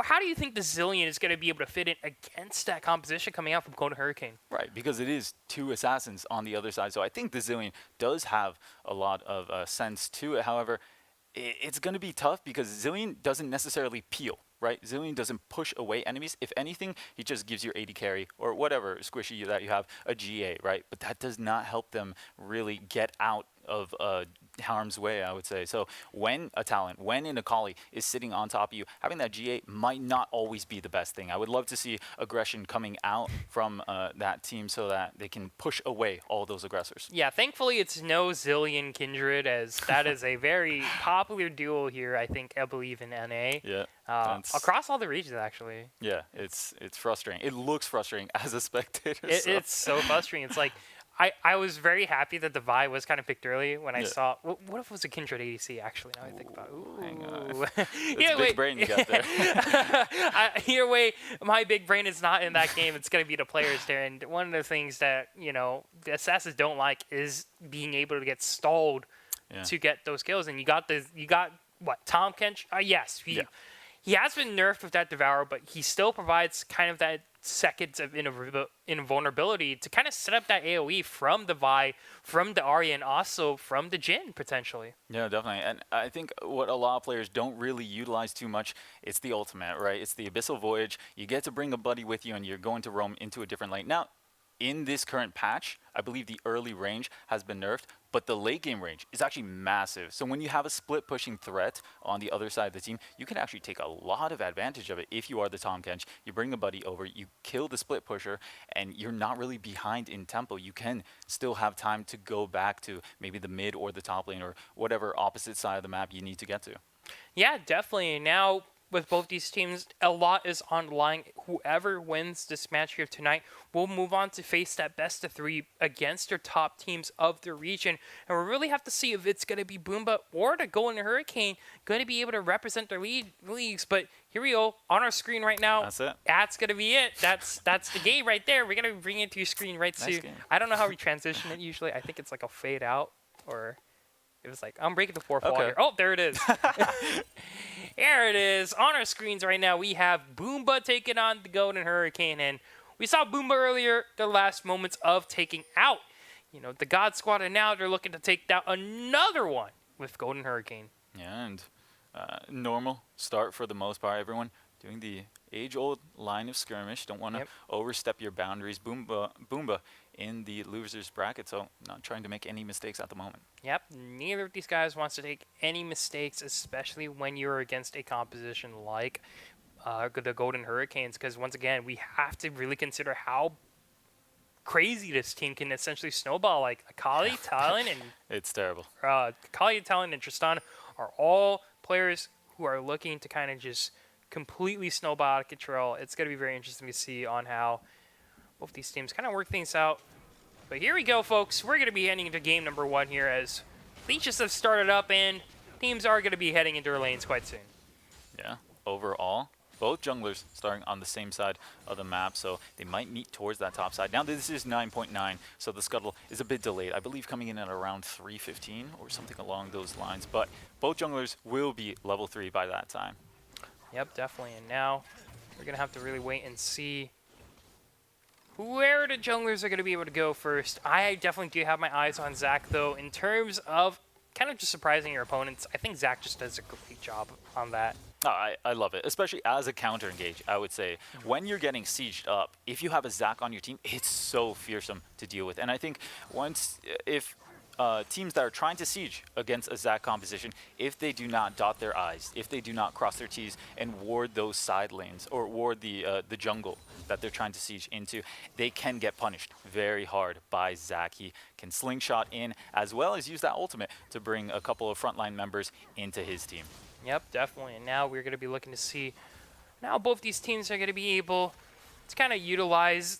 How do you think the Zillion is going to be able to fit in against that composition coming out from Kona Hurricane? Right, because it is two assassins on the other side. So I think the Zillion does have a lot of sense to it. However, it's going to be tough because Zillion doesn't necessarily peel, right? Zillion doesn't push away enemies. If anything, he just gives your AD carry or whatever squishy that you have a GA, right? But that does not help them really get out of harm's way, I would say. So when a Talon, when an Akali is sitting on top of you, having that GA might not always be the best thing. I would love to see aggression coming out from that team so that they can push away all those aggressors. Yeah, thankfully it's no Zillion Kindred, as that is a very popular duo here, I believe in NA. Yeah. Across all the regions, actually. Yeah, it's frustrating. It looks frustrating as a spectator. It's so frustrating. It's like, I was very happy that the Vi was kind of picked early when I saw. What if it was a Kindred ADC, actually, now I think about it? Ooh. Hang on. It's a big brain you got there. Either way, my big brain is not in that game. It's going to be the players there. And one of the things that, the assassins don't like is being able to get stalled to get those kills. And you got what, Tahm Kench? Yes. He has been nerfed with that Devour, but he still provides kind of that seconds of invulnerability to kind of set up that AoE from the Vi, from the Ahri, and also from the Jhin, potentially. Yeah, definitely. And I think what a lot of players don't really utilize too much, it's the ultimate, right? It's the Abyssal Voyage. You get to bring a buddy with you, and you're going to roam into a different lane. Now, in this current patch, I believe the early range has been nerfed, but the late game range is actually massive. So when you have a split pushing threat on the other side of the team, you can actually take a lot of advantage of it. If you are the Tahm Kench, you bring a buddy over, you kill the split pusher, and you're not really behind in tempo. You can still have time to go back to maybe the mid or the top lane or whatever opposite side of the map you need to get to. Yeah, definitely. Now, with both these teams, a lot is on the line. Whoever wins this match here tonight will move on to face that best of 3 against their top teams of the region. And we really have to see if it's going to be Boomba or the Golden Hurricane going to be able to represent their leagues. But here we go on our screen right now. That's it. That's going to be it. That's the game right there. We're going to bring it to your screen right Nice to. game. I don't know how we transition it usually. I think it's like a fade out, or it was like, I'm breaking the fourth wall Okay. here. Oh, there it is. There it is. On our screens right now, we have Boomba taking on the Golden Hurricane. And we saw Boomba earlier, the last moments of taking out, the God Squad. And now they're looking to take down another one with Golden Hurricane. Yeah, and normal start for the most part. Everyone doing the age-old line of skirmish. Don't want to overstep your boundaries. Boomba in the losers bracket, so not trying to make any mistakes at the moment. Yep, neither of these guys wants to take any mistakes, especially when you're against a composition like the Golden Hurricanes, because once again, we have to really consider how crazy this team can essentially snowball. Like Akali, Talon, and It's terrible. Akali, Talon, and Tristan are all players who are looking to kind of just completely snowball out of control. It's going to be very interesting to see on how both these teams kind of work things out. But here we go, folks. We're going to be heading into game number 1 here as leeches have started up and teams are going to be heading into their lanes quite soon. Yeah, overall, both junglers starting on the same side of the map, so they might meet towards that top side. Now this is 9.9, so the scuttle is a bit delayed. I believe coming in at around 3:15 or something along those lines, but both junglers will be level 3 by that time. Yep, definitely. And now we're going to have to really wait and see where the junglers are going to be able to go first. I definitely do have my eyes on Zach, though, in terms of kind of just surprising your opponents. I think Zach just does a great job on that. Oh, I love it, especially as a counter engage, I would say. When you're getting sieged up, if you have a Zac on your team, it's so fearsome to deal with. And I think if teams that are trying to siege against a Zac composition, if they do not dot their I's, if they do not cross their T's and ward those side lanes or ward the jungle that they're trying to siege into, they can get punished very hard by Zac. He can slingshot in as well as use that ultimate to bring a couple of frontline members into his team. Yep, definitely. And now we're going to be looking to see now both these teams are going to be able to kind of utilize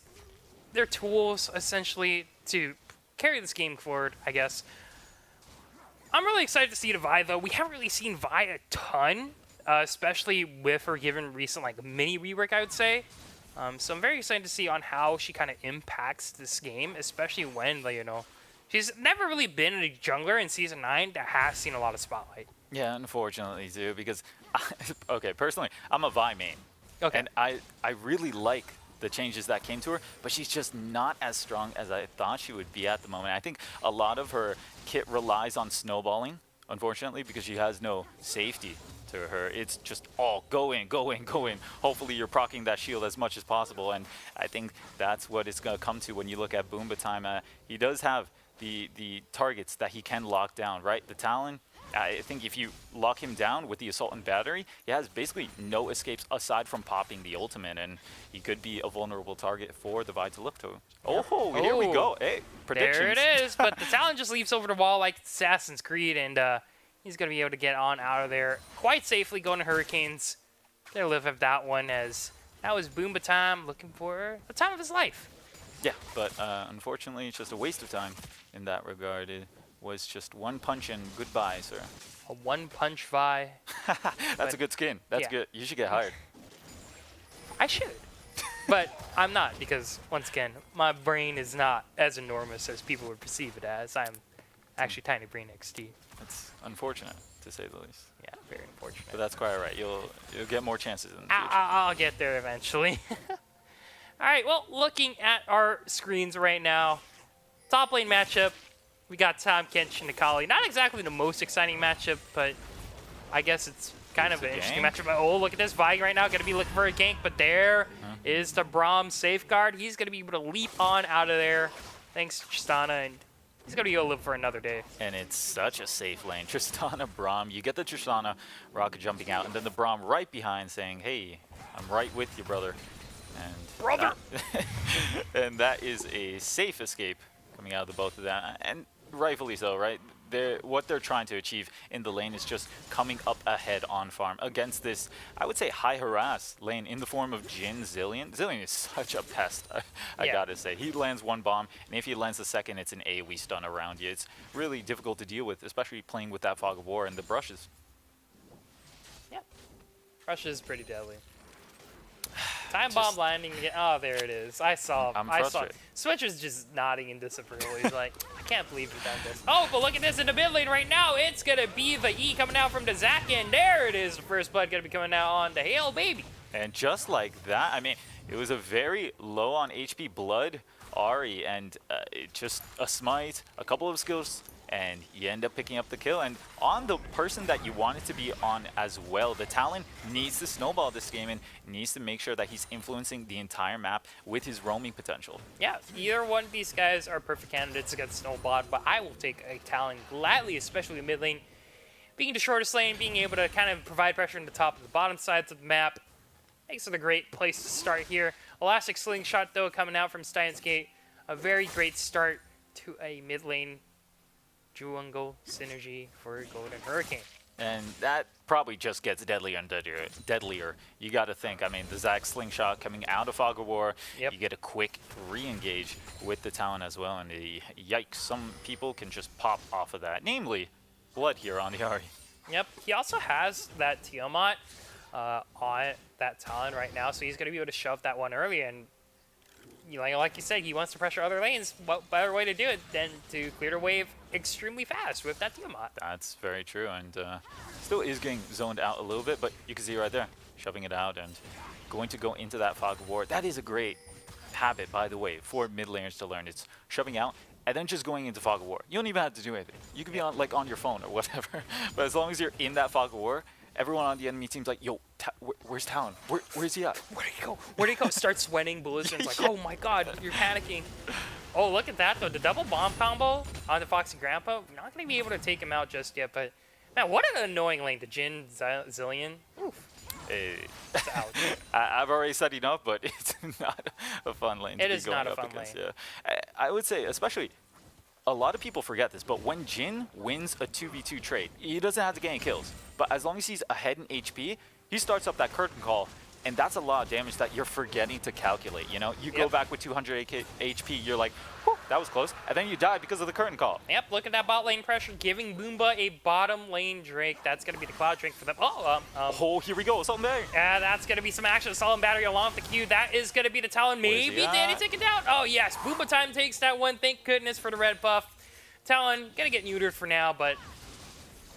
their tools essentially to carry this game forward, I guess. I'm really excited to see Vi, though. We haven't really seen Vi a ton, especially with her given recent mini rework, I would say. So I'm very excited to see on how she kind of impacts this game, especially when, she's never really been a jungler in Season 9 that has seen a lot of spotlight. Yeah, unfortunately, too, because, okay, personally, I'm a Vi main. Okay. And I really like the changes that came to her, but she's just not as strong as I thought she would be at the moment. I think a lot of her kit relies on snowballing, unfortunately, because she has no safety to her. It's just all go in, go in, go in. Hopefully you're proccing that shield as much as possible, and I think that's what it's going to come to when you look at Boomba time. He does have the targets that he can lock down, right? The Talon, I think if you lock him down with the Assault and Battery, he has basically no escapes aside from popping the ultimate, and he could be a vulnerable target for the Vi to look to. Oh, here we go. Hey, predictions. There it is, but the Talon just leaps over the wall like Assassin's Creed, and he's going to be able to get on out of there quite safely. Going to Hurricanes. They'll live with that one, as that was Boomba time, looking for the time of his life. Yeah, but unfortunately, it's just a waste of time in that regard. It was just one punch and goodbye, sir. A one-punch Vi. That's a good skin. That's yeah. good. You should get hired. I should. But I'm not, because, once again, my brain is not as enormous as people would perceive it as. I'm actually Tiny Brain XD. That's unfortunate, to say the least. Yeah, very unfortunate. But that's quite all right. You'll get more chances in the future. I'll get there eventually. All right, well, looking at our screens right now, top lane matchup, we got Tahm Kench and Akali. Not exactly the most exciting matchup, but I guess it's kind of an interesting matchup. Oh, look at this. Vi right now going to be looking for a gank, but there is the Braum safeguard. He's going to be able to leap on out of there. Thanks, Tristana, and he's going to go live for another day. And it's such a safe lane. Tristana, Braum, you get the Tristana rocket jumping out, and then the Braum right behind saying, hey, I'm right with you, brother. And Brother! And that is a safe escape coming out of the both of them. And rightfully so, right? What they're trying to achieve in the lane is just coming up ahead on farm against this, I would say, high harass lane in the form of Jhin Zillion. Zillion is such a pest, I gotta say. He lands one bomb, and if he lands the second, it's an AoE stun around you. It's really difficult to deal with, especially playing with that Fog of War and the brushes. Yep. Rush is pretty deadly. Time bomb landing again. Oh, there it is. I saw. Switch was just nodding in disapproval. He's like, I can't believe you've done this. Oh, but look at this in the mid lane right now. It's going to be the E coming out from the Zac, and there it is. The first blood going to be coming out on the Hail Baby. And just like that, I mean, it was a very low on HP blood Ahri, and it just a smite, a couple of skills, and you end up picking up the kill. And on the person that you want it to be on as well, the Talon needs to snowball this game and needs to make sure that he's influencing the entire map with his roaming potential. Yeah, either one of these guys are perfect candidates against snowball, but I will take a Talon gladly, especially mid lane. Being the shortest lane, being able to kind of provide pressure on the top and the bottom sides of the map makes it a great place to start here. Elastic Slingshot, though, coming out from Steins Gate. A very great start to a mid lane jungle synergy for Golden Hurricane. And that probably just gets deadlier and deadlier. You got to think, I mean, the Zac Slingshot coming out of Fog of War, you get a quick re-engage with the Talon as well, and yikes, some people can just pop off of that, namely Blood here on the Ahri. Yep, he also has that Tiamat on that Talon right now, so he's going to be able to shove that one early, and like you said, he wants to pressure other lanes. What better way to do it than to clear the wave extremely fast with that Tiamat? That's very true, and still is getting zoned out a little bit, but you can see right there, shoving it out and going to go into that Fog of War. That is a great habit, by the way, for mid laners to learn. It's shoving out and then just going into Fog of War. You don't even have to do anything. You could be on on your phone or whatever, but as long as you're in that Fog of War, everyone on the enemy team's like, yo, where's Talon? Where's he at? Where'd he go? Where'd he go? Start sweating. Blizzard's like, oh my god, you're panicking. Oh, look at that, though. The double bomb combo on the Foxy Grandpa. We're not going to be able to take him out just yet, but man, what an annoying lane. The Jhin Zillion. Oof. Hey. It's out. I've already said enough, but it's not a fun lane to be going up against. Yeah. I would say, especially, a lot of people forget this, but when Jhin wins a 2v2 trade, he doesn't have to get any kills. But as long as he's ahead in HP, he starts up that curtain call, and that's a lot of damage that you're forgetting to calculate, you know? You go back with 200 HP, you're like, whew, that was close, and then you die because of the curtain call. Yep, look at that bot lane pressure, giving Boomba a bottom lane Drake. That's going to be the Cloud Drake for them. Oh, here we go, something there. Yeah, that's going to be some action. Solid battery along with the Q. That is going to be the Talon. Maybe Danny take it down. Oh, yes, Boomba time takes that one. Thank goodness for the red buff. Talon, going to get neutered for now, but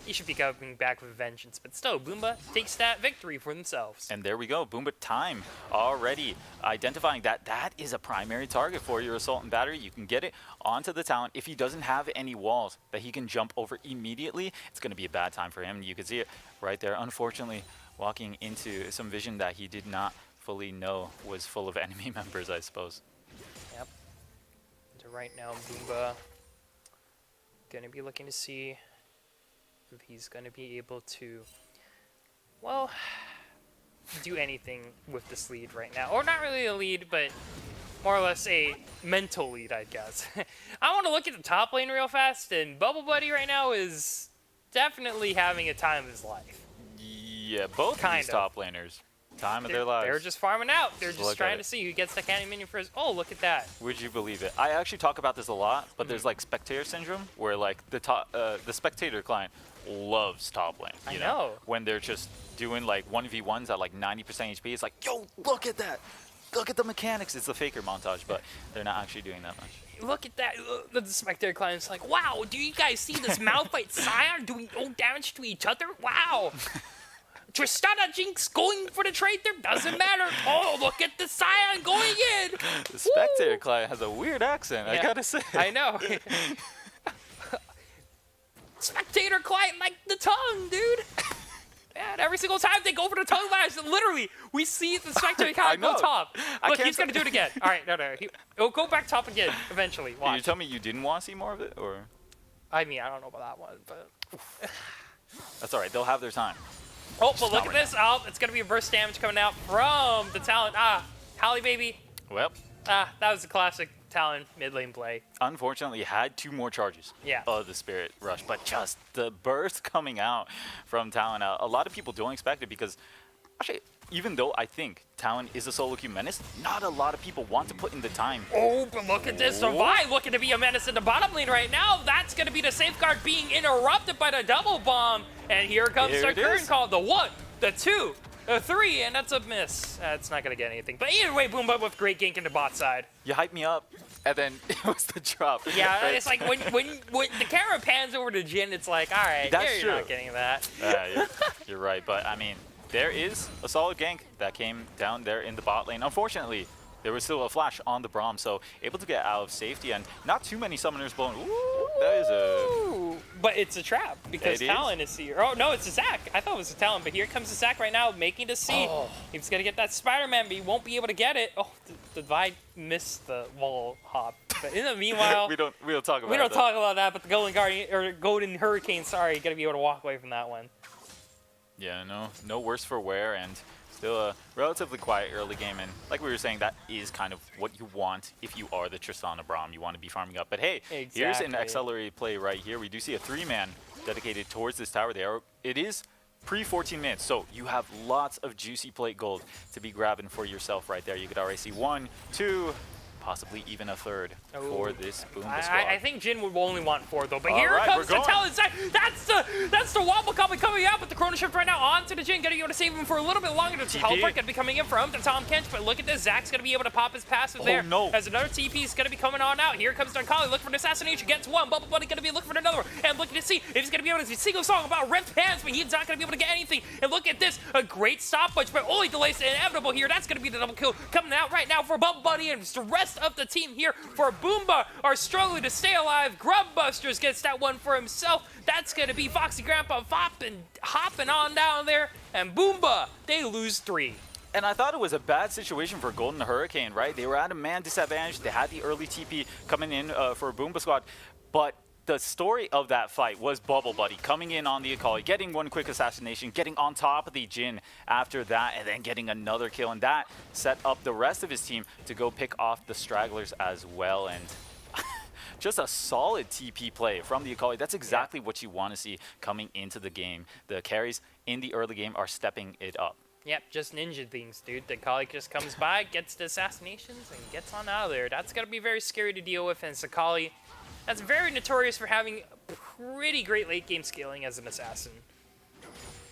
he should be coming back with vengeance. But still, Boomba takes that victory for themselves. And there we go. Boomba time already identifying that that is a primary target for your Assault and Battery. You can get it onto the Talon. If he doesn't have any walls that he can jump over immediately, it's going to be a bad time for him. You can see it right there. Unfortunately, walking into some vision that he did not fully know was full of enemy members, I suppose. Yep. So right now, Boomba going to be looking to see if he's going to be able to, well, do anything with this lead right now. Or not really a lead, but more or less a mental lead, I guess. I want to look at the top lane real fast, and Bubble Buddy right now is definitely having a time of his life. Yeah, both of these top laners. Time of their lives. They're just farming out. They're just trying to see who gets the candy minion first. Oh, look at that. Would you believe it? I actually talk about this a lot, but there's like spectator syndrome, where like the spectator client loves top lane. You know, when they're just doing like 1v1s at like 90% HP, it's like, yo, look at that. Look at the mechanics. It's the faker montage, but they're not actually doing that much. Look at that. The spectator client's like, wow, do you guys see this Malphite Scion doing no damage to each other? Wow. Tristana Jinx going for the trade there, doesn't matter. Oh, look at the Scion going in. The spectator client has a weird accent, I gotta say. I know. Spectator client like the tongue, dude. And every single time they go for the tongue lash, literally, we see the Spectre kind of go know. top. I Look, can't he's going to do it again. All right, no. He'll go back top again eventually. Did Watch. you tell me you didn't want to see more of it, or? I mean, I don't know about that one, but... That's all right. They'll have their time. Oh, but look not at right this. Oh, it's going to be a burst damage coming out from the Talon. Halle baby. Well, That was a classic Talon mid lane play. unfortunately, had 2 more charges Yeah. of the Spirit Rush, but just the burst coming out from Talon, a lot of people don't expect it because, actually, even though I think Talon is a solo queue menace, not a lot of people want to put in the time. Oh, but look at this. Survive looking to be a menace in the bottom lane right now. That's going to be the safeguard being interrupted by the double bomb. And here comes Here the it current is. call. The 1, the 2, the 3, and that's a miss. That's not going to get anything. But either way, Boomba with great gank in the bot side. You hype me up, and then it was the drop. Yeah, Right? it's like when the camera pans over to Jin, it's like, all right, That's you're not true. getting that. You're right, but I mean, there is a solid gank that came down there in the bot lane. Unfortunately, there was still a flash on the Braum, so able to get out of safety, and not too many summoners blown. Ooh, that is a... Ooh, but it's a trap because It is? Talon is here. Oh, no, it's a Zac. I thought it was a Talon, but here comes the Zac right now, making the C. He's going to get that Spider-Man, but he won't be able to get it. Oh, the Divide missed the wall hop. But in the meanwhile, we don't talk about we don't that. talk about that, but the Golden Guardian, or Golden Hurricane, sorry, going to be able to walk away from that one. Yeah, no worse for wear, and still a relatively quiet early game. And like we were saying, that is kind of what you want if you are the Tristana Braum. You want to be farming up. But hey, here's an Exactly. accelerated play right here. We do see a 3-man dedicated towards this tower there. It is pre-14 minutes, so you have lots of juicy plate gold to be grabbing for yourself right there. You could already see 1, 2, possibly even a 3rd for this Boomba squad. I think Jin would only want 4 though, but All here right, comes we're the going. Talon side. That's the wobble coming out, but the Chrono Shift right now onto the Jin, gonna be able to save him for a little bit longer. The teleport gonna be coming in from the Tom Kench, but look at this, Zac's gonna be able to pop his passive there. no. As another TP is gonna be coming on out. Here comes Dunkali, looking for an assassination, gets 1. Bubble Buddy gonna be looking for another one, and looking to see if he's gonna be able to sing a song about ripped hands, but he's not gonna be able to get anything. And look at this, a great stopwatch, but only delays the inevitable here. That's gonna be the double kill coming out right now for Bubble Buddy, and the rest of the team here for Boomba are struggling to stay alive. Grubbusters gets that one for himself. That's going to be Foxy Grandpa hopping on down there. And Boomba, they lose 3. And I thought it was a bad situation for Golden Hurricane, right? They were at a man disadvantage. They had the early TP coming in for Boomba squad. But the story of that fight was Bubble Buddy coming in on the Akali, getting 1 quick assassination, getting on top of the Jin after that, and then getting another kill. And that set up the rest of his team to go pick off the stragglers as well. And just a solid TP play from the Akali. That's exactly what you want to see coming into the game. The carries in the early game are stepping it up. Yep, just ninja things, dude. The Kali just comes by, gets the assassinations, and gets on out of there. That's going to be very scary to deal with, and Sakali, that's very notorious for having pretty great late game scaling as an assassin.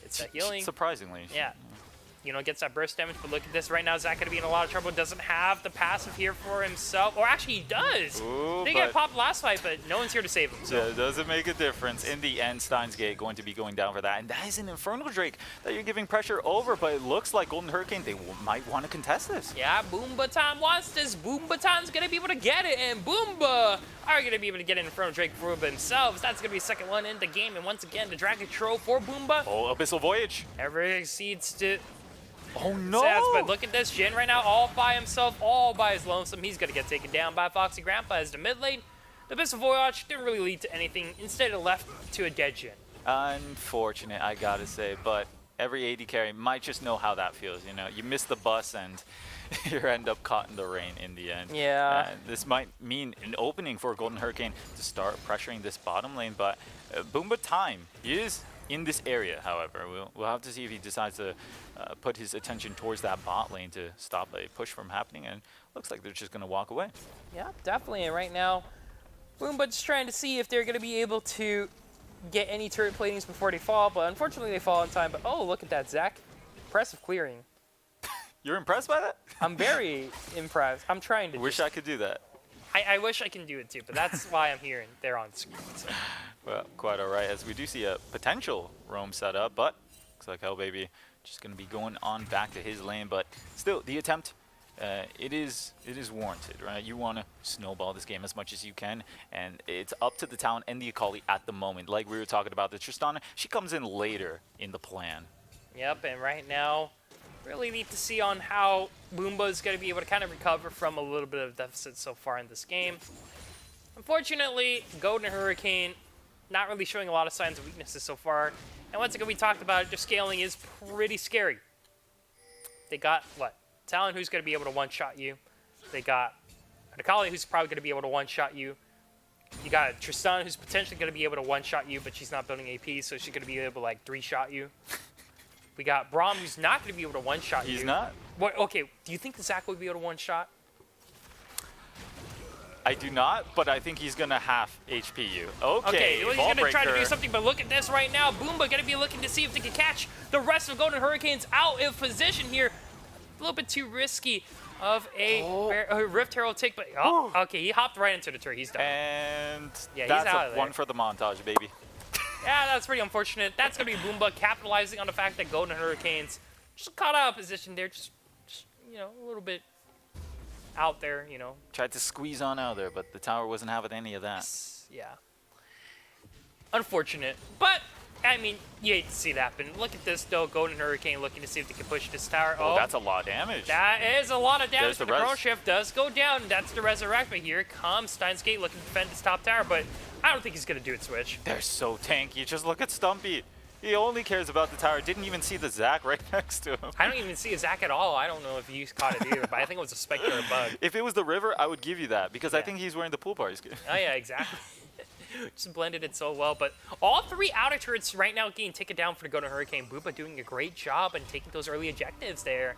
It's that healing. Surprisingly. Yeah. You know, gets that burst damage, but look at this right now. Zac gonna be in a lot of trouble. Doesn't have the passive here for himself. Or actually, he does. Ooh, They get popped last fight, but no one's here to save him. So. Yeah, it doesn't make a difference. In the end, Steins Gate going to be going down for that. And that is an Infernal Drake that you're giving pressure over, but it looks like Golden Hurricane, they might want to contest this. Yeah, Boomba Tom wants this. Boomba Tom's gonna be able to get it, and Boomba are gonna be able to get an Infernal Drake for themselves. That's gonna be the second one in the game, and once again, the Dragon Troll for Boomba Oh, Abyssal Voyage. ever exceeds to Oh, no. Sets, but look at this, Jin right now, all by himself, all by his lonesome. He's gonna get taken down by Foxy Grandpa as the mid lane. The Abyssal Voyage didn't really lead to anything. Instead, it left to a dead Jin. Unfortunate, I gotta say, but every AD carry might just know how that feels. You know, you miss the bus and you end up caught in the rain in the end. Yeah. This might mean an opening for Golden Hurricane to start pressuring this bottom lane, but Boomba time is in this area, however. We'll have to see if he decides to put his attention towards that bot lane to stop a push from happening, and looks like they're just going to walk away. Yeah, definitely. And right now, Boomba's trying to see if they're going to be able to get any turret platings before they fall, but unfortunately they fall in time. But oh, look at that, Zac. Impressive clearing. You're impressed by that? I'm very impressed. I'm trying to Wish I could do that. I wish I can do it too, but that's why I'm here and they're on screen. So. Well, quite all right, as we do see a potential roam setup, but looks like Hellbaby just going to be going on back to his lane. But still, the attempt, it is warranted, right? You want to snowball this game as much as you can, and it's up to the Talon and the Akali at the moment. Like we were talking about, the Tristana, she comes in later in the plan. Yep, and right now, really need to see on how Boomba is going to be able to kind of recover from a little bit of deficit so far in this game. Unfortunately, Golden Hurricane not really showing a lot of signs of weaknesses so far. And once again, we talked about it, their scaling is pretty scary. They got, what? Talon, who's going to be able to one-shot you. They got Akali, who's probably going to be able to one-shot you. You got Tristan, who's potentially going to be able to one-shot you, but she's not building AP, so she's going to be able to, like, three-shot you. We got Braum, who's not going to be able to one-shot you. He's not? What? Okay, do you think the Zac would be able to one-shot? I do not, but I think he's going to half HP you. Okay, well, he's going to try to do something, but look at this right now. Boomba going to be looking to see if they can catch the rest of Golden Hurricanes out of position here. A little bit too risky of a Rift Herald take, but okay, he hopped right into the turret. He's done. And yeah, that's he's out of there. one for the montage, baby. Yeah, that's pretty unfortunate. That's going to be Boomba capitalizing on the fact that Golden Hurricanes just caught out of position there, just you know, a little bit out there, you know. Tried to squeeze on out there, but the tower wasn't having any of that. Yeah. Unfortunate, but I mean, you hate to see that happen. Look at this, though. Golden Hurricane looking to see if they can push this tower. Oh, that's a lot of damage. That is a lot of damage. There's the The Chrono res. Shift does go down. That's the Resurrect, but here comes Steins Gate looking to defend his top tower, but I don't think he's going to do it, Switch. They're so tanky. Just look at Stumpy. He only cares about the tower. Didn't even see the Zac right next to him. I don't even see a Zac at all. I don't know if you caught it either, but I think it was a Spectre or a bug. If it was the river, I would give you that because I Yeah. think he's wearing the pool party skin. Oh, yeah, exactly. Just blended it so well, but all three outer turrets right now getting taken down for the Golden Hurricane. Boopa doing a great job and taking those early objectives there.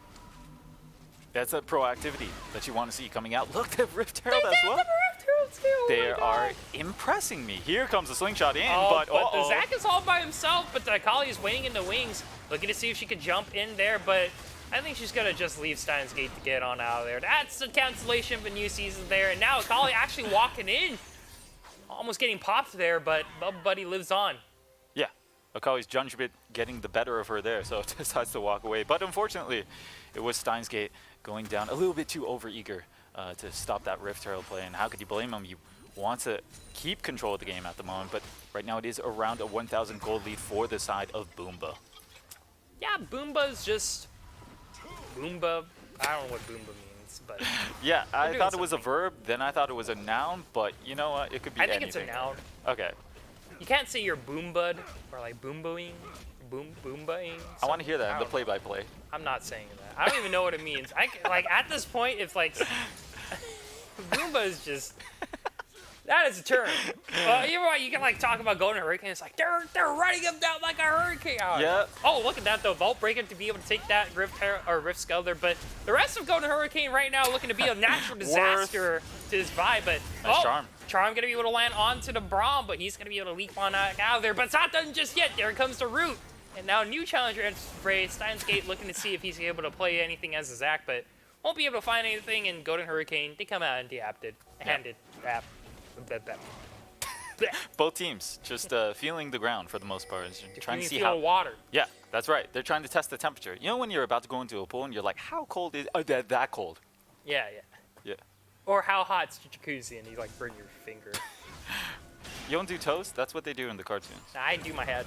That's a proactivity that you want to see coming out. Look, they have Rift Herald as well. Oh They are impressing me. Here comes the slingshot in, but but the Zac is all by himself, but the Akali is waiting in the wings, looking to see if she could jump in there, but I think she's going to just leave Steins Gate to get on out of there. That's the cancellation of a new season there, and now Akali actually walking in, almost getting popped there, but Bubba Buddy lives on. yeah, Akali's Junjibit getting the better of her there, so decides to walk away. But unfortunately, it was Steins Gate going down a little bit too overeager to stop that Rift Herald play, and how could you blame him? You want to keep control of the game at the moment, but right now it is around a 1,000 gold lead for the side of Boomba. Yeah, Boomba's just Boomba. I don't know what Boomba means, but Yeah, I doing thought it was a something. verb, then I thought it was a noun, but you know what? It could be I think anything. it's a noun. Okay. You can't say you're Boombud or like Boomboing, Boombaing. I want to hear that in the don't know. play-by-play. I'm not saying that. I don't even know what it means. Like at this point, if like Boomba is just that is a term. You know what? You can like talk about Golden Hurricane. It's like they're running him down like a hurricane. Yeah. Oh, look at that though. Vault Breaker to be able to take that Rift Skelter, but the rest of Golden Hurricane right now looking to be a natural disaster to this vibe. But Nice charm. Charm gonna be able to land onto the Braum, but he's gonna be able to leap on out of there. But it's not done just yet. There comes the Root. And now new challenger enters the fray. Steins Gate looking to see if he's able to play anything as a Zac, but won't be able to find anything. And Golden Hurricane, they come out and handed. Both teams just feeling the ground for the most part. Trying to see feel how. water. Yeah, that's right. They're trying to test the temperature. You know when you're about to go into a pool and you're like, how cold is that cold? Yeah. Yeah. Or how hot's the jacuzzi and you like burn your finger. You don't do toast? That's what they do in the cartoons. I do my head.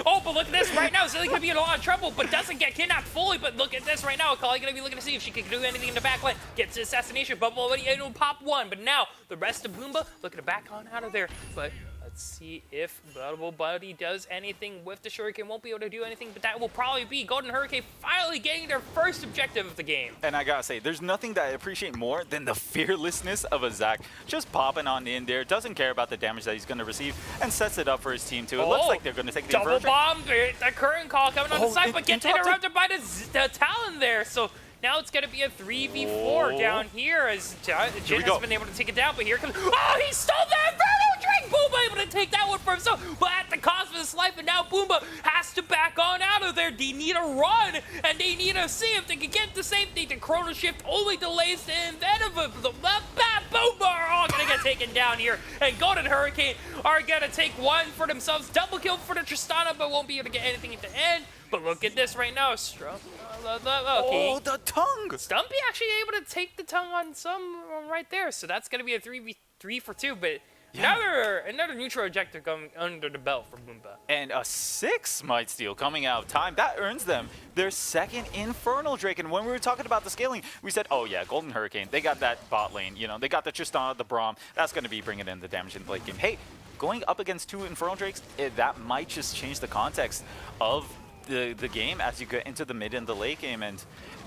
Oh, but look at this right now. Zilly gonna be in a lot of trouble, but doesn't get kidnapped fully. But look at this right now. Akali gonna be looking to see if she can do anything in the back line. Gets the assassination. Bubba already able to pop one, but now the rest of Boomba looking to back on out of there. But let's see if Bubble Buddy does anything with the Shuriken. Won't be able to do anything, but that will probably be Golden Hurricane finally getting their first objective of the game. And I gotta say, there's nothing that I appreciate more than the fearlessness of a Zac. Just popping on in there, doesn't care about the damage that he's gonna receive, and sets it up for his team too. It looks like they're gonna take the double inversion. bomb, the current call coming on the side, but gets interrupted. interrupted by the Talon there. So now it's going to be a 3v4 down here as Jin go. has been able to take it down, but here comes... Oh, he stole that Inferno Drink! Boomba able to take that one for himself, but at the cost of his life, and now Boomba has to back on out of there. They need a run, and they need to see if they can get the same thing. The Chrono Shift only delays the event of the left back. Boomba are all going to get taken down here, and Golden Hurricane are going to take one for themselves. Double kill for the Tristana, but won't be able to get anything at the end. But look at this right now. Okay. Oh, the tongue! Stumpy actually able to take the tongue on some right there. So that's going to be a 3v3 for 2. But Another neutral ejector coming under the belt for Boomba. And a 6 Might Steal coming out of time. That earns them their second Infernal Drake. And when we were talking about the scaling, we said, oh yeah, Golden Hurricane, they got that bot lane. You know, they got the Tristana, the Braum. That's going to be bringing in the damage in the late game. Hey, going up against 2 Infernal Drakes, that might just change the context of the game as you get into the mid and the late game. And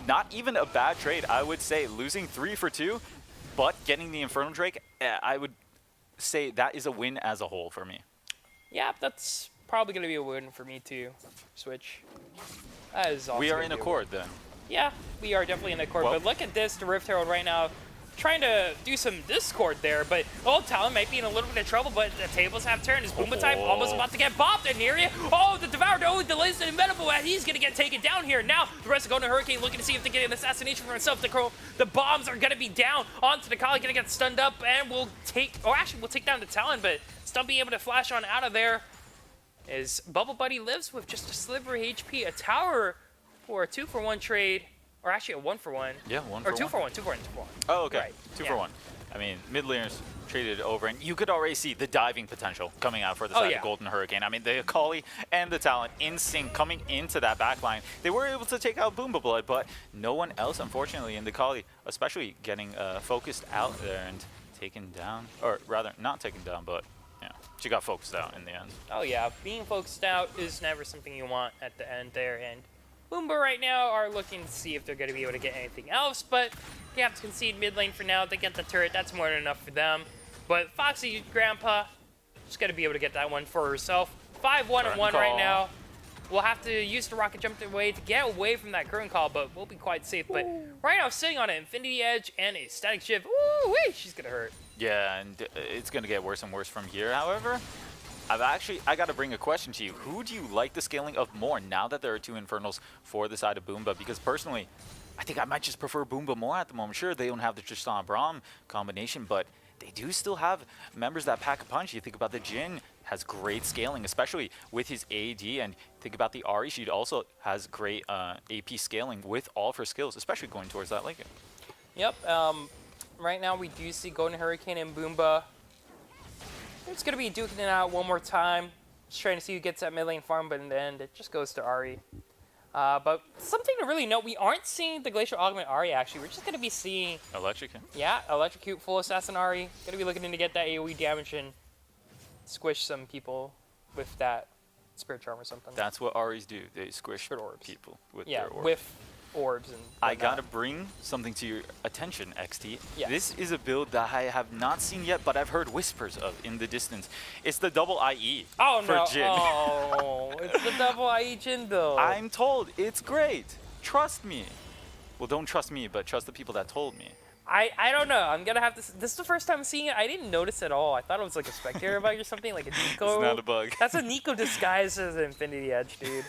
not even a bad trade, I would say. Losing 3 for 2, but getting the Infernal Drake, I would say that is a win as a whole for me. Yeah, that's probably going to be a win for me too. Switch. That is also We are gonna in be a accord then. Yeah, we are definitely in accord. Well, but look at this, the Rift Herald right now, trying to do some discord there. But Talon might be in a little bit of trouble, but the tables have turned. Is Boomba type almost about to get bopped in area? Oh, the Devoured delays the inevitable, and he's going to get taken down here. Now, the rest of Golden Hurricane looking to see if they get an assassination for himself. The bombs are going to be down onto the Kali, going to get stunned up, and we'll take down the Talon, but still being able to flash on out of there. As Bubble Buddy lives with just a sliver of HP, a tower for a 2-for-1 trade, or actually a 1-for-1. Yeah, 1 Or for 2 1. for 1, 2 for 1, 2 for 1. Oh, okay. Right. 2 Yeah. for 1. I mean, mid laners traded over, and you could already see the diving potential coming out for the side yeah. of Golden Hurricane. I mean, the Akali and the Talon in sync coming into that backline. They were able to take out Boomba Blood, but no one else, unfortunately, in the Akali, especially getting focused out there and taken down, or rather, not taken down, but yeah, she got focused out in the end. Oh yeah, being focused out is never something you want at the end there, and Boomba right now are looking to see if they're going to be able to get anything else, but they have to concede mid lane for now. They get the turret, that's more than enough for them. But Foxy Grandpa just got to be able to get that one for herself. 5-1-1 right now. We'll have to use the rocket jump away to get away from that current call, but we'll be quite safe. But right now, sitting on an Infinity Edge and a Static Shift, ooh-wee, she's going to hurt. Yeah, and it's going to get worse and worse from here. However, I got to bring a question to you. Who do you like the scaling of more now that there are 2 Infernals for the side of Boomba? Because personally, I think I might just prefer Boomba more at the moment. Sure, they don't have the Tristana Braum combination, but they do still have members that pack a punch. You think about the Jhin, has great scaling, especially with his AD, and think about the Ahri. She also has great AP scaling with all of her skills, especially going towards that lane. Yep, right now we do see Golden Hurricane and Boomba. It's going to be duking it out one more time. Just trying to see who gets that mid lane farm, but in the end, it just goes to Ahri. But something to really note, we aren't seeing the Glacial Augment Ahri, actually. We're just going to be seeing... Electrocute. Yeah, Electrocute, full Assassin Ahri. Going to be looking to get that AoE damage and squish some people with that Spirit Charm or something. That's what Ahris do. They squish Spirit orbs. people with Yeah, their orbs. with orbs and I whatnot. gotta bring something to your attention, XT. Yes. This is a build that I have not seen yet, but I've heard whispers of in the distance. It's the double IE Oh, for no. Jhin. Oh, it's the double IE Jhin build. I'm told it's great. Trust me. Well, don't trust me, but trust the people that told me. I don't know. I'm gonna have to. This is the first time seeing it. I didn't notice at all. I thought it was like a spectator bug or something, like a Nico. It's not a bug. That's a Nico disguised as an Infinity Edge, dude.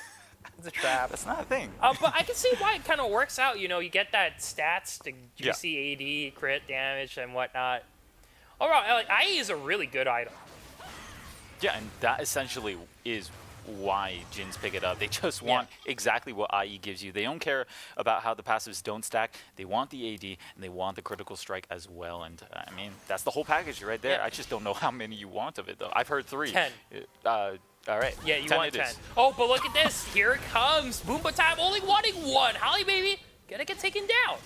It's a trap. That's not a thing. But I can see why it kind of works out. You know, you get that stats, the juicy AD, crit damage, and whatnot. Overall, like, IE is a really good item. Yeah, and that essentially is why Jins pick it up. They just want exactly what IE gives you. They don't care about how the passives don't stack. They want the AD, and they want the critical strike as well. And, I mean, that's the whole package right there. Yeah. I just don't know how many you want of it, though. I've heard 3. 10. All right. Yeah, you 10 want it 10. is. Oh, but look at this. Here it comes. Boomba time, only wanting 1. Holly, baby, gonna get taken down.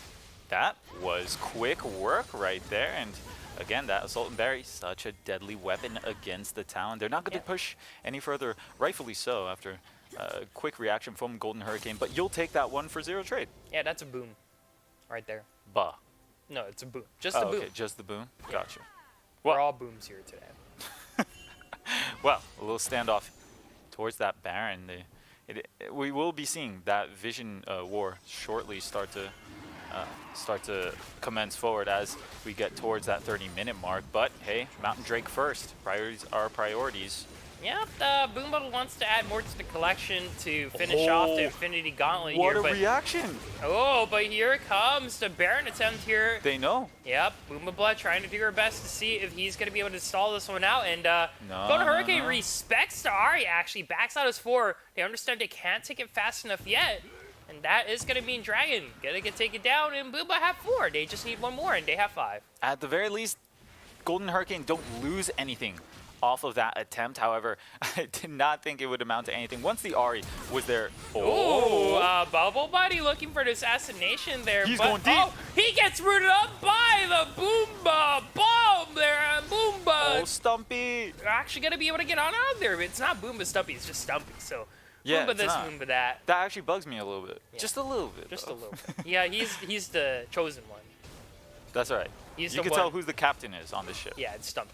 That was quick work right there. And again, that Assault and Berry, such a deadly weapon against the Talon. They're not going to push any further, rightfully so, after a quick reaction from Golden Hurricane. But you'll take that 1-for-0 trade. Yeah, that's a boom right there. Bah. No, it's a boom. Just a boom. Okay, just the boom. Gotcha. We're all booms here today. Well, a little standoff towards that Baron. We will be seeing that Vision war shortly start to commence forward as we get towards that 30-minute mark. But hey, Mountain Drake first. Priorities are priorities. Yep, Boomba wants to add more to the collection to finish off the Infinity Gauntlet What here. a reaction! Oh, but here it comes, the Baron attempt here. They know. Yep, Boomba Blood trying to do her best to see if he's going to be able to stall this one out. And Golden Hurricane respects the Ahri, actually. Backs out his 4. They understand they can't take it fast enough yet. And that is going to mean Dragon going to get taken down, and Boomba have 4. They just need 1 more, and they have 5. At the very least, Golden Hurricane don't lose anything off of that attempt. However, I did not think it would amount to anything. Once the Ari was there. Oh, Bubble Buddy looking for the assassination there. He's but, going deep. Oh, he gets rooted up by the Boomba bomb there. And Boomba Oh, Stumpy. actually going to be able to get on out there. But it's not Boomba Stumpy, it's just Stumpy. So Yeah, Boomba it's this, not. Boomba that. That actually bugs me a little bit. Yeah. Just a little bit. Just though. a little bit. Yeah, he's the chosen one. That's all right. He's You the can one. tell who the captain is on this ship. Yeah, it's Stumpy.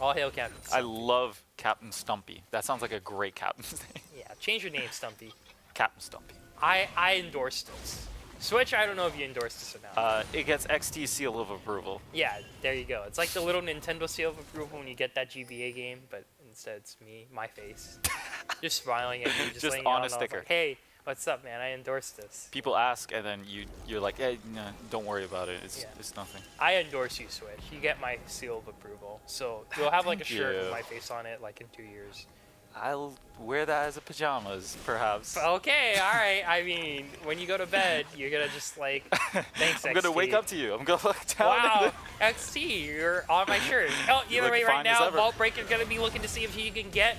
All hail Captain I Stumpy. love Captain Stumpy. That sounds like a great captain's name. Yeah, change your name, Stumpy. Captain Stumpy. I endorse this. Switch, I don't know if you endorse this or not. It gets XT seal of approval. Yeah, there you go. It's like the little Nintendo seal of approval when you get that GBA game, but instead it's me, my face, just smiling at you, just Just laying on it a out, sticker. like, hey, what's up, man? I endorse this. People ask, and then you're like, hey, no, don't worry about it. It's nothing. I endorse you, Switch. You get my seal of approval. So you'll have like a Thank shirt you. with my face on it, like in 2 years. I'll wear that as a pajamas, perhaps. Okay, all right. I mean, when you go to bed, you're gonna just like, thanks, I'm gonna XT. wake up to you. I'm gonna look down. Wow, XT, you're on my shirt. Oh, either Look way, right fine as now, ever. Vault Breaker's gonna be looking to see if he can get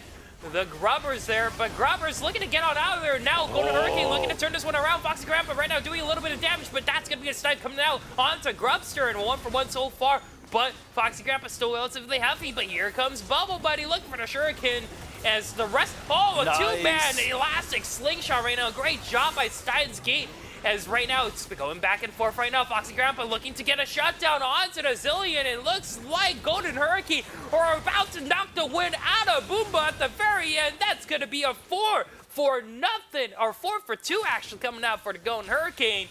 the Grubbers there, but Grubbers looking to get on out of there now. Golden Hurricane looking to turn this one around. Foxy Grandpa right now doing a little bit of damage, but that's gonna be a snipe coming out onto Grubster, and 1-for-1 so far. But Foxy Grandpa's still relatively healthy, but here comes Bubble Buddy looking for the Shuriken as the rest. Oh, a Nice. two-man elastic slingshot right now. Great job by Steins Gate. As right now, it's going back and forth right now. Foxy Grandpa looking to get a shutdown onto the Zillion. It looks like Golden Hurricane are about to knock the win out of Boomba at the very end. That's going to be a 4-0, or 4-2 actually coming out for the Golden Hurricane.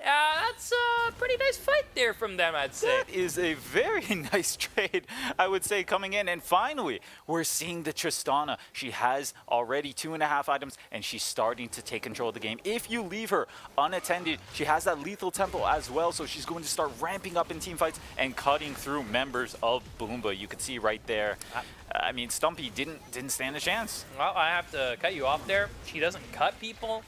That's a pretty nice fight there from them, I'd say. That is a very nice trade, I would say, coming in. And finally, we're seeing the Tristana. She has already 2.5 items, and she's starting to take control of the game. If you leave her unattended, she has that lethal tempo as well, so she's going to start ramping up in team fights and cutting through members of Boomba. You can see right there. I mean, Stumpy didn't stand a chance. Well, I have to cut you off there. She doesn't cut people.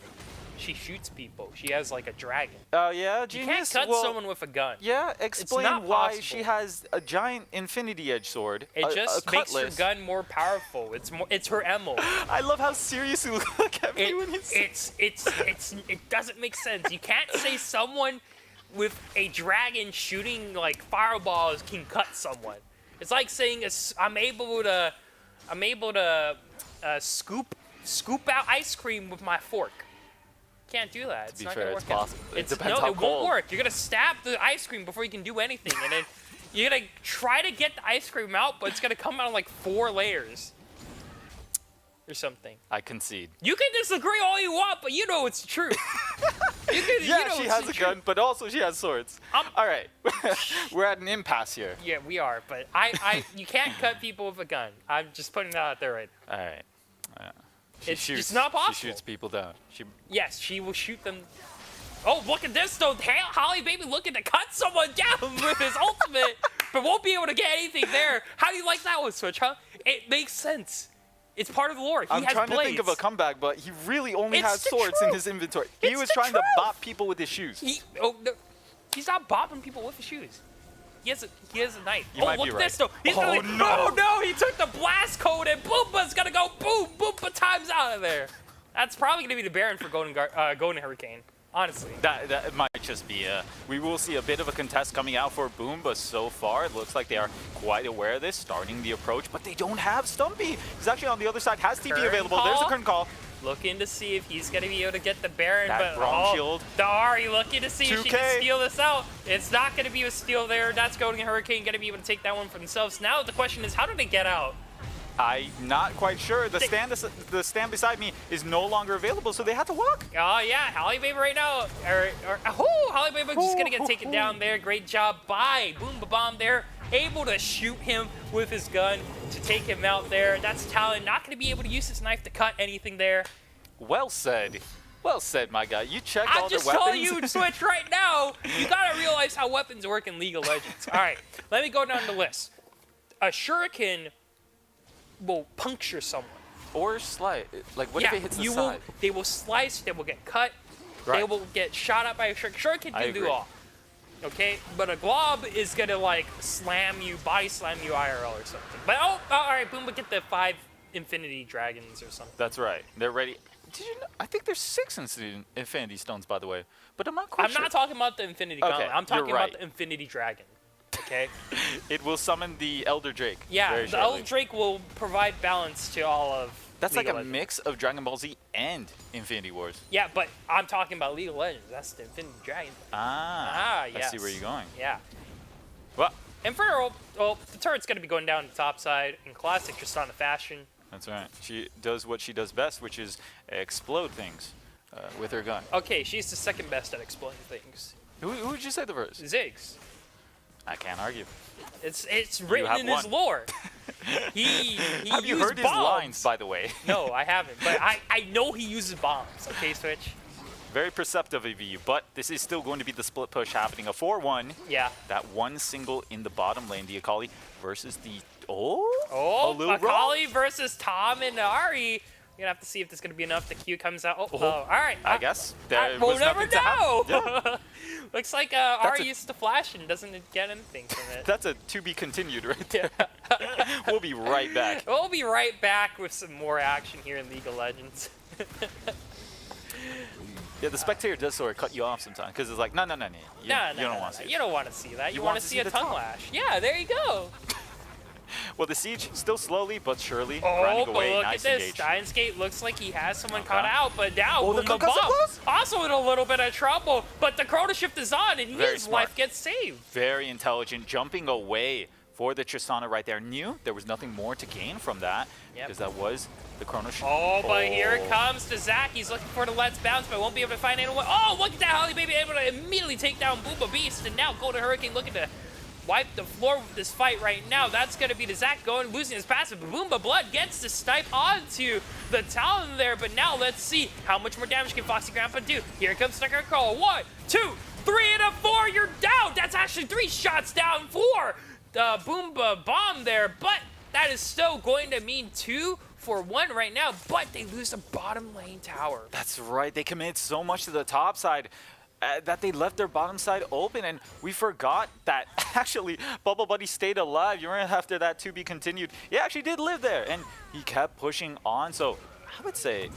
She shoots people. She has like a dragon. Yeah, You genius. can't cut Well, someone with a gun. Yeah, explain not why possible. she has a giant infinity edge sword. It just a makes her cutlass. gun more powerful. It's her ammo. I love how serious you look at me when you say It doesn't make sense. You can't say someone with a dragon shooting like fireballs can cut someone. It's like saying I'm able to scoop out ice cream with my fork. Can't do that. It's be not fair, gonna it's work out. possible. It depends how it won't cold. work. You're gonna stab the ice cream before you can do anything, and then you're gonna try to get the ice cream out, but it's gonna come out in like 4 layers or something. I concede. You can disagree all you want, but you know it's true. Yeah, she has a gun, but also she has swords. All right, we're at an impasse here. Yeah, we are, but you can't cut people with a gun. I'm just putting that out there right now. All right. She It's shoots, just not possible. She shoots people down. Yes, she will shoot them. Oh, look at this though. Holly Baby looking to cut someone down with his ultimate, but won't be able to get anything there. How do you like that one, Switch, huh? It makes sense. It's part of the lore. He I'm has trying blades. to think of a comeback, but he really only It's has the swords in truth. his inventory. He It's was the trying to truth. bop people with his shoes. No, he's not bopping people with his shoes. He has a knife. You might look be at right. this though. He's Oh, gonna, no. Oh no! He took the blast code and Boomba's gonna go boom! Boomba times out of there. That's probably gonna be the Baron for Golden Hurricane. Honestly. That might just be we will see a bit of a contest coming out for Boom, but so far it looks like they are quite aware of this, starting the approach, but they don't have Stumpy. He's actually on the other side, has TP Curtain available. call. There's a curtain call. Looking to see if he's gonna be able to get the Baron, That but Braum shield. the Ari looking to see if she 2K. can steal this out. It's not gonna be a steal there. That's Golden Hurricane gonna be able to take that one for themselves. Now the question is, how do they get out? I'm not quite sure. The stand beside me is no longer available, so they had to walk. Oh yeah, Holly Baby right now. Holly Baby just gonna get taken down there. Great job by Boomba Bomb there. Able to shoot him with his gun to take him out there. That's Talon. Not gonna be able to use his knife to cut anything there. Well said. Well said, my guy. You checked all I'm their just weapons. telling you, Switch, right now, you gotta realize how weapons work in League of Legends. All right, let me go down the list. A shuriken will puncture someone. Or slide. Like, what if it hits the side? They will slice, they will get cut, they Right. will get shot up by a shuriken. Shuriken I can do agree. all. Okay, but a glob is gonna like body slam you IRL or something. But all right, Boomba get the 5 Infinity Dragons or something. That's right. They're ready. Did you know? I think there's 6 Infinity Stones, by the way. But I'm not quite I'm sure. not talking about the Infinity Okay, Gauntlet. I'm you're talking right. about the Infinity Dragon. Okay. It will summon the Elder Drake. Yeah, very the shortly. Elder Drake will provide balance to all of. That's League like of a Legends. mix of Dragon Ball Z and Infinity Wars. Yeah, but I'm talking about League of Legends. That's the Infinity Dragon. Ah, yes. I see where you're going. Yeah. Well, Inferno, well, the turret's going to be going down the top side in classic Tristana fashion. that's right. She does what she does best, which is explode things with her gun. Okay, she's the second best at exploding things. Who would you say the first? Ziggs. I can't argue. It's written have in his one. lore. He Have you used heard his bombs. lines, by the way? No, I haven't, but I know he uses bombs. Okay, Switch. Very perceptive of you, but this is still going to be the split push happening. A 4-1. Yeah. That one single in the bottom lane, the Akali versus the... Oh, Oh, a little Akali rough. versus Tom and Ari. You're gonna have to see if this is gonna be enough. The Q comes out. Oh, all right. I guess there we'll was never nothing to know. happen. Yeah. Looks like Ari a- used to flash and doesn't get anything from it. That's a to be continued right there. We'll be right back. We'll be right back with some more action here in League of Legends. Yeah, the spectator does sort of cut you off sometimes because it's like, no. You don't want to see it. You don't want to see that. You want want to to see see a the tongue top. lash. Yeah, there you go. Well, the siege still slowly but surely Oh, grinding but away. look Nice at this. engage. Steinskate looks like he has someone Okay. caught out, but now Oh, the Boomba concussive Bomb blast? also in a little bit of trouble. But the Chrono Shift is on, and Very his smart. life gets saved. Very intelligent, jumping away for the Tristana right there. Knew there was nothing more to gain from that Yep. because that was the Chrono Shift. Oh, but here it comes to Zach. He's looking for the Let's Bounce, but won't be able to find anyone. Oh, look at that. Holly Baby able to immediately take down Boomba Beast, and now Golden Hurricane looking to wipe the floor with this fight right now. That's going to be to Zach going, losing his passive. Boomba Blood gets to snipe onto the Talon there, but now let's see how much more damage can Foxy Grandpa do. Here comes Snicker Call. 1, 2, 3, and a 4. You're down. That's actually 3 shots down for the Boomba Bomb there, but that is still going to mean 2 for 1 right now, but they lose the bottom lane tower. That's right. They committed so much to the top side that they left their bottom side open, and we forgot that actually Bubble Buddy stayed alive. You remember after that to be continued. He actually did live there, and he kept pushing on. So I would say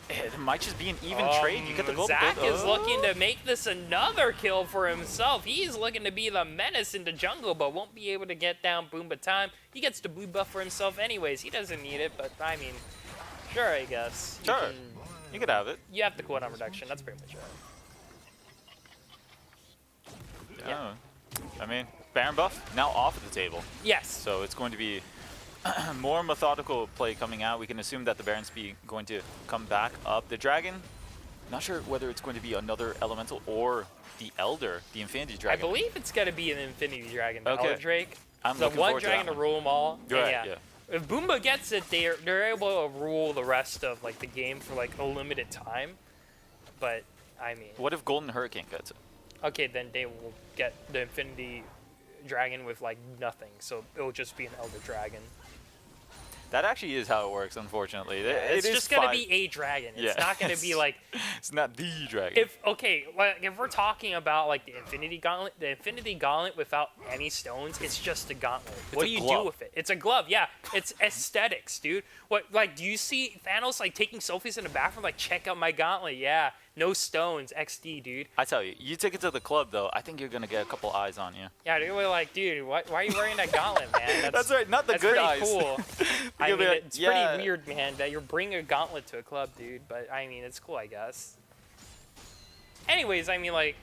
it might just be an even trade. You get the gold. Zach is looking to make this another kill for himself. He's looking to be the menace in the jungle, but won't be able to get down Boomba time. He gets the blue buff for himself anyways. He doesn't need it, but I mean, sure, I guess. Sure, you could have it. You have the cooldown reduction. That's pretty much it. Yeah. I mean, Baron buff now off of the table, Yes. so it's going to be more methodical play coming out. We can assume that the Baron's going to come back up. The Dragon, not sure whether it's going to be another Elemental or the Elder, the Infinity I Dragon. believe it's going to be an Infinity Dragon. The Okay. Elder Drake. I'm the looking one forward to dragon that to one. rule them all. And Right, yeah. yeah. If Boomba gets it, they're able to rule the rest of like the game for like a limited time. But I mean, What if Golden Hurricane gets it? okay, then they will get the Infinity Dragon with like nothing. So it'll just be an Elder Dragon. That actually is how it works, unfortunately. It's It is just gonna 5. be a dragon. It's Yeah. not gonna be like It's not the dragon. if we're talking about like the Infinity Gauntlet without any stones, it's just a gauntlet. What a do you glove. do with it? It's a glove, yeah. It's aesthetics, dude. What like do you see Thanos like taking selfies in the bathroom like check out my gauntlet? Yeah. No stones, XD, dude. I tell you, you take it to the club though, I think you're gonna get a couple eyes on you. Yeah, they were like, dude, why are you wearing that gauntlet, man? That's right, not the That's good pretty eyes. cool. I You'll be mean, like, it's yeah. pretty weird, man, that you're bringing a gauntlet to a club, dude. But I mean, it's cool, I guess. Anyways, I mean, like,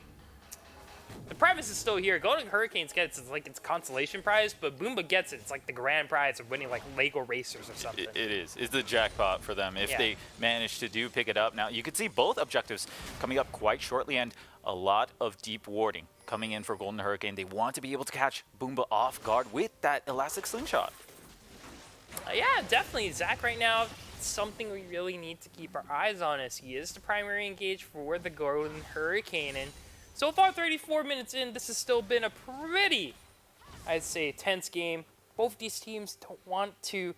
the premise is still here. Golden Hurricanes gets its consolation prize, but Boomba gets it. It's like the grand prize of winning like Lego racers or something. It is. It's the jackpot for them if Yeah. they manage to pick it up. Now, you can see both objectives coming up quite shortly, and a lot of deep warding coming in for Golden Hurricane. They want to be able to catch Boomba off guard with that elastic slingshot. Yeah, definitely. Zach right now, something we really need to keep our eyes on as he is the primary engage for the Golden Hurricane. And so far, 34 minutes in, this has still been a pretty, I'd say, tense game. Both these teams don't want to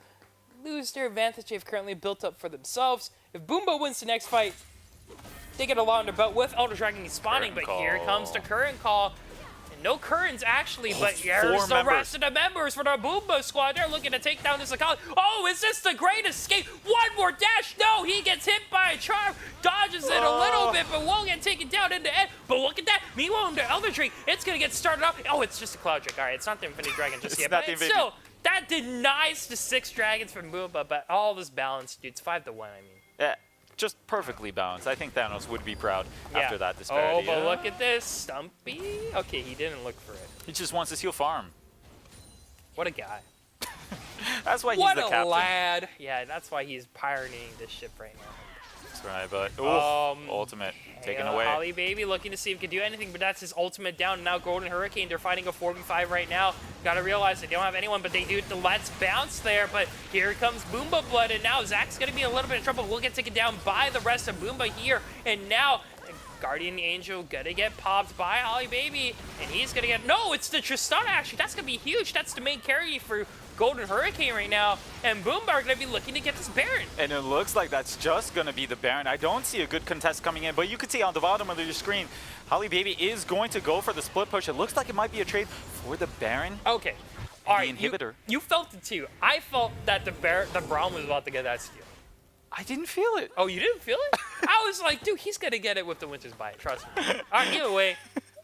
lose their advantage they've currently built up for themselves. If Boomba wins the next fight, they get a lot on their belt with Elder Dragon spawning, Curtain but here call. comes the current call. No Currents, actually, but four here's the members. rest of the members for the Boomba squad. They're looking to take down this Akali. Oh, is this the great escape? One more dash. No, he gets hit by a charm. Dodges it a little bit, but won't get taken down in the end. But look at that. Meanwhile, in the Elder Tree, it's going to get started off. Oh, it's just a Cloud Drake. All right, it's not the Infinity Dragon just yet. not But the it's Infinity- still, that denies the 6 dragons from Boomba, but all this balance, dude. It's 5-1, I mean. Yeah, just perfectly balanced. I think Thanos would be proud Yeah. after that disparity. Oh, but look at this. Stumpy. Okay, he didn't look for it. He just wants to steal farm. What a guy. That's why he's What the a captain. lad. Yeah, that's why he's pioneering this ship right now. That's right, but oof, ultimate taken away. Holly Baby looking to see if he can do anything, but that's his ultimate down. And now Golden Hurricane, they're fighting a 4v5 right now. Gotta realize they don't have anyone, but they do the Let's Bounce there. But here comes Boomba Blood, and now Zach's gonna be in a little bit of trouble. We'll get taken down by the rest of Boomba here. And now Guardian Angel gonna get popped by Holly Baby, and he's gonna get, no, it's the Tristana actually. That's gonna be huge. That's the main carry for Golden Hurricane right now, and Boomba are gonna be looking to get this Baron. And it looks like that's just going to be the Baron. I don't see a good contest coming in, but you can see on the bottom of your screen, Holly Baby is going to go for the split push. It looks like it might be a trade for the Baron. Okay. All right, inhibitor. You felt it too. I felt that the Braum was about to get that steal. I didn't feel it. Oh, you didn't feel it? I was like, dude, he's gonna get it with the Winter's Bite. Trust me. All right, either way,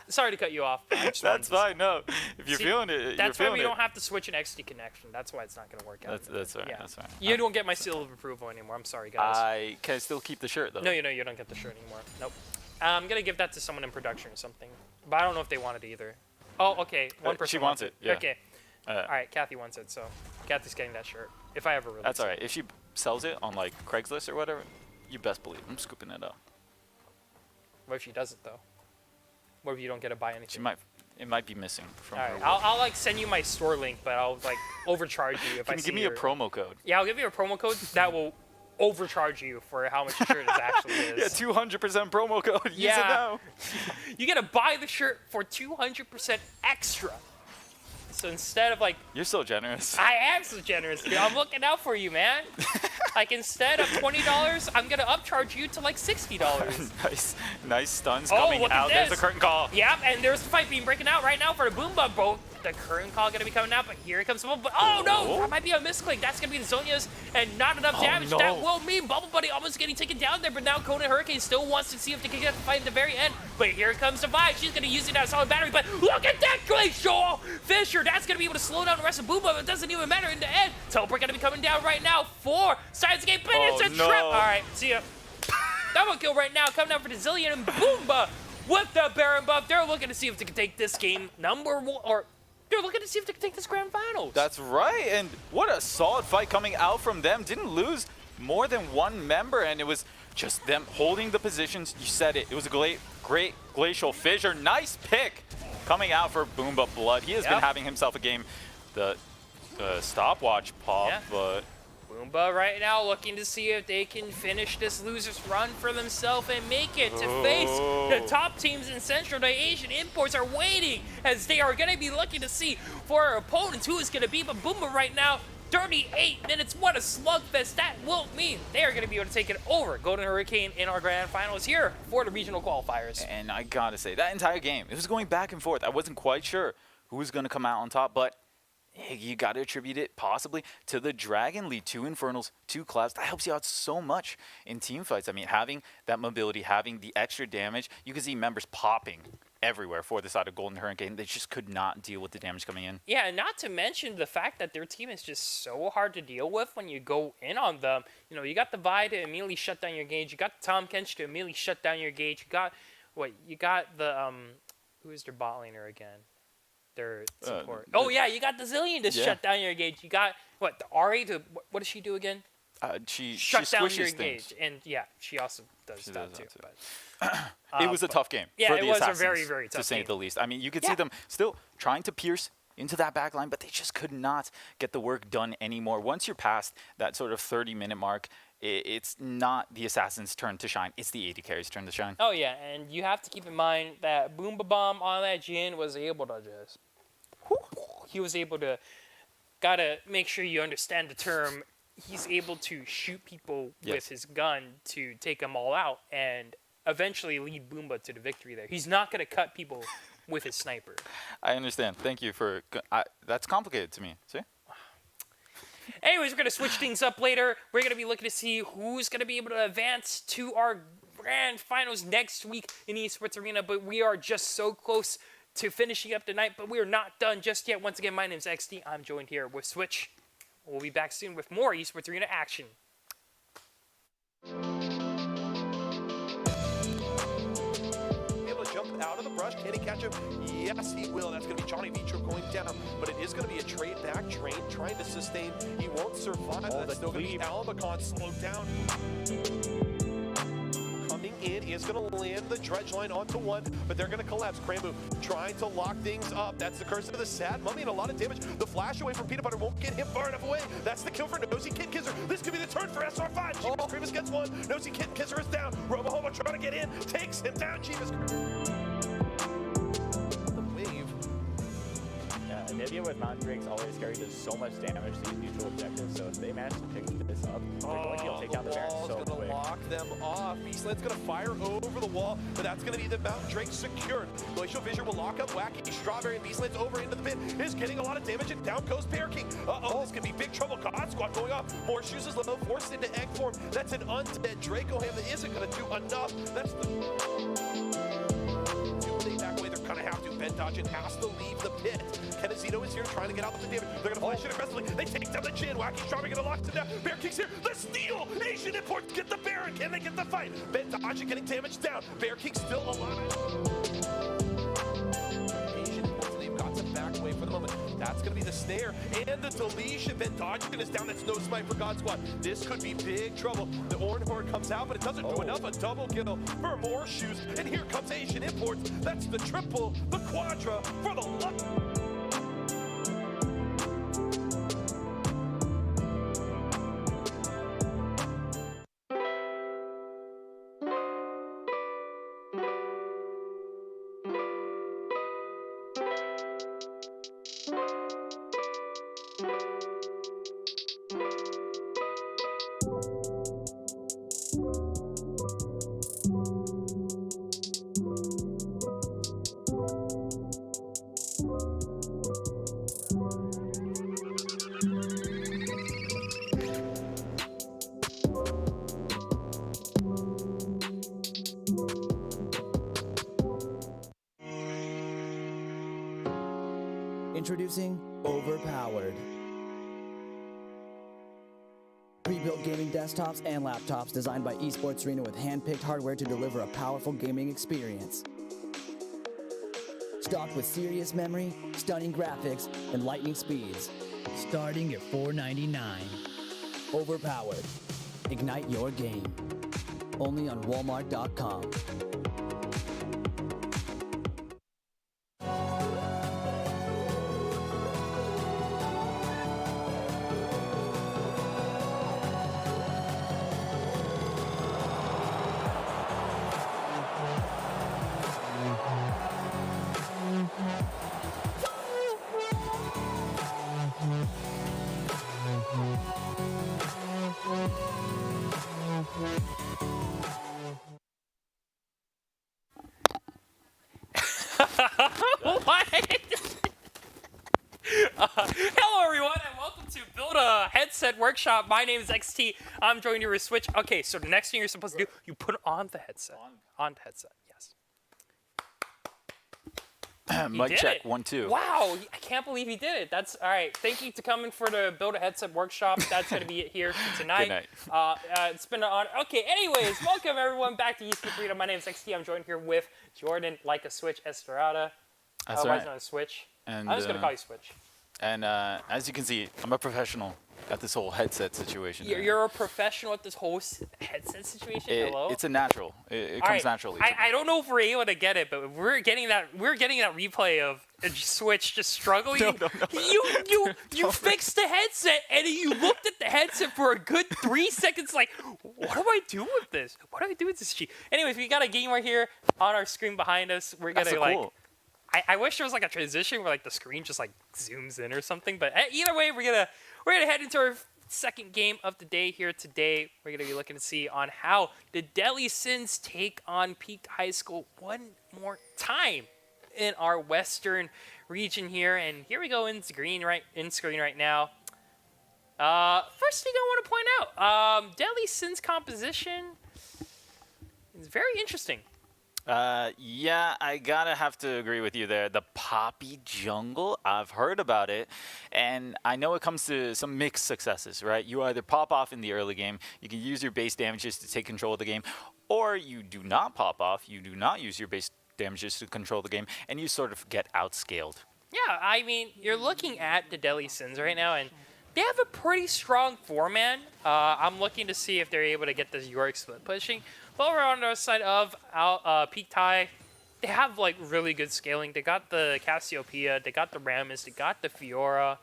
sorry to cut you off. I just wanted That's to- fine. No, if you're See, feeling it, That's you're why feeling we it. don't have to switch an XD connection. That's why it's not gonna work out. That's right. Yeah. That's right. You don't get my seal of approval anymore. I'm sorry, guys. I can still keep the shirt though. No, you don't get the shirt anymore. Nope. I'm gonna give that to someone in production or something. But I don't know if they want it either. Oh, okay. One person she wants it, yeah. Okay. All right, Kathy wants it, so Kathy's getting that shirt. If I ever release That's it. all right. If she sells it on like Craigslist or whatever, you best believe I'm scooping it up. What if she does it though? What if you don't get to buy anything? She might. It might be missing from All her. right, work. I'll like send you my store link, but I'll like overcharge you if I Can you see give me a your- promo code? Yeah, I'll give you a promo code that will overcharge you for how much your shirt is actually Yeah, is. 200% promo code. Use it Yeah. now. You gotta buy the shirt for 200% extra. So instead of like, You're so generous. I am so generous, dude. I'm looking out for you, man. Like instead of $20, I'm gonna upcharge you to like $60. nice stuns Oh, coming look at out. There's this. a curtain call. Yep, and there's a fight being breaking out right now for the Boomba, bro. The current call gonna be coming out, but here it comes. But oh no, that might be a misclick. That's gonna be the Zonia's, and not enough damage. no. That will mean Bubble Buddy almost getting taken down there. But now Conan Hurricane still wants to see if they can get the fight at the very end. But here comes Divide. She's gonna use it as a solid battery. But look at that Glacial Fisher. That's gonna be able to slow down the rest of Boomba. But it doesn't even matter in the end. Teleport gonna be coming down right now for Science Gate, but it's a no. trip. All right, see ya. Double kill right now, coming down for the Zillion and Boomba with the Baron buff. They're looking to see if they can take this game number one, or they're looking to see if they can take this grand finals. That's right. And what a solid fight coming out from them. Didn't lose more than one member, and it was just them holding the positions. You said it. It was a great Glacial Fissure. Nice pick coming out for Boomba Blood. He has been having himself a game. The stopwatch pop, Yeah. but Boomba right now looking to see if they can finish this loser's run for themselves and make it to face the top teams in Central. The Asian imports are waiting as they are going to be looking to see for our opponents who is going to be. But Boomba right now, 38 minutes. What a slugfest that will mean. They are going to be able to take it over Golden Hurricane in our grand finals here for the regional qualifiers. And I gotta say, that entire game, it was going back and forth. I wasn't quite sure who was gonna come out on top, but hey, you gotta attribute it possibly to the Dragon Lead, 2 Infernals, 2 Clouds. That helps you out so much in team fights. I mean, having that mobility, having the extra damage, you can see members popping everywhere for the side of Golden Hurricane. They just could not deal with the damage coming in. Yeah, and not to mention the fact that their team is just so hard to deal with when you go in on them. You know, you got the Vi to immediately shut down your gauge. You got the Tom Kench to immediately shut down your gauge. You got, you got the, who is their bot laner again? Their support. Oh, yeah, you got the Zillion to shut down your gauge. You got, what, the Ari to, what does she do again? She Shut down squishes your things. gauge. And, yeah, she also does that too. But It was a tough game yeah, for it the was a Assassins, very, very tough to say game. the least. I mean, you could see them still trying to pierce into that back line, but they just could not get the work done anymore. Once you're past that sort of 30-minute mark, it's not the Assassin's turn to shine. It's the AD carry's turn to shine. oh, yeah, and you have to keep in mind that Boomba Bomb on that Jin was able to just... He was able to... Gotta make sure you understand the term. He's able to shoot people with his gun to take them all out and eventually lead Boomba to the victory there. He's not going to cut people with his sniper. I understand. Thank you for. That's complicated to me. See? Anyways, we're going to switch things up later. We're going to be looking to see who's going to be able to advance to our grand finals next week in Esports Arena, but we are just so close to finishing up tonight, but we are not done just yet. Once again, my name is XT. I'm joined here with Switch. We'll be back soon with more Esports Arena action. Able to jump out of the brush. Can he catch him? Yes, he will. That's going to be Johnny Vitro going down, but it is going to be a trade back. Train trying to sustain. He won't survive. That's still going to be Albacon slowed down. Coming in is going to land the dredge line onto one, but they're going to collapse. Crambu trying to lock things up. That's the curse of the sad mummy and a lot of damage. The flash away from Peanut Butter won't get him far enough away. That's the kill for Nosy Kid Kisser. This could be the turn for SR5. Jeebus Creemus gets one. Nosy Kid Kisser is down. Robo-Homo trying to get in. Takes him down. Jeebus. The wave. Yeah, Anivia with Mountain Drakes always carry does so much damage to these neutral objectives, so if they manage to pick this up, they're going to be able to take down the Baron so going to quick. lock them off. Beastland's going to fire over the wall, but that's going to be the Mountain Drake secured. Glacial Fissure will lock up Wacky Strawberry, and Beastland's over into the pit. Is getting a lot of damage, and down goes Bear King. This could be big trouble. God Squad going off. More shoes is low, forced into egg form. That's an undead Dracoham that isn't going to do enough. That's the... back away, they're gonna have to. Ben Dodgen has to leave the pit. Kenazito is here trying to get out with the damage. They're gonna flash it aggressively. They take down the chin. Wacky Strawberry gonna lock him down. Bear King's here. The steal! Asian Imports get the Baron. Can they get the fight? Ben Dodgen getting damage down. Bear King still alive. Asian Imports, they've got some back away for the moment. That's gonna be the snare and the deletion. Ben Dodgen is down. That's no smite for God Squad. This could be big trouble. The Orange Horde comes out, but it doesn't do enough. A double kill for more shoes. And here comes Asian Imports. That's the triple, the quadra for the luck. Introducing Overpowered. Pre-built gaming desktops and laptops designed by Esports Arena with hand-picked hardware to deliver a powerful gaming experience. Stocked with serious memory, stunning graphics, and lightning speeds. Starting at $499. Overpowered. Ignite your game. Only on Walmart.com. What? Hello, everyone, and welcome to Build a Headset Workshop. My name is XT. I'm joined here with Switch. Okay, so the next thing you're supposed to do, you put on the headset. On the headset, yes. Mic did check, it. 1, 2. Wow, I can't believe he did it. That's all right. Thank you for coming for the Build a Headset Workshop. That's going to be it here for tonight. Good night. It's been an honor. Okay, anyways, welcome everyone back to Esports Arena. My name is XT. I'm joined here with Jordan, like a Switch, Estrada. That's Otherwise right. known as Switch. And, I'm just going to call you Switch. And as you can see, I'm a professional at this whole headset situation. You're a professional at this whole headset situation. Hello. It's a natural. It All comes right, naturally. I don't know if we're able to get it, but we're getting that replay of a Switch just struggling. No. You fixed the headset and you looked at the headset for a good 3 seconds. Like, what do I do with this? What do I do with this G? Anyways, we got a game right here on our screen behind us. We're gonna That's so like. cool. I wish there was like a transition where like the screen just like zooms in or something. But either way, we're gonna head into our second game of the day here today. We're gonna be looking to see on how the Deadly Sins take on Peaked High School one more time. in our Western region here. And here we go in screen right now. First thing I want to point out, Deadly Sin's composition is very interesting. Yeah, I gotta have to agree with you there. The Poppy Jungle, I've heard about it, and I know it comes to some mixed successes, right? You either pop off in the early game, you can use your base damages to take control of the game, or you do not pop off, you do not use your base damages to control the game, and you sort of get outscaled. Yeah, I mean, you're looking at the Deadly Sins right now, and they have a pretty strong 4-man. I'm looking to see if they're able to get this Yorick split pushing. But over on the other side of Peak Tai, they have like really good scaling. They got the Cassiopeia, they got the Rammus, they got the Fiora,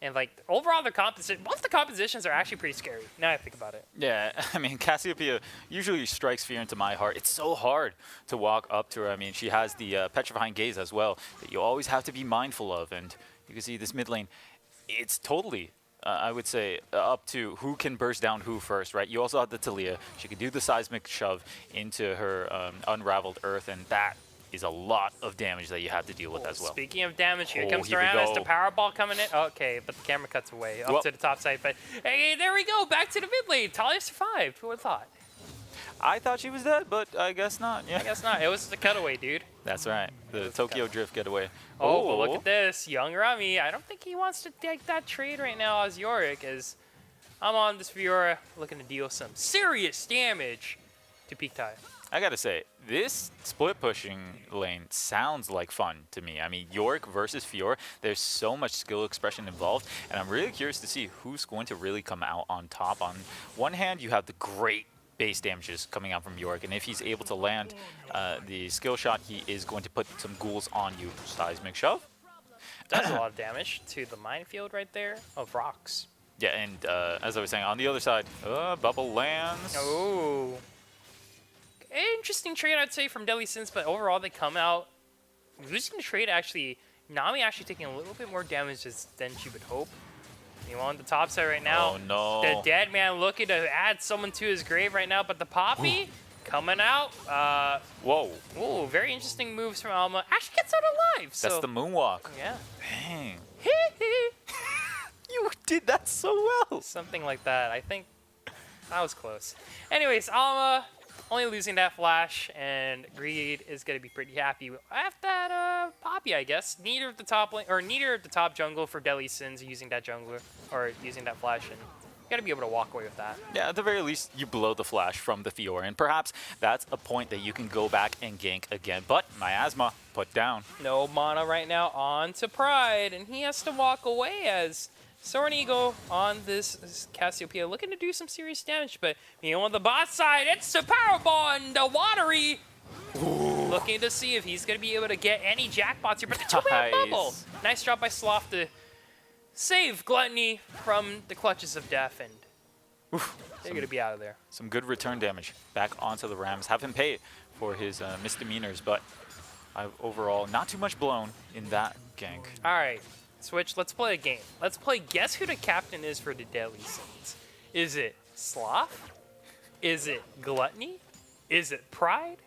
and like overall the composition, most of the compositions are actually pretty scary. Now I think about it. Yeah, I mean, Cassiopeia usually strikes fear into my heart. It's so hard to walk up to her. I mean, she has the Petrifying Gaze as well that you always have to be mindful of. And you can see this mid lane, it's totally... I would say up to who can burst down who first, right? You also have the Talia. She can do the seismic shove into her unraveled earth, and that is a lot of damage that you have to deal with as well. Speaking of damage, here comes here we Rammus, the go. power ball coming in. Okay, but the camera cuts away up to the top side. But hey, there we go, back to the mid lane. Talia survived. Who would have thought? I thought she was dead, but I guess not. Yeah, I guess not. It was the cutaway, dude. that's right. The Tokyo Drift getaway. Oh, but look at this. Young Rami. I don't think he wants to take that trade right now as Yorick, as I'm on this Fiora looking to deal some serious damage to Peak Tai. I gotta say, this split pushing lane sounds like fun to me. I mean, Yorick versus Fiora, there's so much skill expression involved, and I'm really curious to see who's going to really come out on top. On one hand, you have the great base damages coming out from Yorick, and if he's able to land the skill shot, he is going to put some ghouls on you. Seismic shove. Does a lot of damage to the minefield right there of rocks. Yeah, and as I was saying, on the other side, bubble lands. Oh. Interesting trade, I'd say, from Deadly Sins, but overall they come out losing the trade. Actually, Nami actually taking a little bit more damage than she would hope. You on the top side right now. Oh, no. The dead man looking to add someone to his grave right now, but the Poppy coming out. Whoa. Ooh, very interesting moves from Alma. Actually gets out alive. That's So the moonwalk. yeah. Dang. You did that so well. Something like that. I think that was close. Anyways, Alma only losing that flash, and Greed is going to be pretty happy with that Poppy, I guess. Neither of the top lane, or neither of the top jungle for Deadly Sins using that jungler, or using that flash, and you got to be able to walk away with that. Yeah, at the very least, you blow the flash from the Fiora, and perhaps that's a point that you can go back and gank again. But Miasma put down. No mana right now on to Pride, and he has to walk away as Soaring Eagle on this Cassiopeia looking to do some serious damage, but on the bot side, it's the Powerball and the Watery. Ooh. Looking to see if he's going to be able to get any jackpots here, but the two-man bubble. Nice job by Sloth to save Gluttony from the clutches of death, and they're going to be out of there. Some good return damage back onto the Rams. Have him pay for his misdemeanors, but overall, not too much blown in that gank. All right. Switch, let's play a game. Let's play guess who the captain is for the Deadly Sins. Is it Sloth? Is it Gluttony? Is it Pride?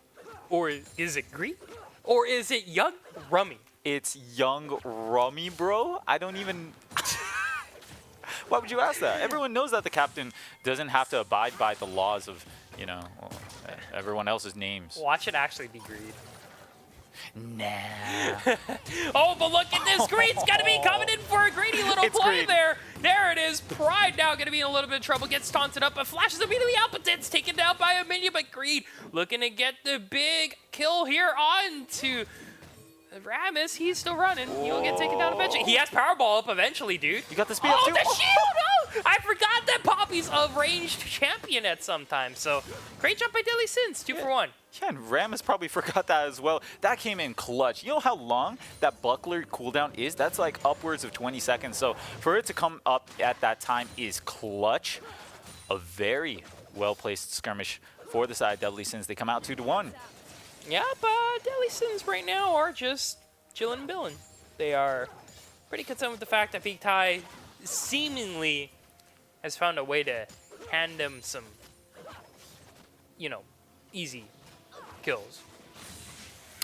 Or is it Greed? Or is it Young Rummy? It's Young Rummy, bro. I don't even... Why would you ask that? Everyone knows that the captain doesn't have to abide by the laws of, everyone else's names. Watch it actually be Greed. Nah. Oh, but look at this. Greed's going to be coming in for a greedy little play Greed. there. There it is. Pride now going to be in a little bit of trouble. Gets taunted up, but flashes immediately out, but it's taken down by a minion. But Greed looking to get the big kill here on to Rammus. He's still running. He'll get taken down eventually. He has Powerball up eventually, dude. You got the speed up too. The shield! Oh, I forgot that Poppy's a ranged champion at some time. So great job by Deadly Sins. 2 for 1. Yeah, and Rammus probably forgot that as well. That came in clutch. You know how long that buckler cooldown is? That's like upwards of 20 seconds. So for it to come up at that time is clutch. A very well-placed skirmish for the side Deadly Sins. They come out 2-1. Yeah, but Deadly Sins right now are just chilling and billing. They are pretty concerned with the fact that Peak Tai seemingly has found a way to hand them some, easy kills.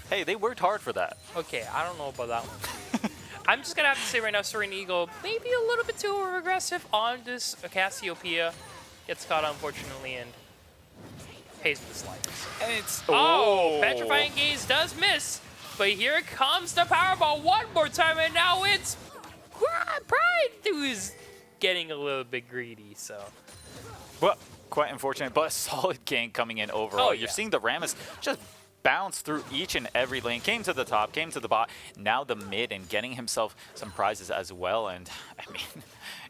Hey, they worked hard for that. Okay, I don't know about that one. I'm just gonna have to say right now, Serene Eagle maybe a little bit too over-aggressive on this Cassiopeia. Gets caught, unfortunately, and pays with the sliders. And it's Oh, Petrifying Gaze does miss, but here comes the Powerball one more time, and now it's Pride who's getting a little bit greedy, so. Well, quite unfortunate, but a solid gank coming in overall. Oh, You're yeah. seeing the Rammus just bounce through each and every lane. Came to the top, came to the bot, now the mid, and getting himself some prizes as well. And I mean,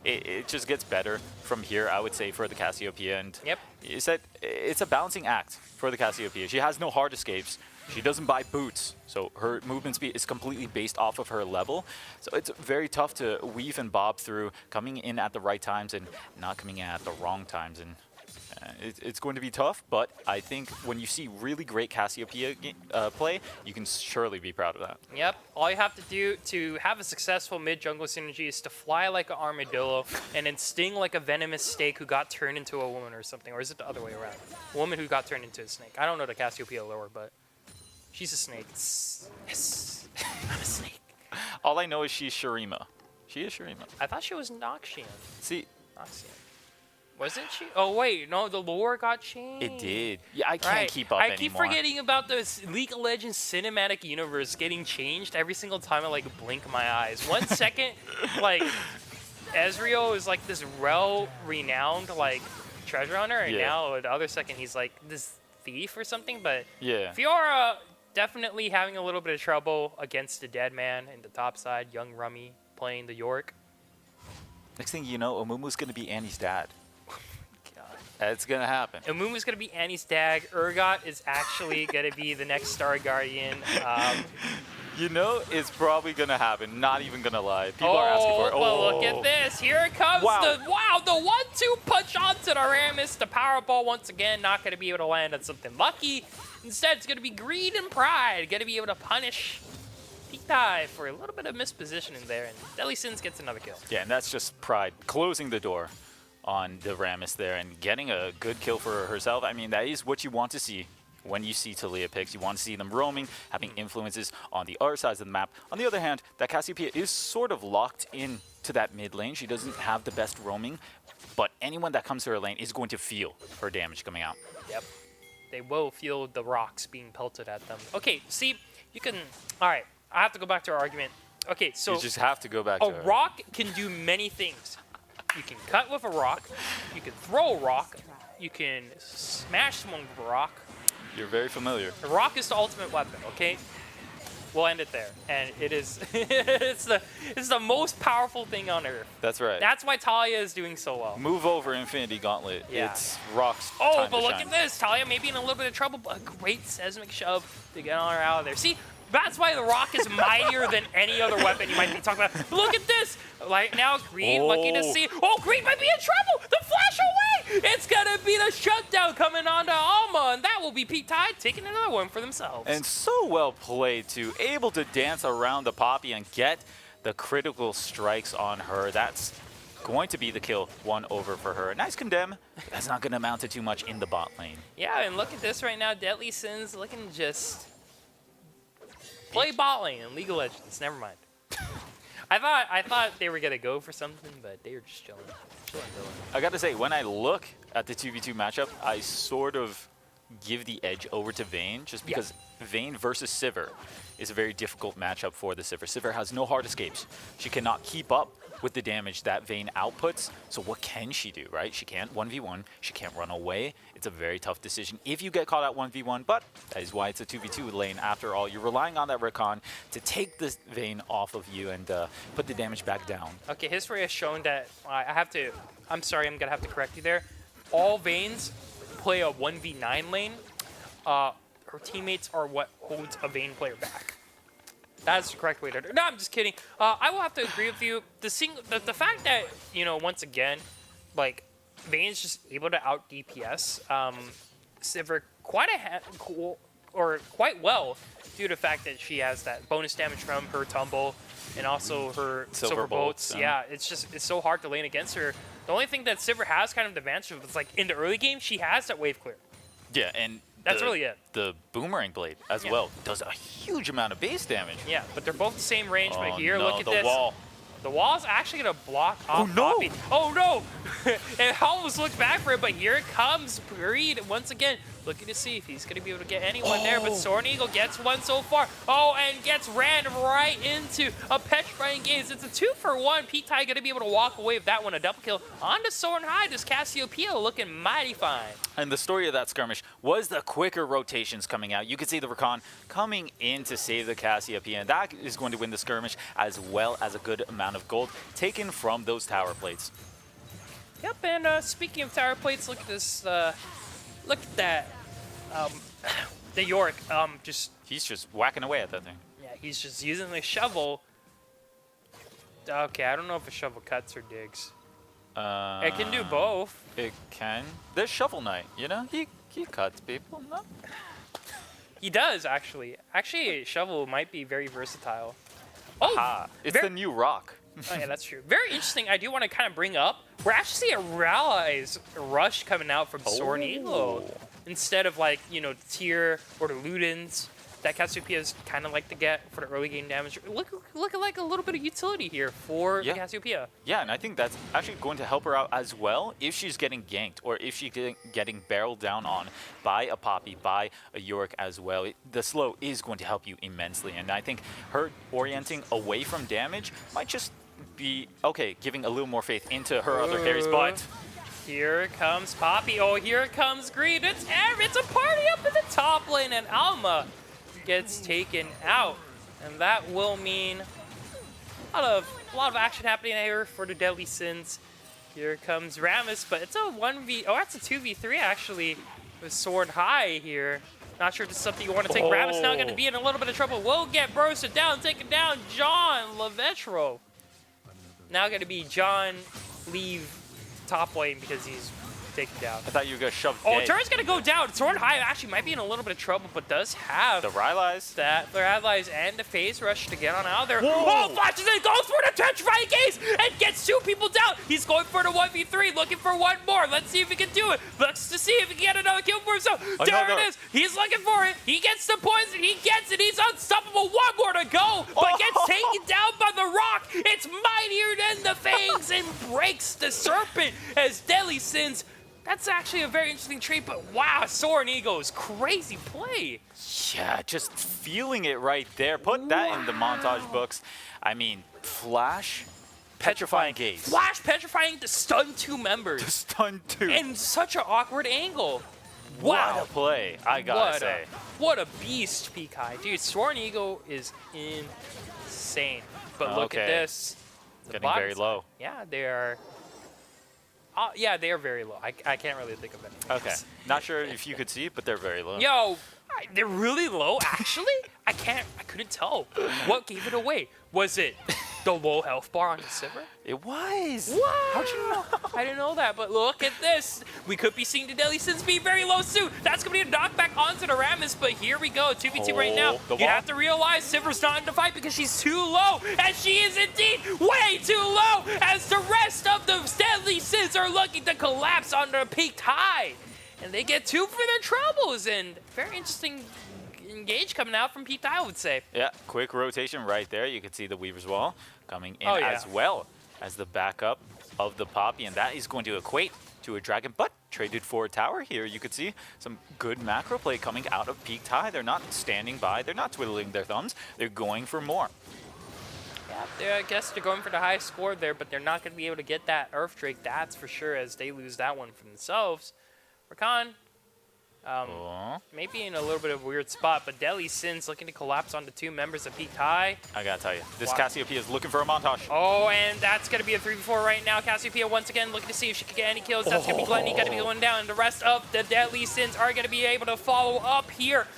it just gets better from here, I would say, for the Cassiopeia. And Yep. you said it's a balancing act for the Cassiopeia. She has no hard escapes. She doesn't buy boots, so her movement speed is completely based off of her level. So it's very tough to weave and bob through, coming in at the right times and not coming in at the wrong times. And it's going to be tough, but I think when you see really great Cassiopeia play, you can surely be proud of that. Yep, all you have to do to have a successful mid-jungle synergy is to fly like an armadillo and then sting like a venomous snake who got turned into a woman or something. Or is it the other way around? A woman who got turned into a snake. I don't know the Cassiopeia lore, but she's a snake. Yes, I'm a snake. All I know is she's Shurima. She is Shurima. I thought she was Noxian. See, Noxian. Wasn't she? Oh, wait, no, the lore got changed. it did. Yeah, I can't keep up I anymore. keep forgetting about the League of Legends cinematic universe getting changed every single time I, like, blink my eyes. 1 second, like, Ezreal is, like, this renowned, like, treasure hunter, and Yeah. now the other second he's, like, this thief or something, but Yeah. Fiora definitely having a little bit of trouble against the dead man in the top side, young Rummy playing the York. Next thing you know, Omumu's going to be Annie's dad. God. It's going to happen. Amumu's going to be Annie's dag. Urgot is actually going to be the next Star Guardian. You know, it's probably going to happen. Not even going to lie. People are asking for it. But look at this. Here it comes. Wow. The 1-2 punch onto the Rammus. The Powerball once again not going to be able to land on something lucky. Instead, it's going to be Greed and Pride. Going to be able to punish Pitai for a little bit of mispositioning there. And Deadly Sins gets another kill. Yeah, and that's just Pride closing the door on the Rammus there and getting a good kill for herself. I mean, that is what you want to see when you see Taliyah picks. You want to see them roaming, having influences on the other sides of the map. On the other hand, that Cassiopeia is sort of locked in to that mid lane. She doesn't have the best roaming, but anyone that comes to her lane is going to feel her damage coming out. Yep. They will feel the rocks being pelted at them. Okay, see, you can... All right, I have to go back to our argument. Okay, so... You just have to go back to a her. rock can do many things. You can cut with a rock, you can throw a rock, you can smash someone with a rock. You're very familiar. A rock is the ultimate weapon, okay? We'll end it there. And it is it's the most powerful thing on earth. That's right. That's why Talia is doing so well. Move over Infinity Gauntlet. Yeah. It's Rock's Oh, time but to look shine. at this. Talia may be in a little bit of trouble, but a great seismic shove to get on her out of there. See, that's why the rock is mightier than any other weapon you might be talking about. Look at this. Like now, Greed looking to see. Oh, Greed might be in trouble. The flash away. It's going to be the shutdown coming on to Alma, and that will be Pete Tide taking another one for themselves. And so well played, too. Able to dance around the Poppy and get the critical strikes on her. That's going to be the kill 1 over for her. Nice condemn. That's not going to amount to too much in the bot lane. Yeah, and look at this right now. Deadly Sins looking just play bot lane in League of Legends. Never mind. I thought they were gonna go for something, but they were just chilling. I got to say, when I look at the 2v2 matchup, I sort of give the edge over to Vayne, just because Vayne versus Sivir is a very difficult matchup for the Sivir. Sivir has no hard escapes. She cannot keep up with the damage that Vayne outputs. So what can she do, right? She can't 1v1. She can't run away. It's a very tough decision if you get caught out 1v1, but that is why it's a 2v2 lane. After all, you're relying on that recon to take this Vayne off of you and put the damage back down. Okay, history has shown that I'm sorry, I'm gonna have to correct you there. All Vaynes play a 1v9 lane. Her teammates are what holds a Vayne player back. That's the correct way to do it. No, I'm just kidding. I will have to agree with you. The fact that, you know, once again, like, Vayne's just able to out DPS Sivir quite well due to the fact that she has that bonus damage from her tumble and also her silver bolts. Yeah, it's so hard to lane against her. The only thing that Sivir has kind of the advantage of is, like, in the early game, she has that wave clear. Yeah, and That's really it. The boomerang blade as well does a huge amount of base damage. Yeah, but they're both the same range. But Oh, here, no, look at the this. wall. The wall's actually going to block off no! Poppy. Oh, no! It almost looked back for it, but here it comes. Breed once again looking to see if he's going to be able to get anyone there, but Soaring Eagle gets one so far. Oh, and gets ran right into a petrifying gaze. It's a 2-for-1. Pete Tai going to be able to walk away with that one, a double kill. On to Soaring High. This Cassiopeia looking mighty fine. And the story of that skirmish was the quicker rotations coming out. You could see the Rakan coming in to save the Cassiopeia, and that is going to win the skirmish, as well as a good amount of gold taken from those tower plates. Yep, and speaking of tower plates, look at this. Look at that. The York, He's just whacking away at that thing. yeah, he's just using the shovel. Okay, I don't know if a shovel cuts or digs. It can do both. It can. There's Shovel Knight, you know? He cuts people, no? He does, actually. Actually, a shovel might be very versatile. Oh, Aha. It's very- the new rock. Oh, yeah, that's true. Very interesting. I do want to kind of bring up, we're actually seeing a Rally's rush coming out from Soaring Eagle. Instead of, like, you know, Tyr or the Ludens that Cassiopeia is kind of like to get for the early game damage. Looking like a little bit of utility here for the Cassiopeia. Yeah, and I think that's actually going to help her out as well if she's getting ganked or if she's getting barreled down on by a Poppy, by a Yorick as well. The slow is going to help you immensely, and I think her orienting away from damage might just be, okay, giving a little more faith into her other carries, but... Here comes Poppy. Oh, here comes Greed. It's a party up in the top lane, and Alma gets taken out. And that will mean a lot of action happening here for the Deadly Sins. Here comes Rammus, but it's a 1v... Oh, that's a 2v3, actually, with Sword High here. Not sure if this is something you want to take. Rammus now going to be in a little bit of trouble. Will get bursted down, taken down. John Lavetro. Now going to be John leave top lane because he's taken down. I thought you were going to shove Oh, Gay. Turn's going to go down. Sword High actually might be in a little bit of trouble, but does have The Rylai's. that their allies and the phase rush to get on out of there. Whoa. Oh, flashes in, goes for the petrifying gaze and gets 2 people down. He's going for the 1v3, looking for one more. Let's see if he can do it. Looks to see if he can get another kill for himself. There it is. He's looking for it. He gets the poison. He gets it. He's unstoppable. One more to go, but gets taken down by the rock. It's mightier than the fangs and breaks the serpent as Deadly Sins. That's actually a very interesting trait, but wow, Soaring Eagle's crazy play. Yeah, just feeling it right there. Put that in the montage books. I mean, Flash, Petrifying Gaze. Flash petrifying to stun 2 members. Stun 2. In such an awkward angle. What Wow. a play, I gotta say. What a beast, Peakai. Dude, Soaring Eagle is insane. But look at Okay. this. The Getting very bottoms- low. Yeah, they are. Yeah, they are very low. I can't really think of anything Okay, else. not sure if you could see it, but they're very low. Yo, they're really low, actually? I couldn't tell. What gave it away? Was it the low health bar on the Sivir? It was. What? How'd you know? I didn't know that, but look at this. We could be seeing the Deadly Sins be very low soon. That's going to be a knockback onto the Rammus, but here we go. 2v2 right now. the You wall. have to realize Sivir's not in the fight because she's too low, and she is indeed way too low as the rest of the Deadly Sins are looking to collapse under a peaked high. And they get 2 for their troubles, and very interesting engage coming out from Pete, I would say. Yeah, quick rotation right there. You can see the Weaver's Wall coming in Oh, yeah. as well as the backup of the Poppy, and that is going to equate to a Dragon, but traded for a tower here. You could see some good macro play coming out of Peaked High. They're not standing by. They're not twiddling their thumbs. They're going for more. Yeah, I guess they're going for the high score there, but they're not going to be able to get that Earth Drake, that's for sure, as they lose that one for themselves. Rakan, Oh, maybe in a little bit of a weird spot, but Deadly Sins looking to collapse onto 2 members of Peaked High. I gotta tell you, this Wow. Cassiopeia is looking for a montage. Oh, and that's going to be a 3v4 right now. Cassiopeia once again looking to see if she can get any kills. That's going to be Gluttony, got to be going down, and the rest of the Deadly Sins are going to be able to follow up here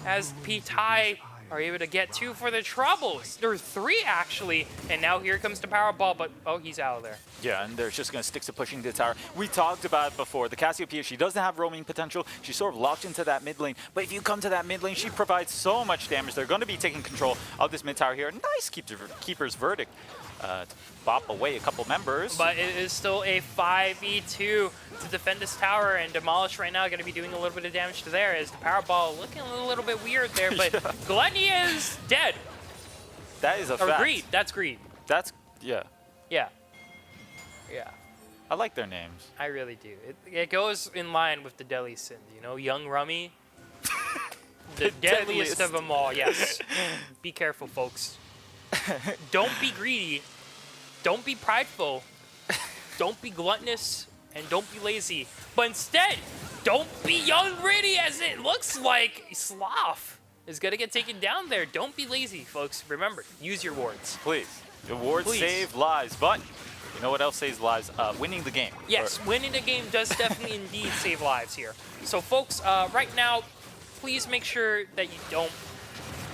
as Peaked High are able to get 2 for the troubles. There's 3 actually, and now here comes the power ball, but oh, he's out of there. Yeah, and they're just going to stick to pushing the tower. We talked about it before. The Cassiopeia, she doesn't have roaming potential. She's sort of locked into that mid lane. But if you come to that mid lane, she provides so much damage. They're going to be taking control of this mid tower here. Nice keeper's verdict. to bop away a couple members. But it is still a 5v2 to defend this tower, and Demolish right now going to be doing a little bit of damage to there as the Powerball looking a little bit weird there, but Gluttony is dead. That is a Or fact. Greed, that's Greed. That's, yeah. Yeah. Yeah, I like their names. I really do. It goes in line with the Deadly Sins, you know? Young Rummy, the deadliest of them all, yes. Be careful, folks. Don't be greedy. Don't be prideful. Don't be gluttonous. And don't be lazy. But instead, don't be young greedy, as it looks like Sloth is going to get taken down there. Don't be lazy, folks. Remember, use your wards. Please. The wards Please. save lives, but you know what else saves lives? Winning the game. Yes, winning the game does definitely indeed save lives here. So, folks, right now, please make sure that you don't,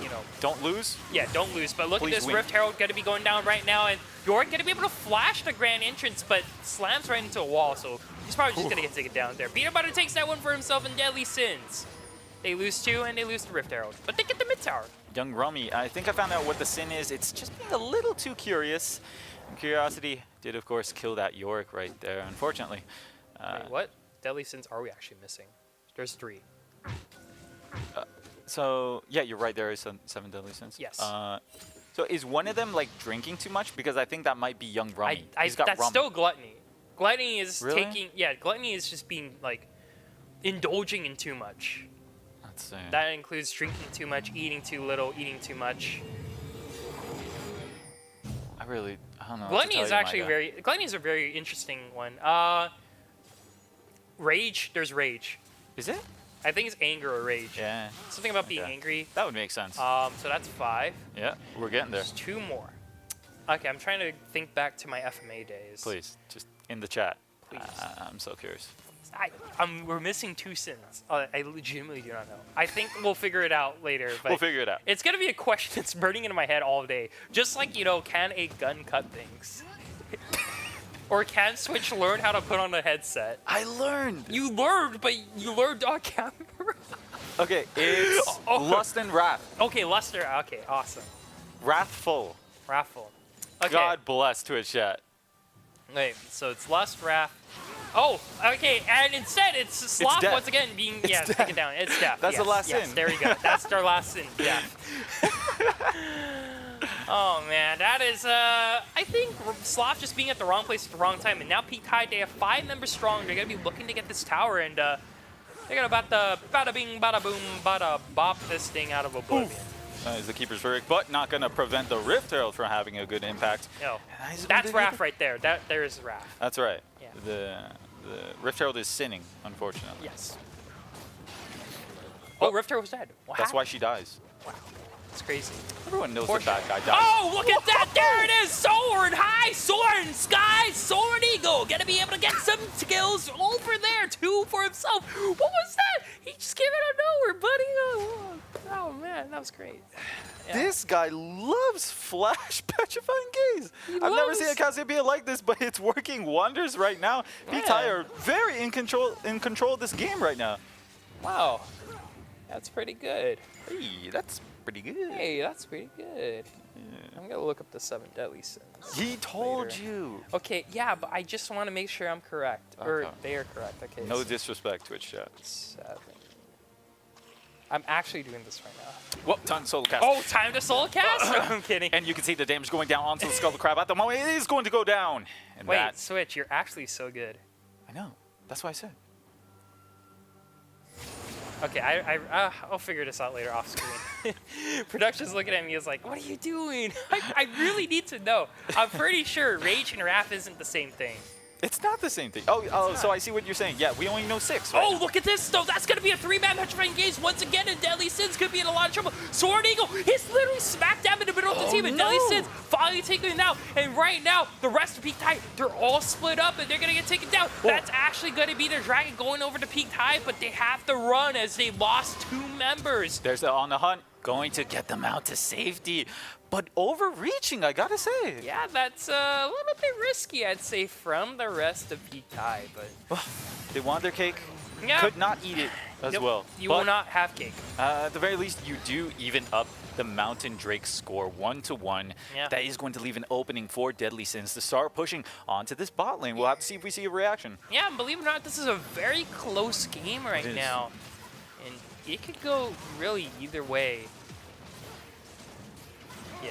you know, Don't lose. yeah, don't lose. But look Please at this win. Rift Herald going to be going down right now, and York going to be able to flash the Grand Entrance, but slams right into a wall, so he's probably just going to get taken down there. Peanut Butter takes that one for himself in Deadly Sins. They lose 2, and they lose the Rift Herald. But they get the mid tower. Young Rummy, I think I found out what the sin is. It's just being a little too curious. And curiosity did, of course, kill that York right there, unfortunately. Wait, what Deadly Sins are we actually missing? There's 3. So, yeah, you're right. There is 7 deadly sins. Yes. So is one of them, like, drinking too much? Because I think that might be Young Rummy. He's got that's rum. still Gluttony. Gluttony is Really? taking, yeah, Gluttony is just being, like, indulging in too much. Let's see. That includes drinking too much, eating too little, eating too much. I don't know. Gluttony is actually Gluttony is a very interesting one. Rage, there's rage. Is it? I think it's anger or rage. Yeah. Something about being Okay. angry. That would make sense. So that's 5. Yeah, we're getting there. There's 2 more. Okay, I'm trying to think back to my FMA days. Please, just in the chat. Please. I'm so curious. We're missing 2 sins. I legitimately do not know. I think we'll figure it out later. But We'll figure it out. It's gonna be a question that's burning into my head all day. Just like, you know, can a gun cut things? Or can Switch learn how to put on a headset? I learned. You learned, but you learned on camera. Okay, it's Oh. Lust and Wrath. Okay, Luster. Okay, awesome. Wrathful. Raffle. Okay. God bless Twitch chat. Wait, so it's Lust, Wrath. Oh, okay, and instead it's Sloth death. once again being death. taken down. It's death. That's the yes, last yes, sin. There we go. That's our last sin. Death. Oh man, that is I think Sloth just being at the wrong place at the wrong time, and now Peak Tide, they have 5 members strong. They're gonna be looking to get this tower, and they're gonna bada bing, bada boom, bada bop this thing out of oblivion. Is the keeper's verdict, but not going to prevent the Rift Herald from having a good impact. No, Nice. that's Wrath right there. There is Wrath. That's right. Yeah. The Rift Herald is sinning, unfortunately. Yes. Oh, Rift Herald was dead. What That's why happened? she dies. Wow, it's crazy. Everyone knows Poor the bad guy dies. Oh, look at that! There it is! Sword! High sword! Sky! Sword Eagle! Gonna be able to get some skills over there, too, for himself. What was that? He just came out of nowhere, buddy. Oh man, that was great. Yeah. This guy loves Flash Petrifying Gaze. I've never loves- seen a Cassiopeia like this, but it's working wonders right now. Peak Tide are very in control of this game right now. Wow. That's pretty good. Hey, that's pretty good. Hey, that's pretty good. I'm gonna look up the 7 deadly sins. He told later. you. Okay, yeah, but I just want to make sure I'm correct. Or Okay. they are correct. Okay. No so disrespect, Twitch chat. 7. I'm actually doing this right now. Well, ton solo cast. Oh, time to soul cast? No, I'm kidding. And you can see the damage going down onto the Skull of the Crab. At the moment, it is going to go down. And Wait, that, Switch, you're actually so good. I know. That's why I said. Okay, I'll figure this out later off screen. Production's looking at me as like, what are you doing? I really need to know. I'm pretty sure Rage and Wrath isn't the same thing. It's not the same thing. Oh, so I see what you're saying. Yeah, we only know 6. Right Oh, now. look at this, though. That's going to be a 3-man petrifying gaze once again, and Deadly Sins could be in a lot of trouble. Sword Eagle, he's literally smack dab in the middle of the team, and Deadly Sins finally taking him out. And right now, the rest of Peak Tide, they're all split up, and they're going to get taken down. That's actually going to be their dragon going over to Peak Tide, but they have to run as they lost 2 members. There's the On the Hunt going to get them out to safety. But overreaching, I gotta say. Yeah, that's a little bit risky, I'd say, from the rest of Peak Tide, but They want their cake, Yeah. could not eat it. as Nope, well. You But, will not have cake. at the very least, you do even up the Mountain Drake score 1-1. Yeah. That is going to leave an opening for Deadly Sins to start pushing onto this bot lane. We'll have to see if we see a reaction. Yeah, and believe it or not, this is a very close game right is. now. And it could go really either way. Yeah.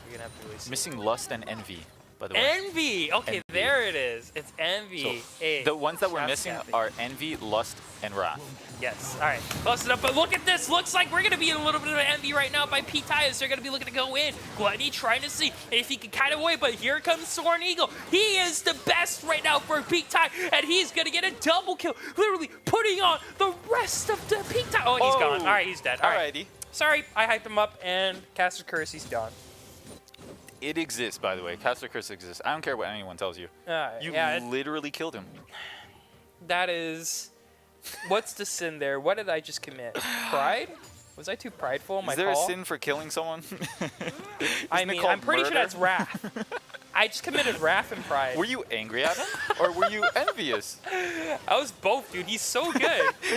You're going to have to really see. Missing Lust and Envy, by the way. Envy! Okay, Envy. there it is. It's Envy. So, Hey, the ones that we're shout missing out. are Envy, Lust, and Wrath. Yes. All right. Close it up. But look at this. Looks like we're going to be in a little bit of an envy right now by Pete Tyus. They're going to be looking to go in. Gluttony trying to see if he can kind of wait. But here comes Soaring Eagle. He is the best right now for Pete Ty. And he's going to get a double kill. Literally putting on the rest of the Pete Ty. Oh, he's gone. All right. He's dead. All right. Alrighty. Sorry. I hyped him up. And Caster Curse, he's gone. It exists, by the way. Caster Curse exists. I don't care what anyone tells you. You yeah, literally killed him. that is... What's the sin there? What did I just commit? Pride? Was I too prideful in my Is there call? a sin for killing someone? I Isn't it mean, called I'm pretty sure murder? that's wrath. I just committed wrath and pride. Were you angry at him? Or were you envious? I was both, dude. He's so good.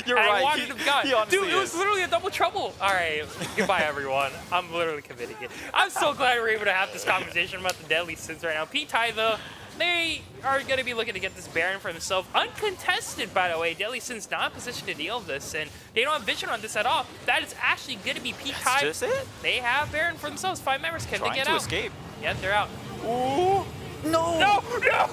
You're And right. I wanted him gone. He honestly Dude, it was is. literally a double trouble. All right. Goodbye, everyone. I'm literally committing it. I'm so glad we're able to have this conversation about the Deadly Sins right now. Pete Ty, though, they are going to be looking to get this Baron for themselves. Uncontested, by the way. Deadly Sins not in position to deal with this, and they don't have vision on this at all. That is actually going to be Pete Ty. Just it? They have Baron for themselves. 5 members. Can Trying they get to out? escape. Yeah, they're out. Ooh. No. No! No!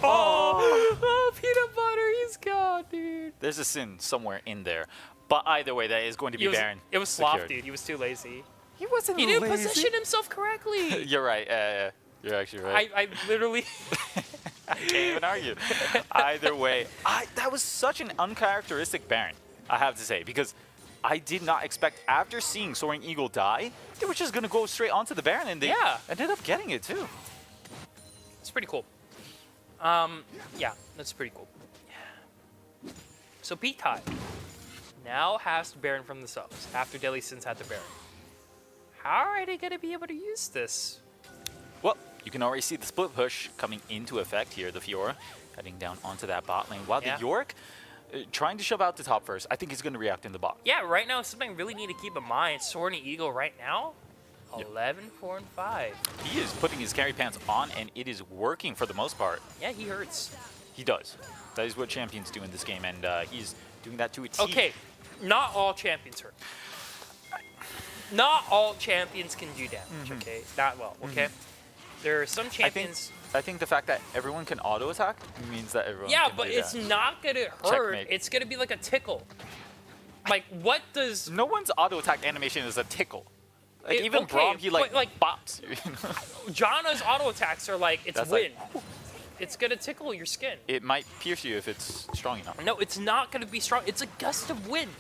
Oh, Peanut Butter, he's gone, dude. There's a sin somewhere in there. But either way, that is going to be Baron. It was sloth, secured. dude. He was too lazy. He wasn't He didn't position himself correctly. You're right. You're actually right. I literally... I can't even argue. Either way, that was such an uncharacteristic Baron, I have to say, because I did not expect, after seeing Soaring Eagle die, they were just going to go straight onto the Baron, and they Yeah. ended up getting it, too. It's pretty cool. Yeah, that's pretty cool. So Pete Ty now has Baron from themselves after Deadly Sins had the Baron. How are they going to be able to use this? Well, you can already see the split push coming into effect here. The Fiora heading down onto that bot lane, while Yeah. the Yorick trying to shove out the top first. I think he's going to react in the bot. Yeah, right now, something I really need to keep in mind. Soaring Eagle right now, 11, 4, and 5. He is putting his carry pants on, and it is working for the most part. Yeah, he hurts. He does. That is what champions do in this game, and he's doing that to a T. Okay, not all champions hurt. Not all champions can do damage, okay? Not well, okay? There are some champions... I think the fact that everyone can auto attack means that everyone Yeah, can but do it's that. not going to hurt. Checkmate. It's going to be like a tickle. Like, what does... No one's auto attack animation is a tickle. Like, It- even okay, Braum, he but, like- bops you. You know? Janna's auto attacks are like, it's That's wind. like- It's going to tickle your skin. It might pierce you if it's strong enough. No, it's not going to be strong. It's a gust of wind.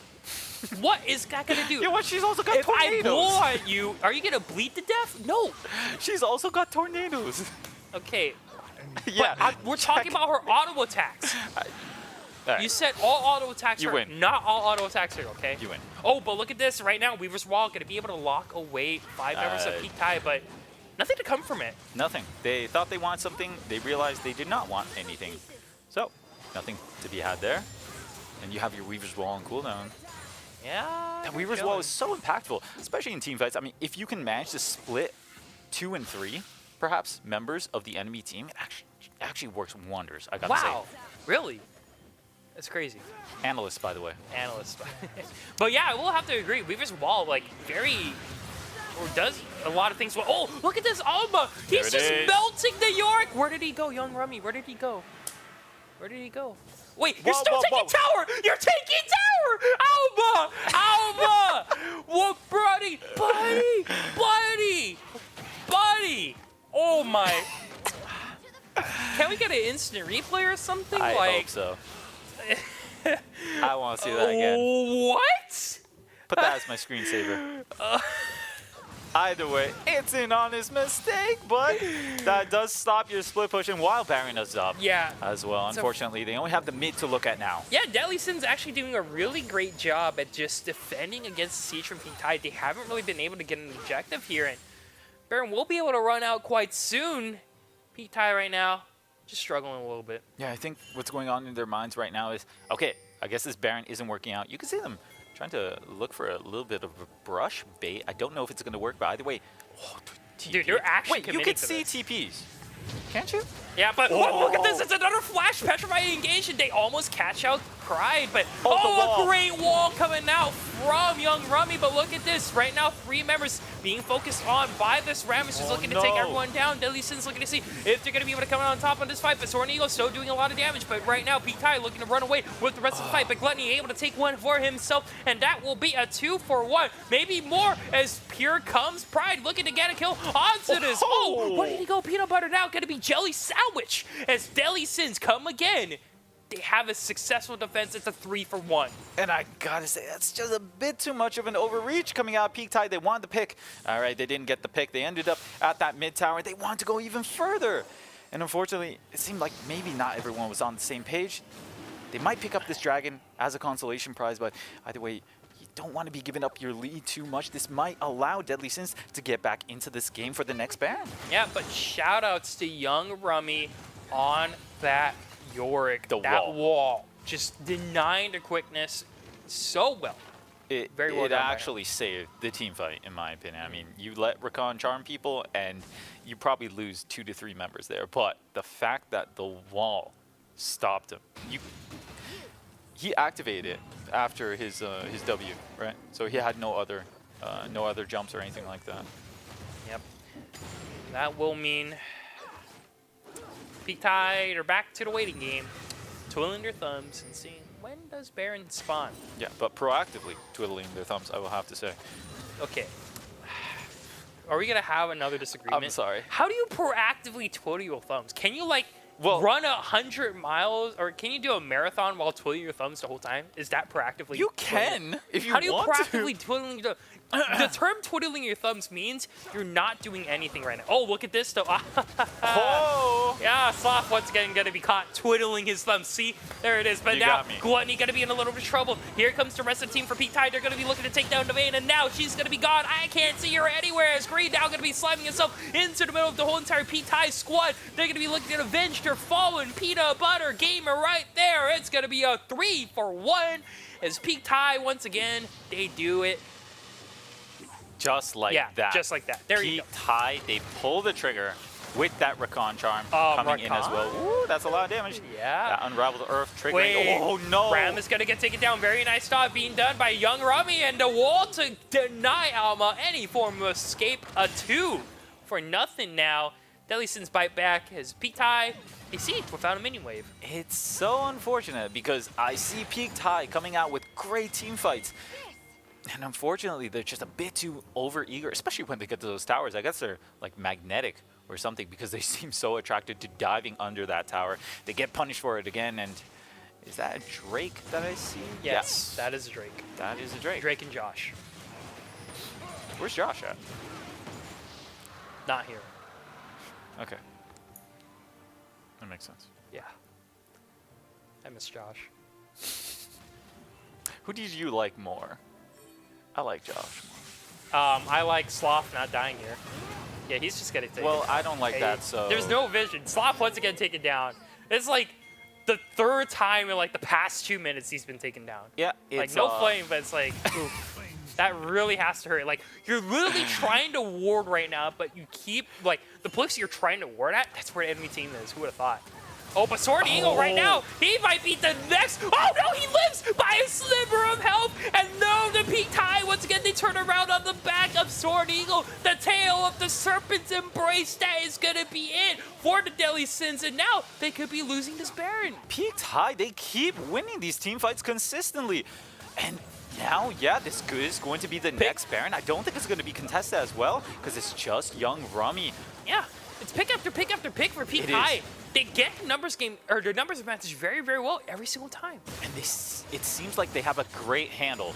What is that going to do? You know what? She's also got If I tornadoes. blow at you, are you going to bleed to death? No. She's also got tornadoes. Okay, Yeah. but we're talking about her auto attacks. Alright, You said all auto attacks You hurt. win. Not all auto attacks hurt, okay? You win. Oh, but look at this right now. Weaver's Wall going to be able to lock away 5 members of Uh, Peak Tie, but nothing to come from it. Nothing. They thought they wanted something. They realized they did not want anything. So, nothing to be had there. And you have your Weaver's Wall on cooldown. Yeah. That you're Weaver's Wall chilling. is so impactful, especially in team fights. I mean, if you can manage to split 2 and 3, perhaps, members of the enemy team, it actually works wonders, I gotta Wow. Really? That's crazy. say. Analysts, by the way. Analyst. But yeah, I will have to agree. Weaver's Wall, like, or does a lot of things well. Oh, look at this Alma. He's There it just is. melting the Yorick. Where did he go, young Rummy? Where did he go? Where did he go? Wait, you're Whoa, still whoa, taking whoa. tower! You're taking tower! Alma! Alma! What, buddy? Buddy! Oh my. Can we get an instant replay or something? I like, hope so. I want to see that again. What? Put that as my screensaver. Either way, it's an honest mistake, but that does stop your split pushing while Baron is up Yeah. as well. So- Unfortunately, they only have the mid to look at now. Yeah, Deadly Sin's actually doing a really great job at just defending against the siege from Pink Tide. They haven't really been able to get an objective here, and Baron will be able to run out quite soon. Pink Tide right now, just struggling a little bit. Yeah, I think what's going on in their minds right now is, okay, I guess this Baron isn't working out. You can see them trying to look for a little bit of a brush bait. I don't know if it's going to work, but either way. Oh, Dude, they're actually Wait, you committing can to see this. TPs. Can't you? Yeah, but look at this. It's another flash petrifying engagement. They almost catch out Pride, but a great wall coming out from Young Rummy. But look at this. Right now, 3 members being focused on by this Rammus, who's looking to take everyone down. Deadly Sin's looking to see if they're going to be able to come out on top on this fight. But Soren Eagle still doing a lot of damage. But right now, Peak Tai looking to run away with the rest of the fight. But Gluttony able to take one for himself, and that will be a 2-for-1. Maybe more as here comes Pride looking to get a kill onto this. Oh, where did he go? Peanut butter now going to be Jelly Sandwich as Deadly Sins come again. They have a successful defense. It's a 3-for-1. And I gotta say, that's just a bit too much of an overreach coming out of Peak Tide. They wanted the pick. All right, they didn't get the pick. They ended up at that mid tower. They wanted to go even further. And unfortunately, it seemed like maybe not everyone was on the same page. They might pick up this dragon as a consolation prize, but either way, you don't want to be giving up your lead too much. This might allow Deadly Sins to get back into this game for the next Baron. Yeah, but shout outs to Young Rummy on that Yorick. That wall. Just denying the quickness so well. Very well it done actually saved the team fight, in my opinion. I mean, you let Rakan charm people, and you probably lose 2 to 3 members there. But the fact that the wall stopped him, he activated it after his W, right? So he had no other jumps or anything like that. Yep. That will mean Peak Tide are back to the waiting game, twiddling their thumbs and seeing when does Baron spawn. Yeah, but proactively twiddling their thumbs, I will have to say. Okay. Are we gonna have another disagreement? I'm sorry. How do you proactively twiddle your thumbs? Can you like run 100 miles, or can you do a marathon while twiddling your thumbs the whole time? Is that proactively? You can if you How do you want proactively twiddling your The term twiddling your thumbs means you're not doing anything right now. Oh, look at this though. Oh! Yeah, Sloth once again gonna be caught twiddling his thumbs. See, there it is. But now Gluttony gonna be in a little bit of trouble. Here comes the rest of the team for Peak Tide. They're gonna be looking to take down Devane, and now she's gonna be gone. I can't see her anywhere. As Green now gonna be slamming himself into the middle of the whole entire Peak Tide squad. They're gonna be looking to avenge their fallen peanut butter gamer right there. It's gonna be a 3-for-1 as Peak Tide once again they do it. Just like that. Just like that. There you go. Peak Tide, they pull the trigger with that Rakan charm coming in as well. Ooh, that's a lot of damage. Yeah. That unraveled earth triggering. Wait, oh no! Ram is gonna get taken down. Very nice job being done by Young Rummy, and the wall to deny Alma any form of escape. A 2-for-0 now. Deadly Sins bite back as Peak Tide they siege without a minion wave. It's so unfortunate because I see Peak Tide coming out with great team fights. And unfortunately, they're just a bit too over-eager, especially when they get to those towers. I guess they're like magnetic or something because they seem so attracted to diving under that tower. They get punished for it again, and is that a Drake that I see? Yes, that is a Drake. That is a Drake. Drake and Josh. Where's Josh at? Not here. Okay. That makes sense. Yeah. I miss Josh. Who did you like more? I like Josh more. I like Sloth not dying here. Yeah, he's just gonna take it. Well, I don't like that, so... There's no vision. Sloth once again taken down. It's like the 3rd time in like the past 2 minutes he's been taken down. Yeah, like it's... no flame, but it's like, oof. That really has to hurt. Like, you're literally trying to ward right now, but you keep, like, the place you're trying to ward at, that's where the enemy team is. Who would have thought? Oh, but Sword Eagle right now, he might be the next. Oh no, he lives by a sliver of health. And no, the Peak Tide, once again, they turn around on the back of Sword Eagle. The tail of the serpent's embrace, that is going to be it for the Deadly Sins. And now they could be losing this Baron. Peak Tide, they keep winning these team fights consistently. And now, yeah, this is going to be the next Baron. I don't think it's going to be contested as well because it's just Young Rummy. Yeah, it's pick after pick after pick for Peak Tide. They get numbers game or their numbers advantage very, very well every single time. And it seems like they have a great handle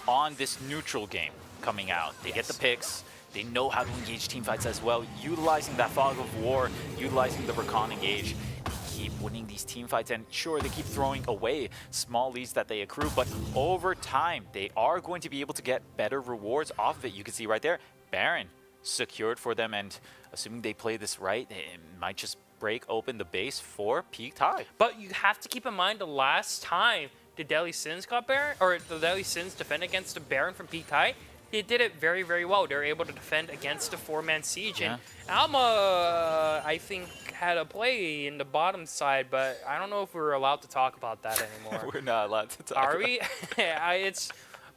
on this neutral game coming out. They get the picks. They know how to engage team fights as well, utilizing that fog of war, utilizing the Rakan engage. They keep winning these team fights, and sure, they keep throwing away small leads that they accrue, but over time, they are going to be able to get better rewards off of it. You can see right there, Baron secured for them, and assuming they play this right, it might just break open the base for Peak Tide. But you have to keep in mind the last time the Deadly Sins got Baron, or the Deadly Sins defend against the Baron from Peak High, they did it very, very well. They were able to defend against the 4-man siege. Yeah. And Alma, I think, had a play in the bottom side, but I don't know if we're allowed to talk about that anymore. We're not allowed to talk Are about we?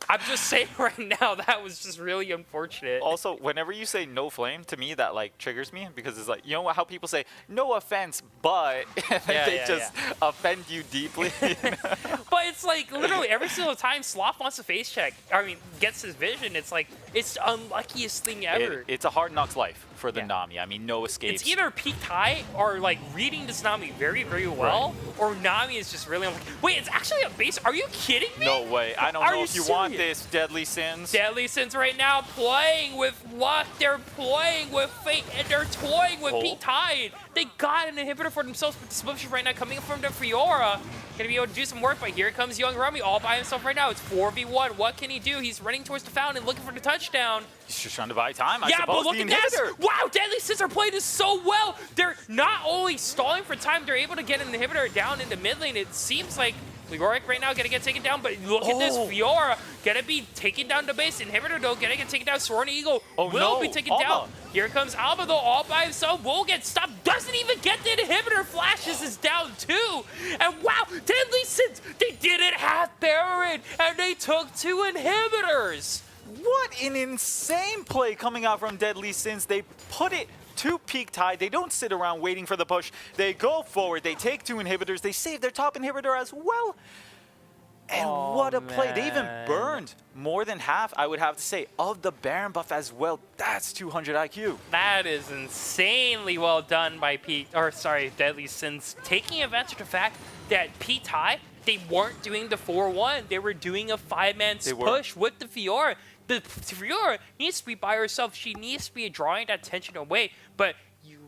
I'm just saying right now, that was just really unfortunate. Also, whenever you say no flame, to me that like triggers me because it's like, you know how people say no offense, but they just offend you deeply. You know? But it's like literally every single time Sloth wants a face check, I mean, gets his vision, it's like it's the unluckiest thing ever. It's a hard knocks life for the Nami. I mean, no escapes. It's either peaked high or like reading this Nami very, very well, or Nami is just really unlucky. Wait, it's actually a base. Are you kidding me? No way. I don't Are know you if you want serious? this, Deadly Sins. Deadly Sins right now playing with luck. They're playing with fate, and they're toying with Peak Tide. They got an inhibitor for themselves, but the split right now coming from the Fiora. Gonna be able to do some work, but here comes Young Rummy all by himself right now. It's 4v1. What can he do? He's running towards the fountain, looking for the touchdown. He's just trying to buy time, I Yeah, suppose. but look the at this! inhibitor. Wow, Deadly Sins are playing this so well! They're not only stalling for time, they're able to get an inhibitor down in the mid lane. It seems like Leoric right now gonna get taken down, but look at this, Fiora gonna be taking down the base. Inhibitor though, gonna get taken down. Soaring Eagle will be taken down. Here comes Alba though, all by himself, will get stopped. Doesn't even get the inhibitor. Flashes is down too. And wow, Deadly Sins, they didn't have Baron, and they took 2 inhibitors. What an insane play coming out from Deadly Sins. They put it to Peak Tide. They don't sit around waiting for the push. They go forward. They take 2 inhibitors. They save their top inhibitor as well. And what a play. They even burned more than half, I would have to say, of the Baron buff as well. That's 200 IQ. That is insanely well done by Deadly Sins, taking advantage of the fact that Peak High, they weren't doing the 4-1. They were doing a 5-man push with the Fiora. The Fiora needs to be by herself. She needs to be drawing that tension away, but you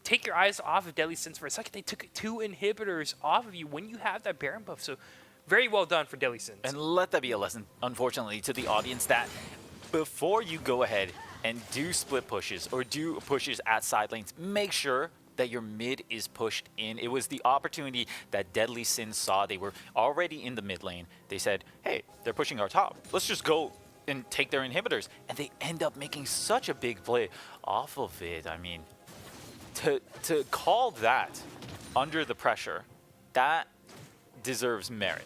take your eyes off of Deadly Sins for a second. They took 2 inhibitors off of you when you have that Baron buff. So very well done for Deadly Sins. And let that be a lesson, unfortunately, to the audience that before you go ahead and do split pushes or do pushes at side lanes, make sure that your mid is pushed in. It was the opportunity that Deadly Sins saw. They were already in the mid lane. They said, hey, they're pushing our top. Let's just go and take their inhibitors. And they end up making such a big play off of it. I mean, to call that under the pressure, that deserves merit.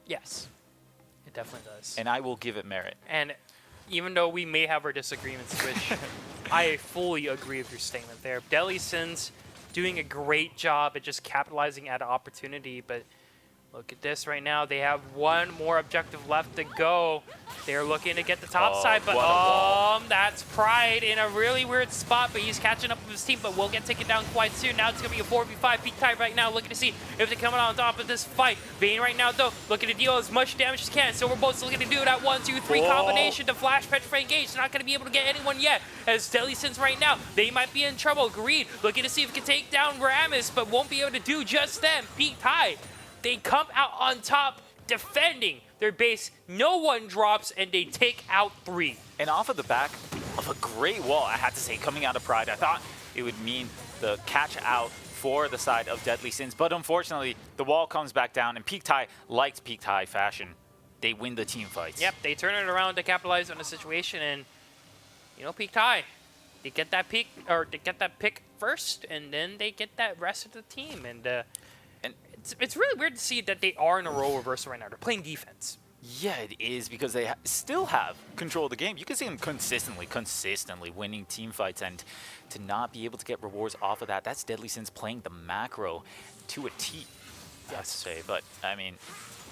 Yes, it definitely does. And I will give it merit. And even though we may have our disagreements, which I fully agree with your statement there, Deadly Sins doing a great job at just capitalizing at an opportunity, but look at this right now. They have 1 more objective left to go. They're looking to get the top side, but that's Pride in a really weird spot, but he's catching up with his team, but will get taken down quite soon. Now it's going to be a 4v5. Peak Tide right now looking to see if they're coming on top of this fight. Vayne right now, though, looking to deal as much damage as can. Silverbolt's looking to do that 1-2-3 combination to flash Petrify engage. They're not going to be able to get anyone yet. As Deadly Sins right now, they might be in trouble. Greed looking to see if he can take down Rammus, but won't be able to do just then. Peak Tide, they come out on top defending their base. No one drops, and they take out 3. And off of the back of a great wall, I had to say, coming out of Pride, I thought it would mean the catch out for the side of Deadly Sins. But unfortunately, the wall comes back down, and Peak Tide likes Peak Tide fashion. They win the team fights. Yep, they turn it around to capitalize on the situation, and you know, Peak Tide, they get that pick first, and then they get that rest of the team. And it's really weird to see that they are in a role reversal right now. They're playing defense. Yeah, it is, because they still have control of the game. You can see them consistently winning team fights, and to not be able to get rewards off of that, that's Deadly Sins playing the macro to a T, I have to say. But, I mean,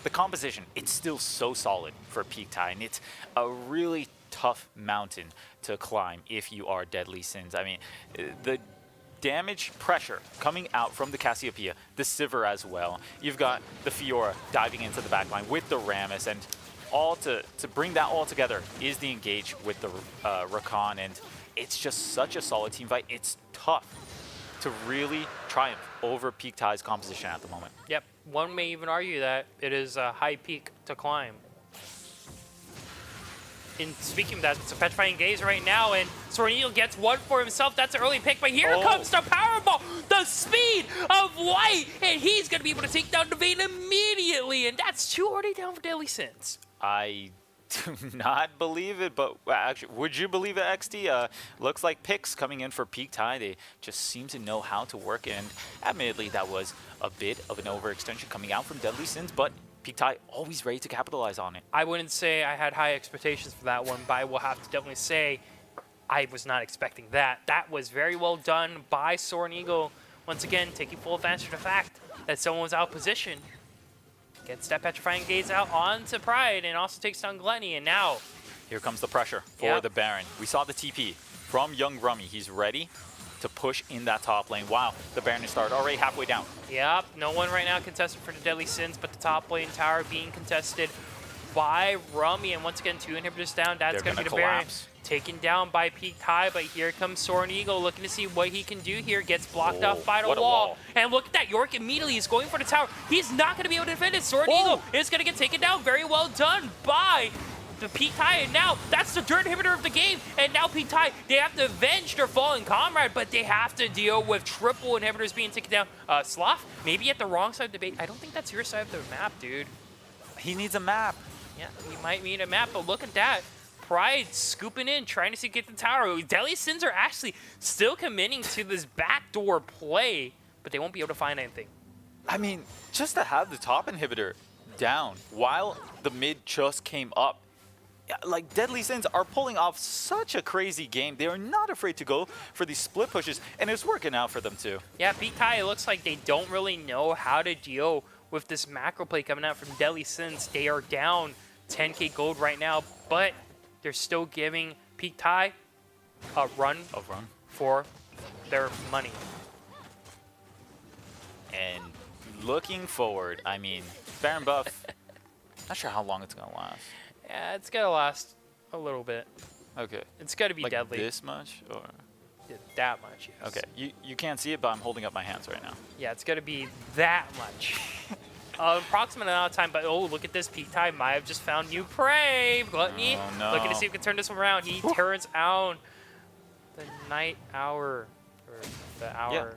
the composition, it's still so solid for Peak Tide, and it's a really tough mountain to climb if you are Deadly Sins. I mean, the damage pressure coming out from the Cassiopeia, the Sivir as well. You've got the Fiora diving into the backline with the Rammus, and all to bring that all together is the engage with the Rakan, and it's just such a solid team fight. It's tough to really triumph over Peak Tide's composition at the moment. Yep, one may even argue that it is a high peak to climb. And speaking of that, it's a petrifying gaze right now, and Sorneal gets one for himself. That's an early pick, but here comes the Powerball, the speed of White, and he's going to be able to take down Devane immediately, and that's 2 already down for Deadly Sins. I do not believe it, but actually, would you believe it, XD? Looks like picks coming in for Peak Tie. They just seem to know how to work, and admittedly, that was a bit of an overextension coming out from Deadly Sins, but Peak Tie always ready to capitalize on it. I wouldn't say I had high expectations for that one, but I will have to definitely say I was not expecting that. That was very well done by Soaring Eagle. Once again, taking full advantage of the fact that someone was out of position. Gets that Petrifying Gaze out onto Pride and also takes down Glenny. And now, here comes the pressure for the Baron. We saw the TP from Young Rummy. He's ready to push in that top lane. Wow, the Baron is started already halfway down. Yep, no one right now contested for the Deadly Sins, but the top lane tower being contested by Rummy. And once again, 2 inhibitors down. That's going to be the Baron. Taken down by Peak Tie, but here comes Soaring Eagle looking to see what he can do here. Gets blocked off by the wall. And look at that, Yorick immediately is going for the tower. He's not going to be able to defend it. Soaring Eagle is going to get taken down. Very well done by the Peak Tie, and now that's the third inhibitor of the game. And now Peak Tie, they have to avenge their fallen comrade, but they have to deal with triple inhibitors being taken down. Sloth, maybe at the wrong side of the base. I don't think that's your side of the map, dude. He needs a map. Yeah, he might need a map, but look at that. Pride scooping in, trying to see get the tower. Deadly Sins are actually still committing to this backdoor play, but they won't be able to find anything. I mean, just to have the top inhibitor down while the mid just came up, like Deadly Sins are pulling off such a crazy game. They are not afraid to go for these split pushes, and it's working out for them too. Yeah, Peak Tie, it looks like they don't really know how to deal with this macro play coming out from Deadly Sins. They are down 10k gold right now, but they're still giving Peak Tie a run for their money. And looking forward, I mean, Baron buff, not sure how long it's going to last. Yeah, it's going to last a little bit. Okay. It's going to be like deadly. This much? Or? Yeah, that much, yes. Okay, you can't see it, but I'm holding up my hands right now. Yeah, it's going to be that much. Approximate amount of time, but oh, look at this. Peak Tie might have just found new prey. Gluttony, looking to see if we can turn this one around. He turns out the night hour, or the hour,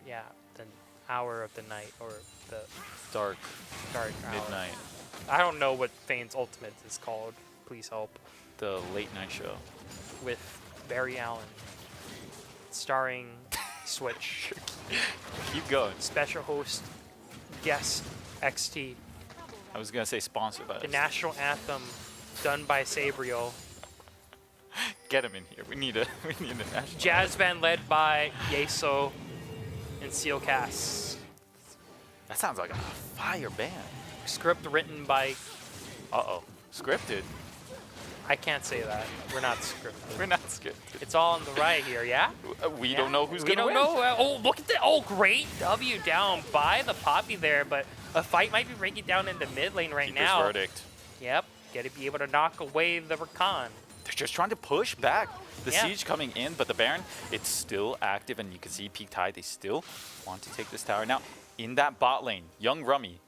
yeah, the hour of the night, or the dark hour. midnight. I don't know what Thane's ultimate is called. Please help. The late night show. With Barry Allen. Starring Switch. Keep going. Special host, guest, XT. I was going to say sponsored by The national anthem done by Sabriel. Get him in here. We need a national Jazz band led by Yeso and Seal Cass. That sounds like a fire band. Script written by... Uh-oh. Scripted. I can't say that. We're not scripted. We're not scripted. It's all on the right here, yeah? We don't know who's going to win. We don't know. Oh, look at that. Oh, great W down by the Poppy there, but a fight might be breaking down in the mid lane right Keeper's now. verdict. Yep. Got to be able to knock away the Rakan. They're just trying to push back the siege coming in, but the Baron, it's still active, and you can see Peak Tide, they still want to take this tower. Now, in that bot lane, Young Rummy,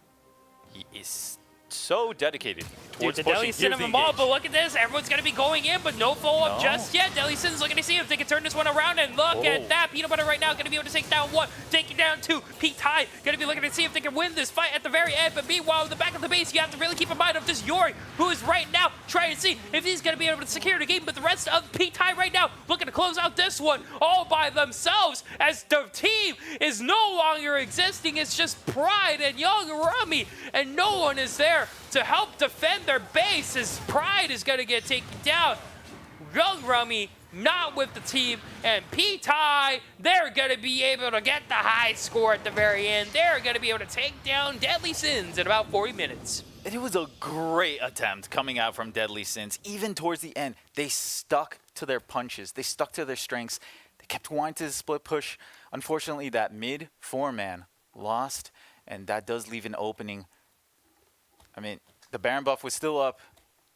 he is so dedicated towards the pushing. Deadly Sin of them all, but look at this. Everyone's going to be going in, but no follow-up just yet. Deadly Sin's looking to see if they can turn this one around, and look at that. Peanut Butter right now going to be able to take down one, taking down two. Peak Tide going to be looking to see if they can win this fight at the very end, but meanwhile, in the back of the base, you have to really keep in mind of this Yori, who is right now trying to see if he's going to be able to secure the game, but the rest of Peak Tide right now looking to close out this one all by themselves as the team is no longer existing. It's just Pride and Young Rummy, and no one is there to help defend their base as Pride is going to get taken down. Young Rummy not with the team, and P-Tie, they're going to be able to get the high score at the very end. They're going to be able to take down Deadly Sins in about 40 minutes. And it was a great attempt coming out from Deadly Sins. Even towards the end, they stuck to their punches. They stuck to their strengths. They kept wanting to split push. Unfortunately, that mid 4-man lost, and that does leave an opening. I mean, the Baron buff was still up.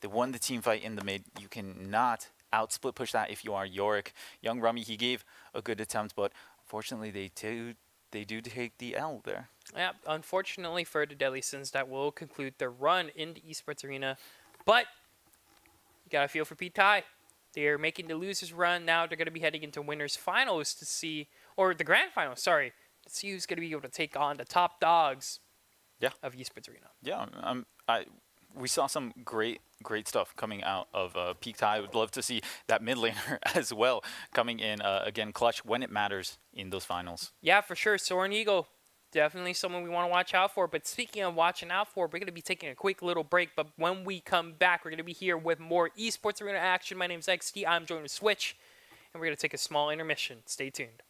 They won the team fight in the mid. You cannot out-split push that if you are Yorick. Young Rummy, he gave a good attempt, but unfortunately they do take the L there. Yeah, unfortunately for the Deadly Sins, that will conclude their run into Esports Arena. But You got to feel for Pete Tai. They're making the losers run. Now they're going to be heading into winners finals to see, or the grand finals, sorry, to see who's going to be able to take on the top dogs of Esports Arena. Yeah, we saw some great stuff coming out of Peak Tai. I would love to see that mid laner as well coming in, again, clutch when it matters in those finals. Yeah, for sure. Soren Eagle, definitely someone we want to watch out for. But speaking of watching out for, we're going to be taking a quick little break. But when we come back, we're going to be here with more Esports Arena action. My name is XT. I'm joined with Switch. And we're going to take a small intermission. Stay tuned.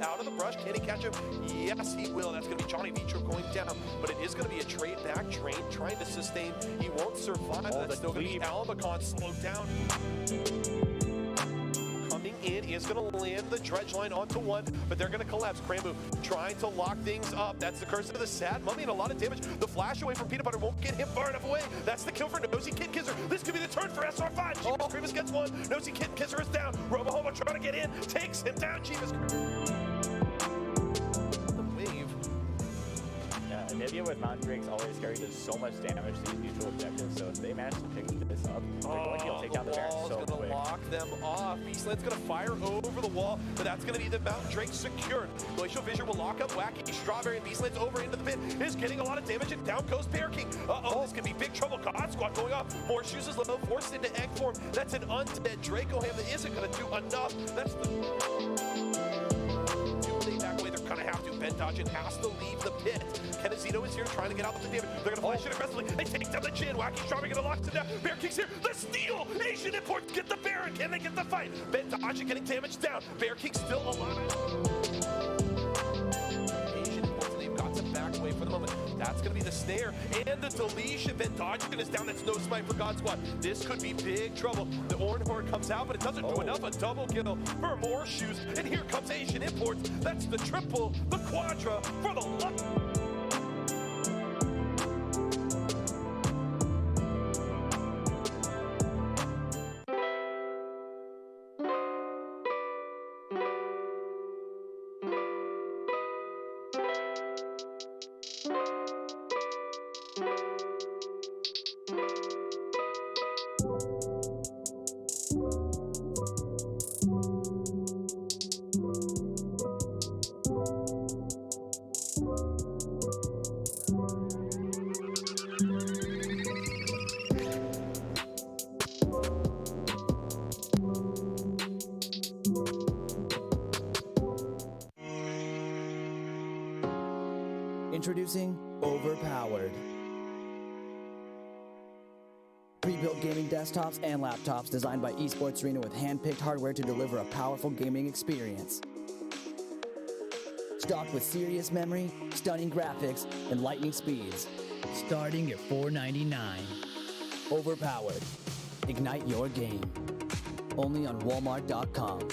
Out of the brush, can he catch him? Yes, he will. That's going to be Johnny Vitro going down, but it is going to be a trade back train trying to sustain. He won't survive. That's still going to be Albacon slowed down. Coming in is going to land the dredge line onto one, but they're going to collapse. Crambu trying to lock things up. That's the curse of the sad mummy and a lot of damage. The flash away from Peanut Butter won't get him far enough away. That's the kill for Nosy Kid Kisser. This could be the turn for SR5. Jeebus Grievous gets one. Nosy Kid Kisser is down. Robohomo trying to get in. Takes him down. Jeebus. Anivia with Mountain Drakes always carries so much damage to these neutral objectives, so if they manage to pick this up, they're going to be able to take down the Baron so quick. Going to lock them off. Beastland's going to fire over the wall, but that's going to be the Mountain Drake secured. Glacial Fissure will lock up Wacky Strawberry, and Beastland's over into the pit. Is getting a lot of damage, and down goes Bear King. This could be big trouble. God Squad going off. More shoes is low, forced into egg form. That's an undead Dracoham that isn't going to do enough. That's the... back away. They're going to have to. Ben Dodgen has to leave the pit. Kenazito is here trying to get out with the damage. They're going to flash it aggressively. They take down the Jin. Wacky Strawberry going to lock it down. Bear King's here. The steal. Asian Imports get the Baron. Can they get the fight? Ben Dodgen getting damage down. Bear King still alive. Asian Imports, they've got to back away for the moment. That's going to be the snare and the deletion. Ben Dodgen is down. That's no smite for God Squad. This could be big trouble. The Orange Horde comes out, but it doesn't do enough. A double kill for more shoes. And here comes Asian Imports. That's the triple, the quadra for the luck. Introducing Overpowered. Pre-built gaming desktops and laptops designed by Esports Arena with hand-picked hardware to deliver a powerful gaming experience. Stocked with serious memory, stunning graphics, and lightning speeds. Starting at $499. Overpowered. Ignite your game. Only on Walmart.com.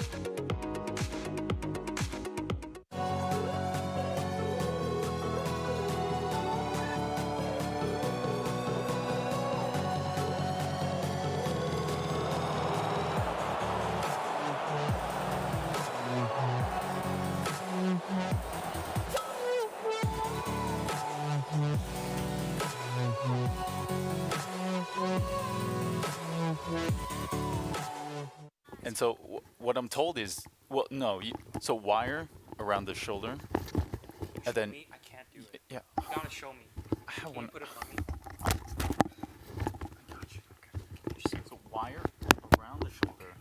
And so what I'm told is, well, no, so wire around the shoulder, and then Me? I can't do it. yeah, You gotta show me. I have Can you one. put it on me? So wire around the shoulder.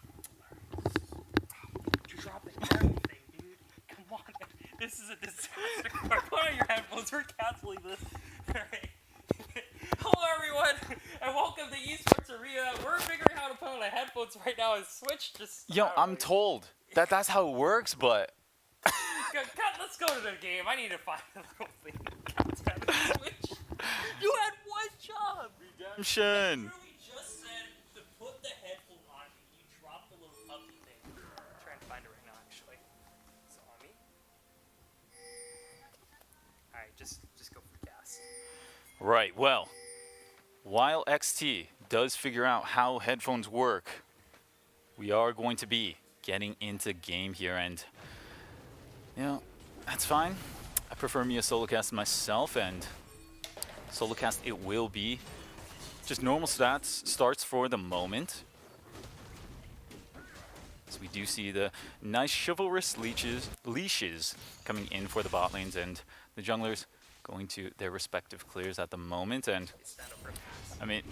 You drop everything, dude. Come on. This is a disaster. Put on your headphones. We're canceling this. Alright. Hello, everyone, and welcome to Esports Arena. We're figuring out how to put on the headphones right now, and Switch just... Yo, I don't I'm know. told that that's how it works, but Let's go to the game. I need to find the little thing. Switch. You had one job. redemption. Literally just said to put the headphone on me. You dropped the little puppy thing. I'm trying to find it right now, actually. Is it on me? Alright, just go for gas. Right. Well, while XT does figure out how headphones work, we are going to be getting into game here, and you know, that's fine. I prefer me a solo cast myself, and solo cast it will be. Just normal starts for the moment. So we do see the nice chivalrous leashes coming in for the bot lanes, and the junglers going to their respective clears at the moment. And I mean,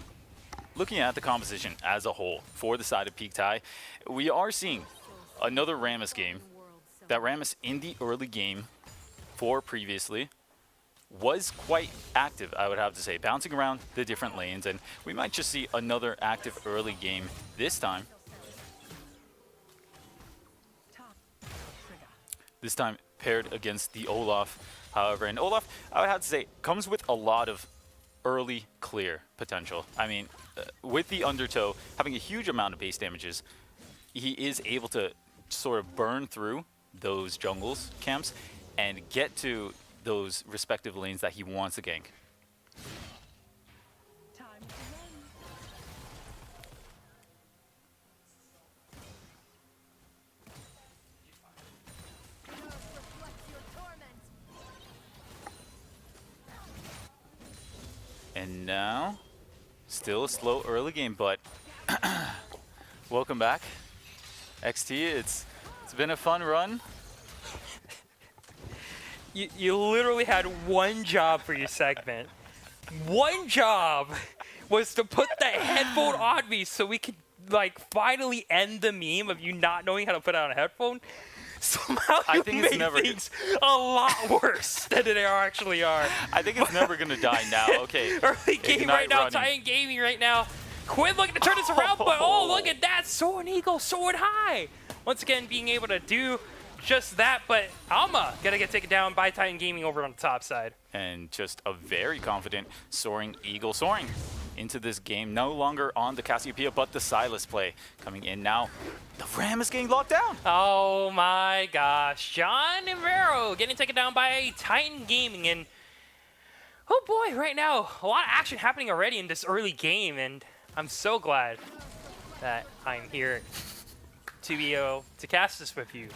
looking at the composition as a whole for the side of Peak Tai, we are seeing another Rammus game. That Rammus in the early game for previously was quite active, I would have to say, bouncing around the different lanes, and we might just see another active early game this time. This time paired against the Olaf, however, and Olaf, I would have to say, comes with a lot of early clear potential. I mean, with the Undertow having a huge amount of base damages, he is able to sort of burn through those jungles camps and get to those respective lanes that he wants to gank. And now, still a slow early game, but welcome back, XT. It's been a fun run. You literally had one job for your segment. One job was to put the headphone on me so we could like finally end the meme of you not knowing how to put on a headphone. Somehow I you think it's made never things a lot worse than they actually are. I think it's never gonna die now. Okay. Early game Ignite right now, running. Titan Gaming right now. Quinn looking to turn this around, but oh, look at that. Soaring Eagle, soaring high. Once again, being able to do just that, but Alma gonna get taken down by Titan Gaming over on the top side. And just a very confident Soaring Eagle soaring into this game. No longer on the Cassiopeia, but the Silas play coming in now. The Ram is getting locked down. Oh my gosh, John Navarro getting taken down by Titan Gaming, and oh boy, right now, a lot of action happening already in this early game, and I'm so glad that I'm here to be able to cast this with you,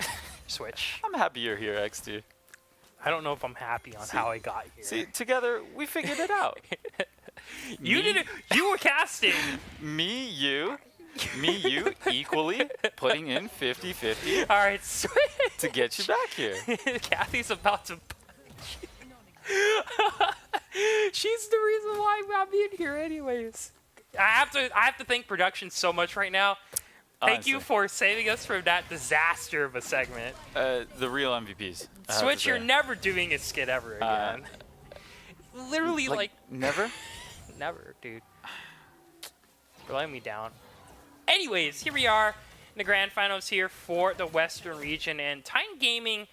Switch. I'm happy you're here, XT. I don't know if I'm happy on how I got here. See, together, we figured it out. You did it. You were casting. Me, you, equally putting in 50-50 All right, Switch. to get you back here. Kathy's about to punch you. She's the reason why I'm being here anyways. I have to thank production so much right now. Thank you Honestly. for saving us from that disaster of a segment. The real MVPs. I have to Switch, say. you're never doing a skit ever again. literally like never. never, dude. You're letting me down. Anyways, here we are in the grand finals here for the Western region, and Titan Gaming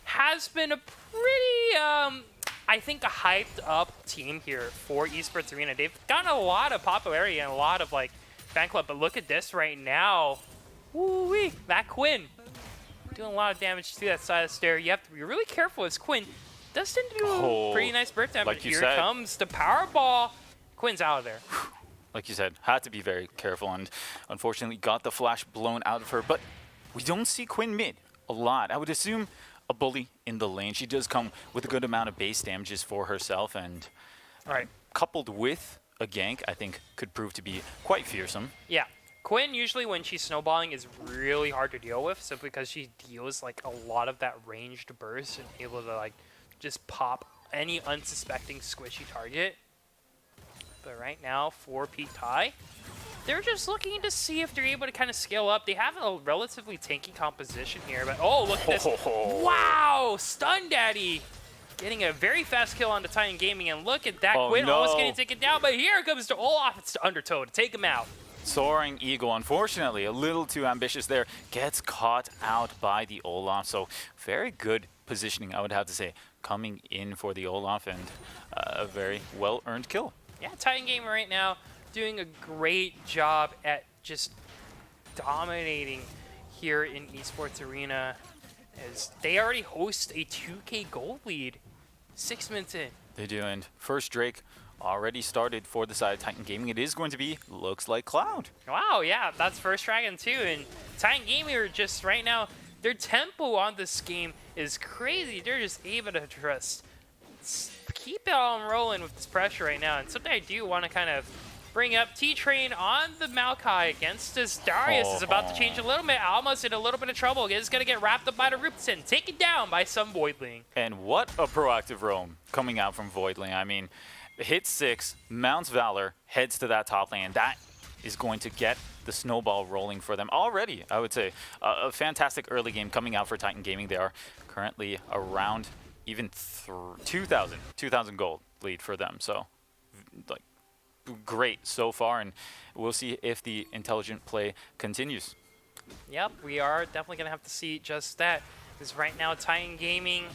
has been a pretty, I think, a hyped up team here for Esports Arena. They've gotten a lot of popularity and a lot of like fan club, but look at this right now. Woo-wee, that Quinn doing a lot of damage to that side of the stair. You have to be really careful as Quinn does tend to do pretty nice burst damage. Like you Here said. comes the power ball. Quinn's out of there. Like you said, had to be very careful, and unfortunately got the flash blown out of her. But we don't see Quinn mid a lot. I would assume a bully in the lane. She does come with a good amount of base damages for herself, and Right. coupled with a gank, I think could prove to be quite fearsome. Yeah. Quinn, usually when she's snowballing, is really hard to deal with, simply because she deals like a lot of that ranged burst and able to like just pop any unsuspecting squishy target. But right now for Pete Tai, they're just looking to see if they're able to kind of scale up. They have a relatively tanky composition here, but oh, look at this. Wow, Stun Daddy getting a very fast kill on the Titan Gaming, and look at that. Oh, Quinn almost no. getting taken down, but here comes to Olaf. It's to Undertow to take him out. Soaring Eagle, unfortunately, a little too ambitious there, gets caught out by the Olaf. So very good positioning, I would have to say, coming in for the Olaf, and a very well-earned kill. Yeah, Titan Gamer right now doing a great job at just dominating here in Esports Arena, as they already host a 2K gold lead 6 minutes in. They do, and first Drake already started for the side of Titan Gaming. It is going to be, looks like Cloud. Wow, yeah, that's first dragon too, and Titan Gaming are just right now, their tempo on this game is crazy. They're just able to just keep it on rolling with this pressure right now, and something I do want to kind of bring up, T-Train on the Maokai against this Darius is about to change a little bit, almost in a little bit of trouble. Is going to get wrapped up by the roots and taken down by some Voidling. And what a proactive roam coming out from Voidling. I mean, hit 6, mounts Valor, heads to that top lane. That is going to get the snowball rolling for them already, I would say. A fantastic early game coming out for Titan Gaming. They are currently around even 2,000 gold lead for them. So, like, great so far, and we'll see if the intelligent play continues. Yep, we are definitely going to have to see just that. Because right now, Titan Gaming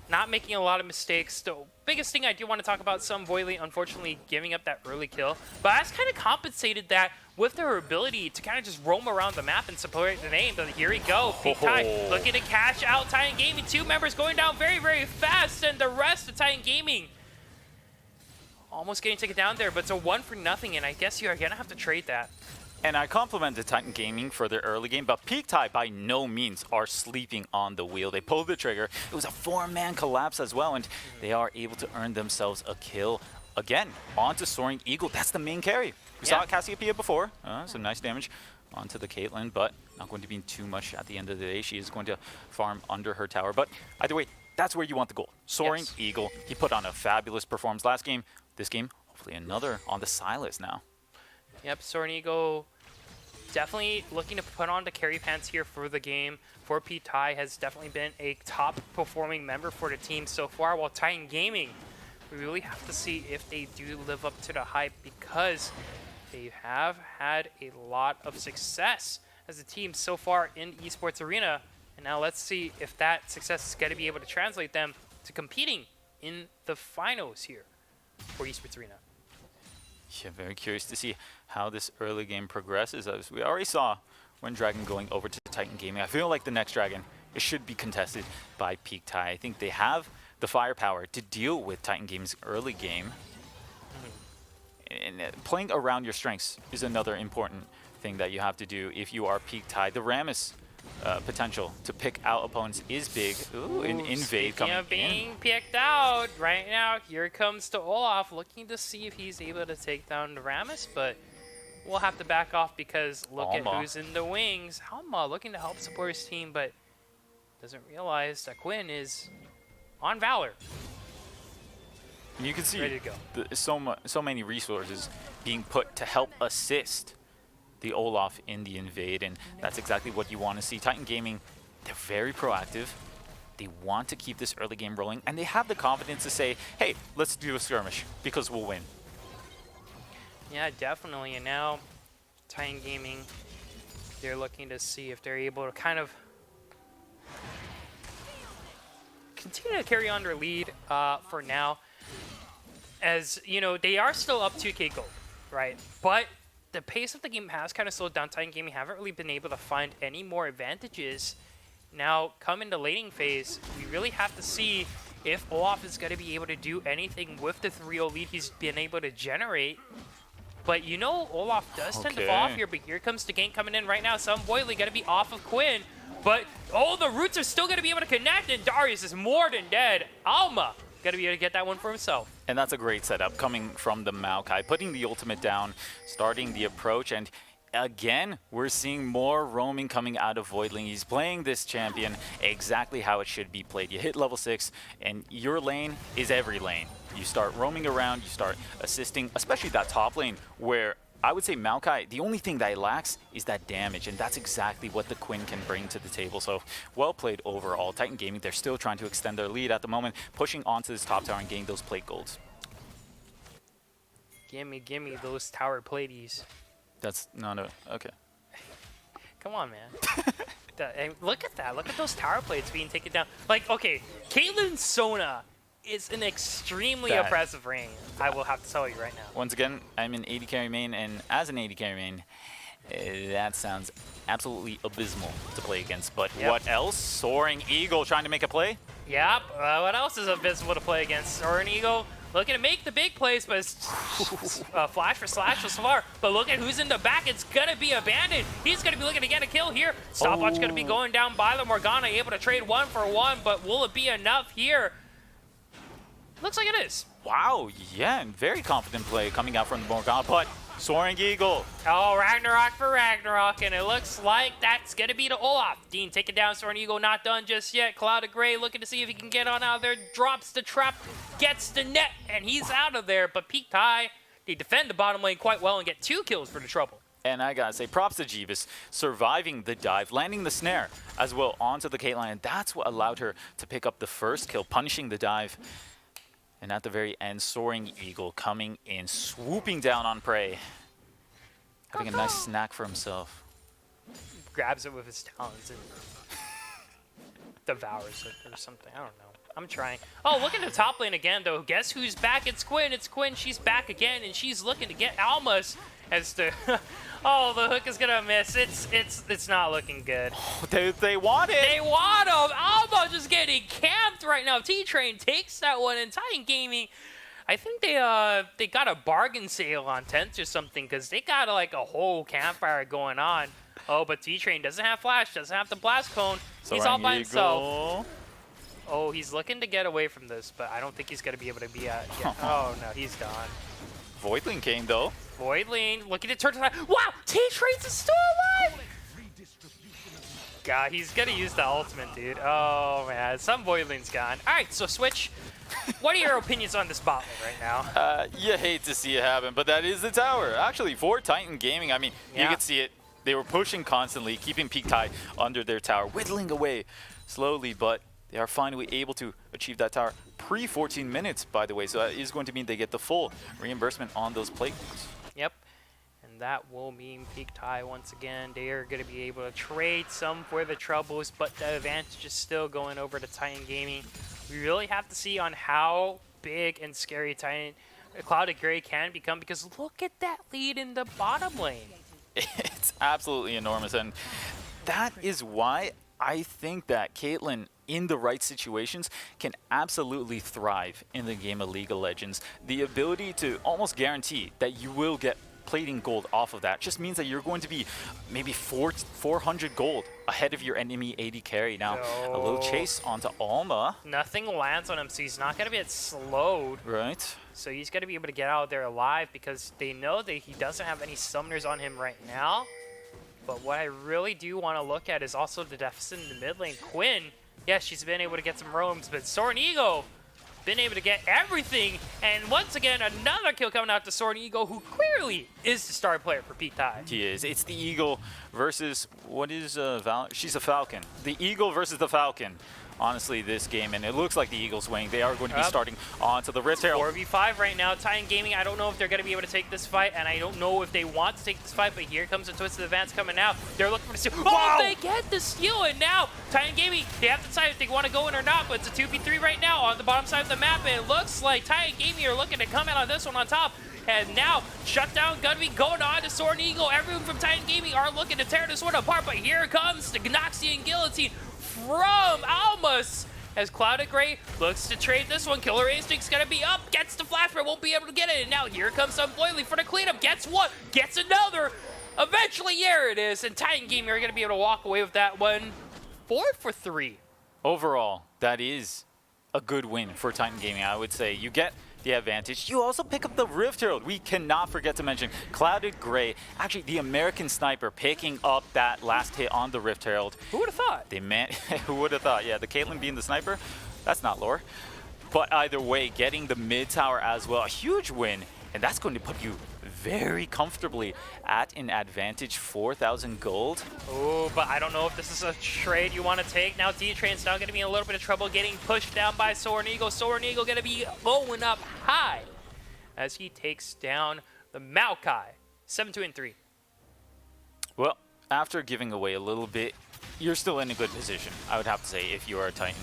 not making a lot of mistakes. The biggest thing I do want to talk about, some Voidling unfortunately giving up that early kill, but that's kind of compensated that with their ability to kind of just roam around the map and support the name. But here we go, Pete Tai looking to cash out Titan Gaming. 2 members going down very, very fast, and the rest of Titan Gaming almost getting taken down there, but it's a 1-for-0, and I guess you're going to have to trade that. And I complimented Titan Gaming for their early game, but Peak Tai by no means are sleeping on the wheel. They pulled the trigger. It was a 4-man collapse as well, and they are able to earn themselves a kill again onto Soaring Eagle. That's the main carry. We saw Cassiopeia before, some nice damage onto the Caitlyn, but not going to be too much at the end of the day. She is going to farm under her tower, but either way, that's where you want the goal. Soaring Eagle, he put on a fabulous performance last game. This game, hopefully another on the Silas now. Yep, Soaring Eagle definitely looking to put on the carry pants here for the game. For Pete Tai has definitely been a top performing member for the team so far, while Titan Gaming, we really have to see if they do live up to the hype, because they have had a lot of success as a team so far in Esports Arena. And now let's see if that success is going to be able to translate them to competing in the finals here for Esports Arena. Yeah, very curious to see how this early game progresses. As we already saw when Dragon going over to Titan Gaming, I feel like the next Dragon, it should be contested by Peak Tai. I think they have the firepower to deal with Titan Gaming's early game. And playing around your strengths is another important thing that you have to do if you are Peak Tai. The Rammus potential to pick out opponents is big. Ooh, an invade coming of being in. picked out right now, here comes to Olaf, looking to see if he's able to take down the Rammus, but we'll have to back off because look at who's in the wings. Halma looking to help support his team, but doesn't realize that Quinn is on Valor. And you can see Ready to go. so many resources being put to help assist the Olaf in the invade, and that's exactly what you want to see. Titan Gaming, they're very proactive. They want to keep this early game rolling, and they have the confidence to say, hey, let's do a skirmish, because we'll win. Yeah, definitely. And now, Titan Gaming, they're looking to see if they're able to kind of continue to carry on their lead for now. As, you know, they are still up 2K gold, right? But the pace of the game has kind of slowed down. Titan Gaming haven't really been able to find any more advantages. Now, come into laning phase, we really have to see if Olaf is going to be able to do anything with the 3-0 lead he's been able to generate. But you know, Olaf does tend to fall off here, but here comes the gank coming in right now. Some Boily going to be off of Quinn, but oh, the roots are still going to be able to connect, and Darius is more than dead. Alma going to be able to get that one for himself. And that's a great setup coming from the Maokai, putting the ultimate down, starting the approach, and again, we're seeing more roaming coming out of Voidling. He's playing this champion exactly how it should be played. You hit level 6, and your lane is every lane. You start roaming around, you start assisting, especially that top lane, where I would say Maokai, the only thing that he lacks is that damage, and that's exactly what the Quinn can bring to the table. So, well played overall. Titan Gaming, they're still trying to extend their lead at the moment, pushing onto this top tower and getting those plate golds. Gimme those tower platies. That's not a... okay. Come on, man. And look at that. Look at those tower plates being taken down. Like, okay, Caitlyn Sona is an extremely oppressive ring. I will have to tell you right now. Once again, I'm an AD carry main, and as an AD carry main, that sounds absolutely abysmal to play against. But what else? Soaring Eagle trying to make a play? Yep. What else is abysmal to play against? Soaring Eagle looking to make the big plays, but flash for slash was far. But look at who's in the back. It's going to be Abandoned. He's going to be looking to get a kill here. Stopwatch going to be going down by the Morgana, able to trade 1-for-1, but will it be enough here? Looks like it is. Wow, yeah, and very confident play coming out from the Morgana, but Soaring Eagle. Oh, Ragnarok for Ragnarok, and it looks like that's going to be to Olaf. Dean taking down Soaring Eagle, not done just yet. Cloud of Gray looking to see if he can get on out of there, drops the trap, gets the net, and he's out of there. But Peaked High, they defend the bottom lane quite well and get 2 kills for the trouble. And I gotta say, props to Jeeves, surviving the dive, landing the snare as well onto the Caitlyn, and that's what allowed her to pick up the first kill, punishing the dive. And at the very end, Soaring Eagle coming in, swooping down on prey. Having a nice snack for himself. Grabs it with his talons and devours it or something. I don't know. I'm trying. Oh, look at the top lane again, though. Guess who's back? It's Quinn. It's Quinn. She's back again, and she's looking to get Almas as to... oh, the hook is going to miss. It's not looking good. Oh, they want it. They want him. Alma just getting camped right now. T-Train takes that one, and Titan Gaming... I think they got a bargain sale on tents or something, because they got like a whole campfire going on. Oh, but T-Train doesn't have flash, doesn't have the blast cone. He's all by himself. Oh, he's looking to get away from this, but I don't think he's going to be able to be at... Yeah. Oh, no, he's gone. Voidling came, though. Voidling looking to turn to that. Wow, T-Train's still alive! God, he's going to use the ultimate, dude. Oh, man, some Voidling's gone. All right, so Switch. What are your opinions on this bot lane right now? You hate to see it happen, but that is the tower. Actually, for Titan Gaming, I mean, you could see it. They were pushing constantly, keeping Peaked High under their tower, whittling away slowly, but they are finally able to achieve that tower pre-14 minutes, by the way. So that is going to mean they get the full reimbursement on those plate. Yep. And that will mean Peaked High once again. They are going to be able to trade some for the troubles, but the advantage is still going over to Titan Gaming. We really have to see on how big and scary Cloud of Gray can become, because look at that lead in the bottom lane. It's absolutely enormous, and that is why I think that Caitlyn, in the right situations, can absolutely thrive in the game of League of Legends. The ability to almost guarantee that you will get plating gold off of that just means that you're going to be maybe 400 gold ahead of your enemy AD carry. Now, a little chase onto Alma. Nothing lands on him, so he's not going to get slowed. Right. So he's going to be able to get out there alive, because they know that he doesn't have any summoners on him right now. But what I really do want to look at is also the deficit in the mid lane. Quinn, yes, she's been able to get some roams, but Soaring Eagle been able to get everything. And once again, another kill coming out to Soaring Eagle, who clearly is the star player for Peaked High. He is. It's the Eagle versus, what is She's a Falcon. The Eagle versus the Falcon honestly, this game, and it looks like the Eagles winning. They are going to be starting onto the Rift Herald. 4v5 right now. Titan Gaming, I don't know if they're going to be able to take this fight, and I don't know if they want to take this fight, but here comes the Twisted Advance coming out. They're looking for the steal. Oh, they get the steal, and now Titan Gaming, they have to decide if they want to go in or not, but it's a 2v3 right now on the bottom side of the map, and it looks like Titan Gaming are looking to come out on this one on top. And now, Shutdown, Gunby going on to Sword and Eagle. Everyone from Titan Gaming are looking to tear this one apart, but here comes the Gnoxian Guillotine from Almas. As Clouded Gray looks to trade this one. Killer Instinct's gonna be up, gets the flash, but won't be able to get it. And now here comes Unboiling for the cleanup. Gets one, gets another. Eventually, here it is. And Titan Gaming are gonna be able to walk away with that one. 4 for 3. Overall, that is a good win for Titan Gaming. I would say you get the advantage. You also pick up the Rift Herald. We cannot forget to mention Clouded Gray, actually the American sniper, picking up that last hit on the Rift Herald. Who would have thought? Who would have thought? Yeah, the Caitlyn being the sniper, that's not lore. But either way, getting the mid tower as well, a huge win, and that's going to put you very comfortably at an advantage 4,000 gold. Oh, but I don't know if this is a trade you want to take. Now D-Train's now going to be in a little bit of trouble getting pushed down by Sword and Eagle. Sword and Eagle going to be going up high as he takes down the Maokai. 7-2-3. Well, after giving away a little bit, you're still in a good position, I would have to say, if you are a Titan.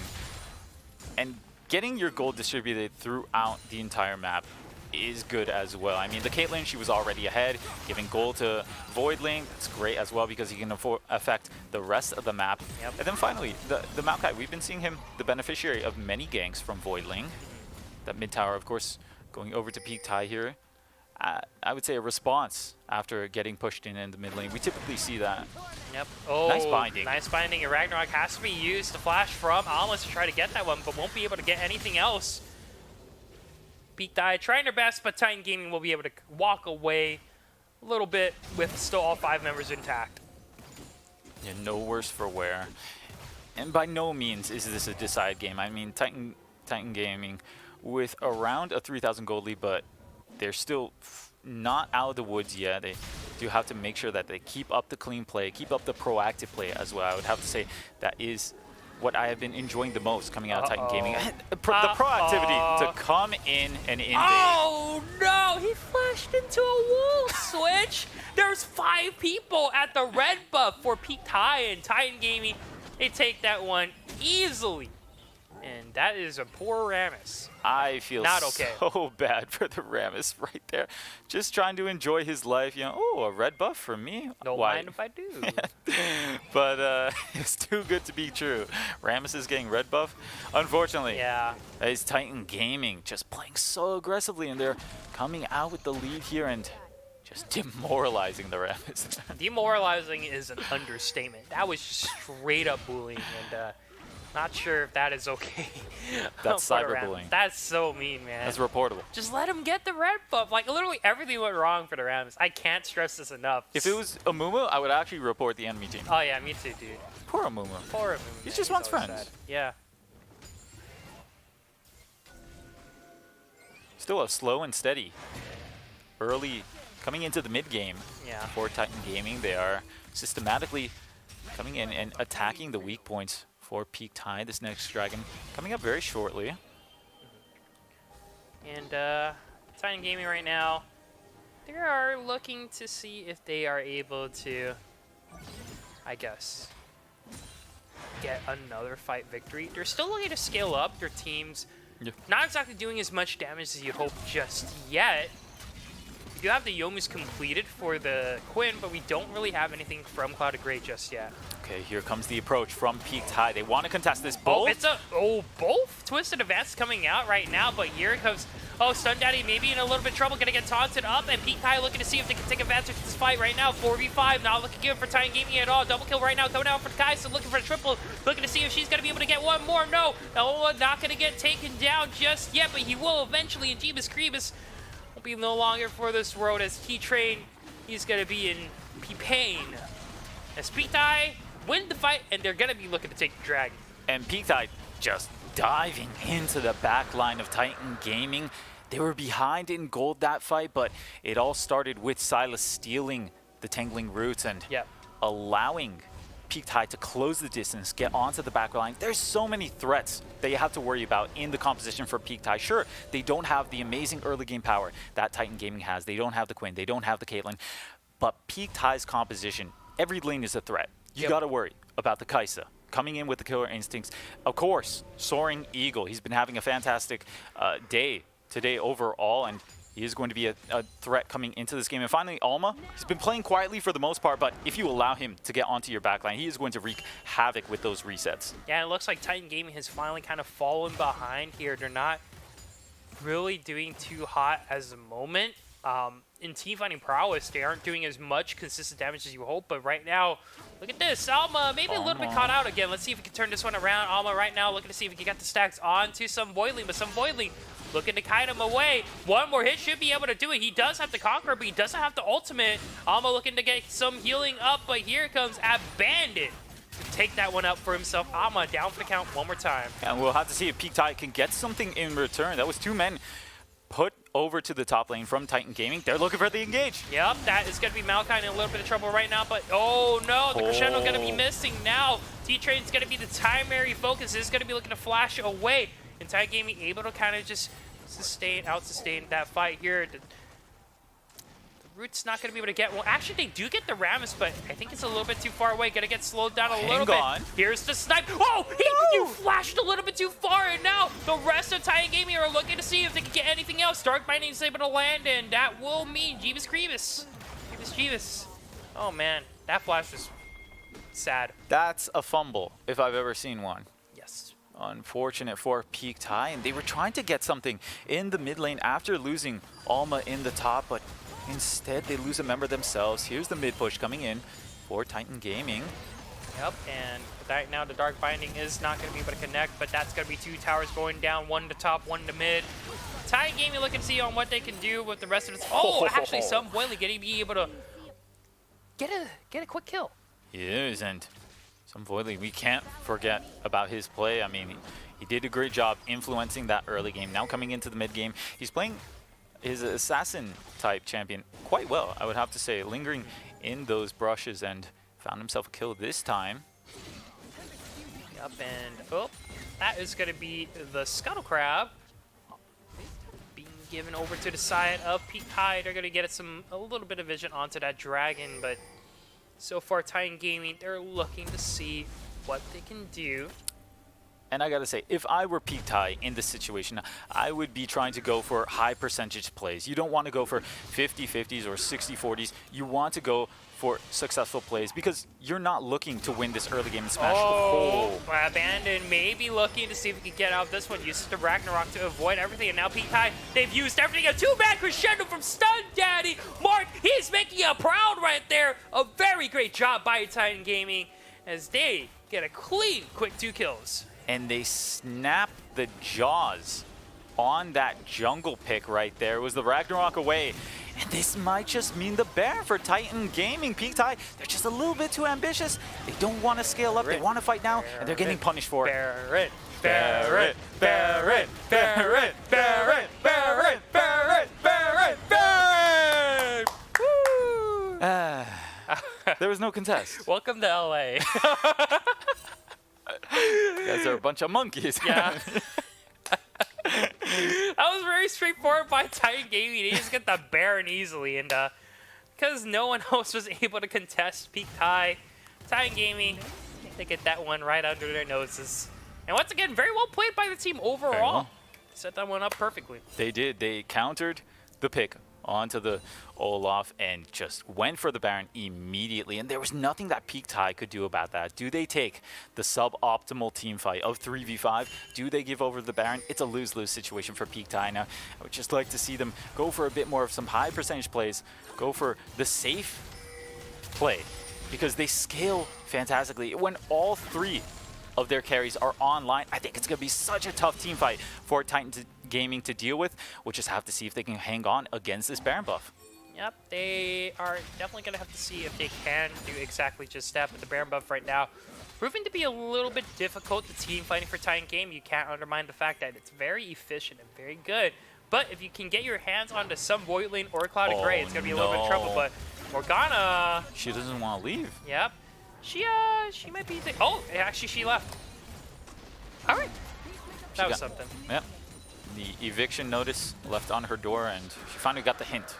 And getting your gold distributed throughout the entire map is good as well. I mean, the Caitlyn, she was already ahead, giving gold to Voidling. That's great as well because he can affect the rest of the map. Yep. And then finally, the Maokai, we've been seeing him the beneficiary of many ganks from Voidling. That mid tower, of course, going over to Peak Tai here. I would say a response after getting pushed in the mid lane. We typically see that. Yep. Oh, Nice binding. Nice binding. And Ragnarok has to be used to flash from Almas to try to get that one, but won't be able to get anything else. Peak Die trying their best, but Titan Gaming will be able to walk away a little bit with still all 5 members intact. Yeah, no worse for wear. And by no means is this a decide game. I mean, Titan Gaming with around a 3,000 gold lead, but they're still not out of the woods yet. They do have to make sure that they keep up the clean play, keep up the proactive play as well. I would have to say that is what I have been enjoying the most coming out of Titan Gaming. The proactivity to come in and invade. Oh no, he flashed into a wall switch. There's 5 people at the red buff for Peak Tai, and Titan Gaming, they take that one easily. And that is a poor Rammus. I feel Not okay. so bad for the Rammus right there. Just trying to enjoy his life. You know, oh, a red buff for me? Don't Why? mind if I do. But it's too good to be true. Rammus is getting red buff. Unfortunately, Yeah. it's Titan Gaming just playing so aggressively, and they're coming out with the lead here and just demoralizing the Rammus. Demoralizing is an understatement. That was just straight up bullying, and not sure if that is okay. That's for the cyberbullying. Rams. That's so mean, man. That's reportable. Just let him get the red buff. Like, literally everything went wrong for the Rams. I can't stress this enough. If it was Amumu, I would actually report the enemy team. Oh, yeah, me too, dude. Poor Amumu. Poor him. He just wants always friends. sad. Yeah. Still a slow and steady. Early, coming into the mid game Yeah. for Titan Gaming, they are systematically coming in and attacking the weak points for Peak Tai. This next dragon coming up very shortly. And Titan Gaming right now, they are looking to see if they are able to, I guess, get another fight victory. They're still looking to scale up their teams. Yeah. Not exactly doing as much damage as you hope just yet. We do have the Youmu's completed for the Quinn, but we don't really have anything from Clouded Gray just yet. Okay, here comes the approach from Peak Tai. They want to contest this Oh, both. it's a both Twisted Advance coming out right now, but here comes Stun Daddy maybe in a little bit of trouble, gonna get taunted up, and Peak Tai looking to see if they can take advantage of this fight right now. 4v5, not looking good for Titan Gaming at all. Double kill right now coming out for Kaisa, looking for a triple, looking to see if she's gonna be able to get one more. No, not gonna get taken down just yet, but he will eventually, and Jeebus Creebus will be no longer for this world as T-Train, he's gonna be in pain. As Peak Tai win the fight, and they're gonna be looking to take the dragon. And Peak Tai just diving into the back line of Titan Gaming. They were behind in gold that fight, but it all started with Silas stealing the Tangling Roots and Yep. allowing Peak Tide to close the distance, get onto the back line. There's so many threats that you have to worry about in the composition for Peak Tide. Sure, they don't have the amazing early game power that Titan Gaming has. They don't have the Quinn. They don't have the Caitlyn. But Peak Tide's composition, every lane is a threat. You got to worry about the Kaisa coming in with the killer instincts. Of course, Soaring Eagle. He's been having a fantastic day today overall, and he is going to be a threat coming into this game. And finally, Alma. He's been playing quietly for the most part, but if you allow him to get onto your backline, he is going to wreak havoc with those resets. Yeah, it looks like Titan Gaming has finally kind of fallen behind here. They're not really doing too hot as the moment. In team-fighting prowess, they aren't doing as much consistent damage as you hope, but right now, look at this. Alma maybe a little bit caught out again. Let's see if we can turn this one around. Alma right now looking to see if he can get the stacks onto some Voidling, but some Voidling looking to kite him away. One more hit should be able to do it. He does have the Conqueror, but he doesn't have the ultimate. Alma looking to get some healing up, but here comes Bandit to take that one up for himself. Alma down for the count one more time. And we'll have to see if Peak Tide can get something in return. That was 2 men put over to the top lane from Titan Gaming. They're looking for the engage. Yep, that is going to be Malachi in a little bit of trouble right now, but oh no, the Crescendo going to be missing now. T-Train's going to be the primary focus. This is going to be looking to flash away. And Titan Gaming able to kind of just sustain that fight here. The Root's not going to be able to get one. Actually, they do get the Rammus, but I think it's a little bit too far away. Going to get slowed down a little bit. Here's the snipe. Oh, you flashed a little bit too far, and now the rest of Titan Gaming are looking to see if they can get anything else. Dark Binding is able to land, and that will mean Jeebus. Oh, man. That flash was sad. That's a fumble, if I've ever seen one. Yes. Unfortunate for Peak Tide, and they were trying to get something in the mid lane after losing Alma in the top, but instead they lose a member themselves. Here's the mid push coming in for Titan Gaming. Yep, and right now the Dark Binding is not going to be able to connect, but that's going to be 2 towers going down, 1 to top, 1 to mid. Titan Gaming looking to see on what they can do with the rest of its... Oh, actually, some Boiling getting be able to get a quick kill. He is, and some Voidling, we can't forget about his play. I mean, he did a great job influencing that early game. Now coming into the mid game, he's playing his assassin type champion quite well, I would have to say, lingering in those brushes and found himself a kill this time. Yep, and oh, that is going to be the Scuttle Crab being given over to the side of Peak Tide. They're going to get a little bit of vision onto that dragon, but so far Titan Gaming, they're looking to see what they can do. And I gotta say, if I were Peak Tide in this situation, I would be trying to go for high percentage plays. You don't want to go for 50-50s or 60-40s. You want to go for successful plays because you're not looking to win this early game and smash the whole. Abandon maybe looking to see if we can get out this one. Uses the Ragnarok to avoid everything, and now Peak Tide, they've used everything. A 2-man crescendo from Stun Daddy. Mark, he's making you proud right there. A very great job by Titan Gaming as they get a clean, quick 2 kills. And they snap the jaws on that jungle pick right there. It was the Ragnarok away. And this might just mean the bear for Titan Gaming. Peak Tide, they're just a little bit too ambitious. They don't want to scale up. They want to fight now, and they're getting punished for it. Barrett. Woo! There was no contest. Welcome to LA. You guys are a bunch of monkeys. Yeah. That was very straightforward by Titan Gaming. They just get the Baron easily, and because no one else was able to contest Peak Tide, Titan Gaming, they get that one right under their noses. And once again, very well played by the team overall. Well. Set that one up perfectly. They did. They countered the pick onto the Olaf and just went for the Baron immediately. And there was nothing that Peak Tide could do about that. Do they take the suboptimal team fight of 3v5? Do they give over the Baron? It's a lose-lose situation for Peak Tide. Now, I would just like to see them go for a bit more of some high percentage plays, go for the safe play, because they scale fantastically. When all 3 of their carries are online, I think it's going to be such a tough team fight for Titan Gaming to deal with. We'll just have to see if they can hang on against this Baron buff. Yep, they are definitely going to have to see if they can do exactly just that. But the Baron buff right now proving to be a little bit difficult. The team fighting for Titan Game, you can't undermine the fact that it's very efficient and very good. But if you can get your hands onto some Void Lane or Cloud of Grey, it's going to be a little bit of trouble. But Morgana... She doesn't want to leave. Yep. She might be. Oh, actually, she left. All right. That was something. Yep. The eviction notice left on her door, and she finally got the hint.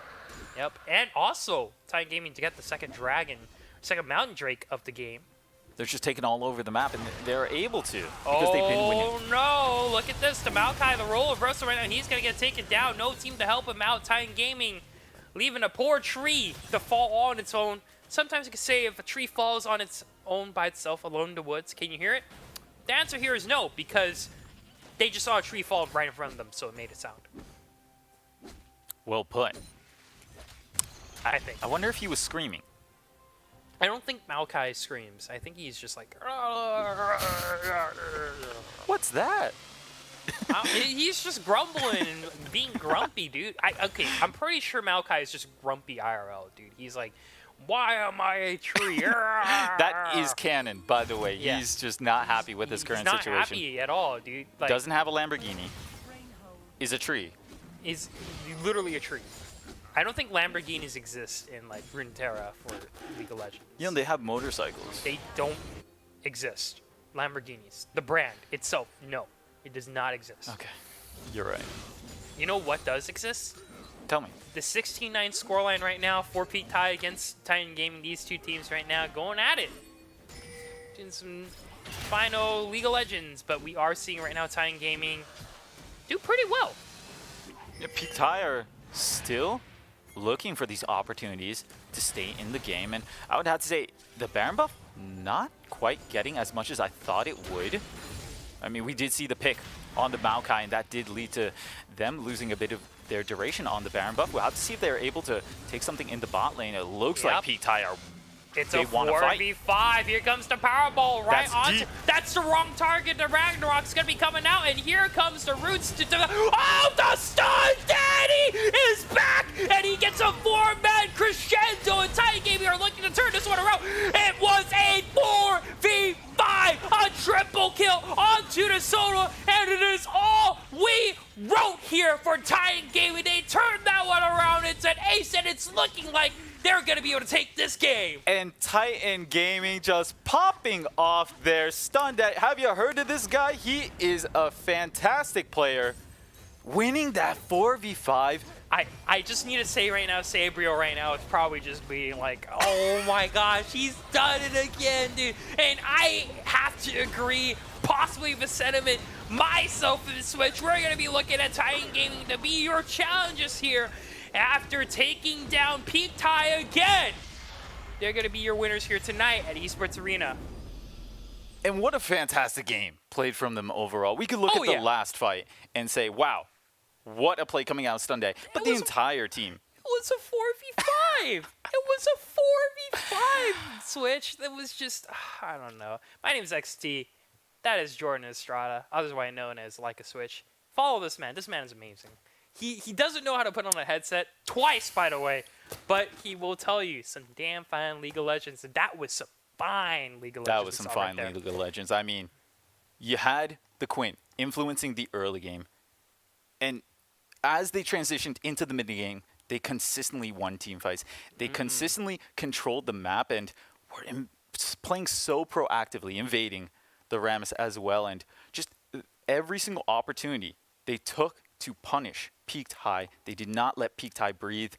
Yep. And also, Titan Gaming to get the second dragon, second mountain drake of the game. They're just taking all over the map, and they're able to because they've been winning. Oh no! Look at this. The Maokai, the role of Russell right now. He's gonna get taken down. No team to help him out. Titan Gaming leaving a poor tree to fall on its own. Sometimes you could say if a tree falls on its own by itself alone in the woods, can you hear it? The answer here is no, because they just saw a tree fall right in front of them, so it made a sound. Well put. I think. I wonder if he was screaming. I don't think Maokai screams. I think he's just like. What's that? He's just grumbling and being grumpy, dude. Okay, I'm pretty sure Maokai is just grumpy IRL, dude. He's like, why am I a tree? That is canon, by the way. Yeah. He's just not happy with his current situation. He's not happy at all, dude. Like, Doesn't have a Lamborghini. Is a tree. Is literally a tree. I don't think Lamborghinis exist in like Runeterra for League of Legends. You know, they have motorcycles. They don't exist. Lamborghinis, the brand itself, no, it does not exist. Okay, you're right. You know what does exist? Tell me. The 16-9 scoreline right now, 4-peat tie against Titan Gaming. These two teams right now going at it. Doing some final League of Legends, but we are seeing right now Titan Gaming do pretty well. Yeah, Peak Tie are still looking for these opportunities to stay in the game, and I would have to say the Baron buff not quite getting as much as I thought it would. I mean, we did see the pick on the Maokai, and that did lead to them losing a bit of their duration on the Baron buff. We'll have to see if they're able to take something in the bot lane. It looks like Peak Tie are. It's they a wanna fight. 4v5. Here comes the Powerball right That's onto. deep. That's the wrong target. The Ragnarok's gonna be coming out, and here comes the Roots to. Oh, the Stun Daddy is back, and he gets a 4-man crescendo. And Titan Gaming are looking to turn this one around. It was a 4v5, a triple kill onto the solo, and it is all we wrote here for Titan Gaming. They turned that one around. It's an ace, and it's looking like they're going to be able to take this game. And Titan Gaming just popping off their stun deck. Have you heard of this guy? He is a fantastic player. Winning that 4v5. I just need to say right now, Sabriel right now is probably just being like, oh my gosh, he's done it again, dude. And I have to agree, possibly with sentiment, myself and Switch, we're going to be looking at Titan Gaming to be your challenges here. After taking down Peak Tie again, they're going to be your winners here tonight at Esports Arena. And what a fantastic game played from them overall. We could look at the last fight and say, wow, what a play coming out of Stun Day. But the entire team. It was a 4v5. It was a 4v5 Switch. That was just, I don't know. My name is XT. That is Jordan Estrada, otherwise known as Like a Switch. Follow this man. This man is amazing. He doesn't know how to put on a headset, twice, by the way, but he will tell you some damn fine League of Legends. And that was some fine League of Legends. That was some fine League of Legends. I mean, you had the Quint influencing the early game, and as they transitioned into the mid game, they consistently won team fights. They consistently controlled the map and were playing so proactively, invading the Rams as well, and just every single opportunity they took to punish Peaked High. They did not let Peaked High breathe.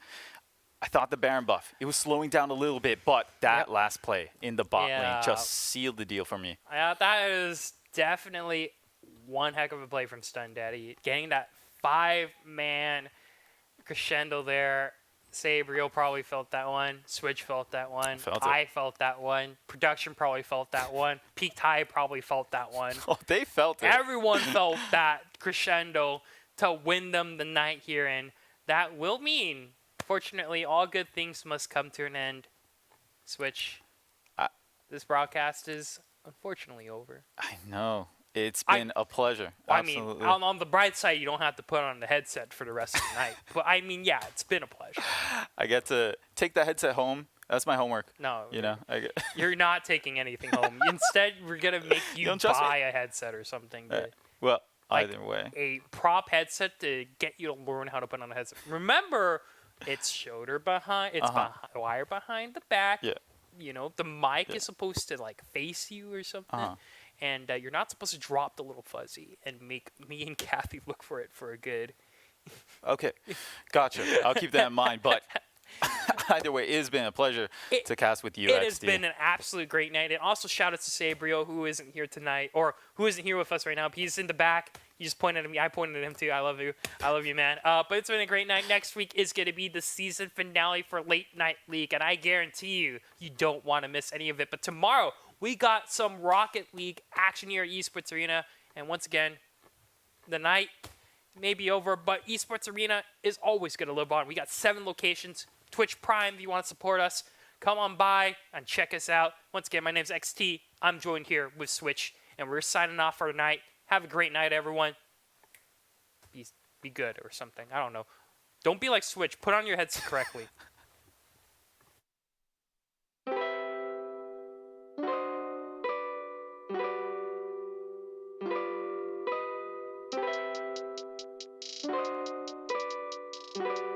I thought the Baron buff, it was slowing down a little bit, but that last play in the bot lane just sealed the deal for me. Yeah, that is definitely one heck of a play from Stun Daddy. Getting that 5-man crescendo there. Sabriel probably felt that one. Switch felt that one. I felt that one. Production probably felt that one. Peaked High probably felt that one. Oh, they felt it. Everyone felt that crescendo to win them the night here, and that will mean, fortunately, all good things must come to an end. Switch, this broadcast is unfortunately over. I know. It's been a pleasure. Absolutely. I mean, on the bright side, you don't have to put on the headset for the rest of the night. But I mean, yeah, it's been a pleasure. I get to take the headset home. That's my homework. No. You know, You're not taking anything home. Instead, we're going to make you buy a headset or something. Well, like either way. A prop headset to get you to learn how to put on a headset. Remember, it's shoulder behind, it's wire behind the back. Yeah. you know, the mic is supposed to like face you or something, and you're not supposed to drop the little fuzzy and make me and Kathy look for it for a good. Okay, gotcha. I'll keep that in mind. But either way, it has been a pleasure to cast with you, It XD. has been an absolute great night. And also shout out to Sabrio, who isn't here tonight, or who isn't here with us right now. He's in the back. He just pointed at me. I pointed at him too. I love you. I love you, man. But it's been a great night. Next week is going to be the season finale for Late Night League, and I guarantee you, you don't want to miss any of it. But tomorrow, we got some Rocket League action here at Esports Arena. And once again, the night may be over, but Esports Arena is always going to live on. We got 7 locations. Twitch Prime, if you want to support us, come on by and check us out. Once again, my name's XT. I'm joined here with Switch, and we're signing off for tonight. Have a great night, everyone. Be good or something. I don't know. Don't be like Switch. Put on your headset correctly. You